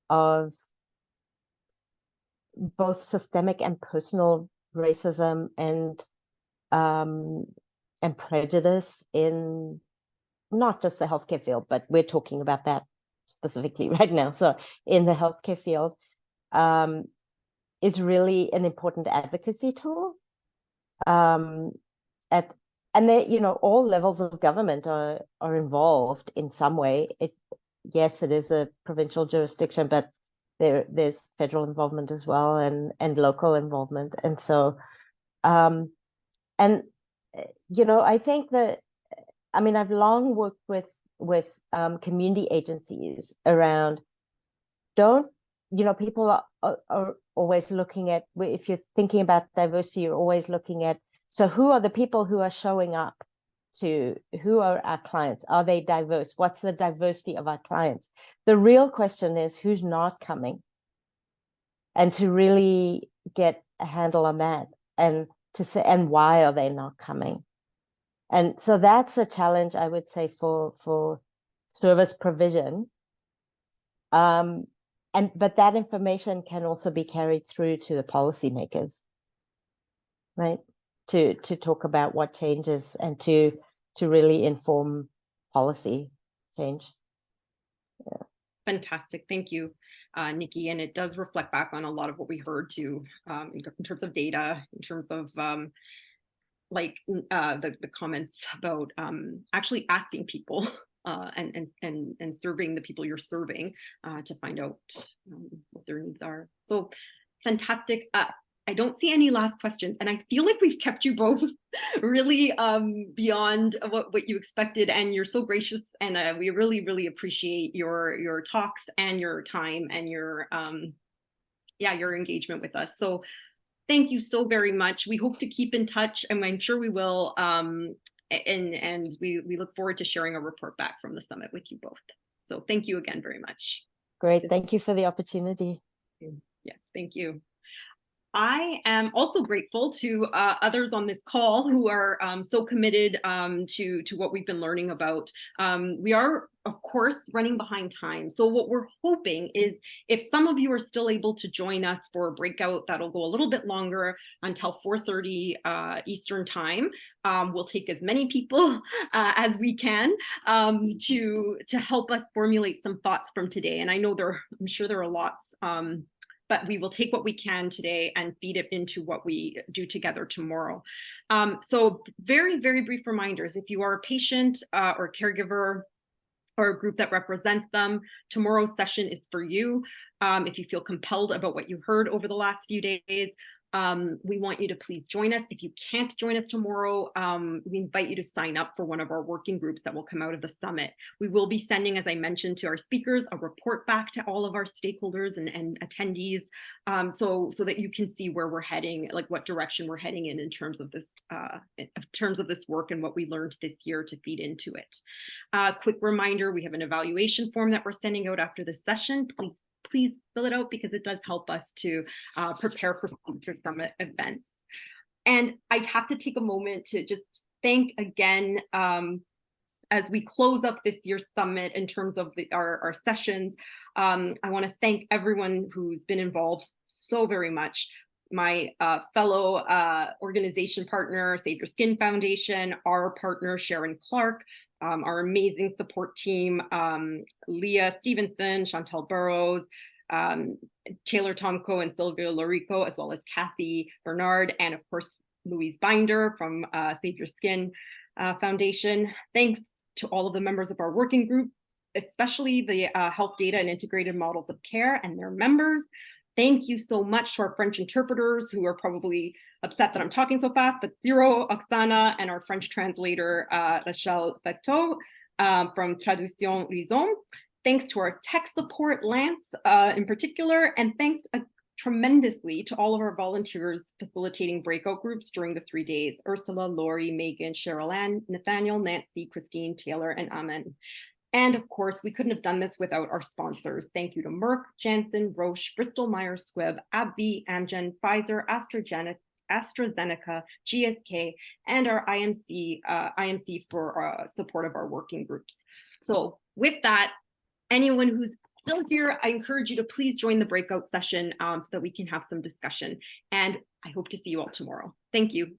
of both systemic and personal racism and prejudice in not just the healthcare field, but we're talking about that specifically right now. So in the healthcare field, is really an important advocacy tool. And all levels of government are involved in some way. Yes, it is a provincial jurisdiction, but there's federal involvement as well, and local involvement. And so, I think that, I mean, I've long worked with community agencies around, people are always looking at, if you're thinking about diversity, you're always looking at, so who are the people who are showing up who are our clients? Are they diverse? What's the diversity of our clients? The real question is who's not coming, and to really get a handle on that, and to say, and why are they not coming? And so that's the challenge, I would say, for service provision. But that information can also be carried through to the policymakers, right? To talk about what changes and to really inform policy change. Yeah. Fantastic. Thank you, Nikki. And it does reflect back on a lot of what we heard too, in terms of data, in terms of the comments about actually asking people and serving the people you're serving to find out what their needs are. So fantastic. I don't see any last questions, and I feel like we've kept you both really beyond what you expected, and you're so gracious, and we really, really appreciate your talks and your time and your engagement with us. So thank you so very much. We hope to keep in touch, and I'm sure we will. And we look forward to sharing a report back from the summit with you both. So thank you again very much. Great. Thank you for the opportunity. Yes, thank you. I am also grateful to others on this call who are so committed to what we've been learning about. We are, of course, running behind time. So what we're hoping is if some of you are still able to join us for a breakout that'll go a little bit longer until 4:30 Eastern time, we'll take as many people as we can to help us formulate some thoughts from today. And I know I'm sure there are lots but we will take what we can today and feed it into what we do together tomorrow. So very, very brief reminders. If you are a patient or caregiver or a group that represents them, tomorrow's session is for you. If you feel compelled about what you heard over the last few days, we want you to please join us. If you can't join us tomorrow, we invite you to sign up for one of our working groups that will come out of the summit. We will be sending, as I mentioned, to our speakers, a report back to all of our stakeholders and attendees, so that you can see where we're heading, like what direction we're heading in terms of this work and what we learned this year to feed into it. Quick reminder, we have an evaluation form that we're sending out after this session. Please fill it out because it does help us to prepare for future summit events. And I have to take a moment to just thank again, as we close up this year's summit in terms of our sessions, I want to thank everyone who's been involved so very much. My fellow organization partner, Save Your Skin Foundation, our partner, Sharon Clark, our amazing support team, Leah Stevenson, Chantel Burrows, Taylor Tomko and Sylvia Lorico, as well as Kathy Bernard, and of course, Louise Binder from Save Your Skin Foundation. Thanks to all of the members of our working group, especially the Health Data and Integrated Models of Care and their members. Thank you so much to our French interpreters who are probably upset that I'm talking so fast, but Zero, Oksana, and our French translator, Rachel Facteau from Traduction Raison. Thanks to our tech support, Lance in particular, and thanks tremendously to all of our volunteers facilitating breakout groups during the 3 days: Ursula, Lori, Megan, Cheryl Ann, Nathaniel, Nancy, Christine, Taylor, and Amen. And of course, we couldn't have done this without our sponsors. Thank you to Merck, Janssen, Roche, Bristol Myers Squibb, AbbVie, Amgen, Pfizer, AstraZeneca, GSK, and our IMC for support of our working groups. So with that, anyone who's still here, I encourage you to please join the breakout session so that we can have some discussion. And I hope to see you all tomorrow. Thank you.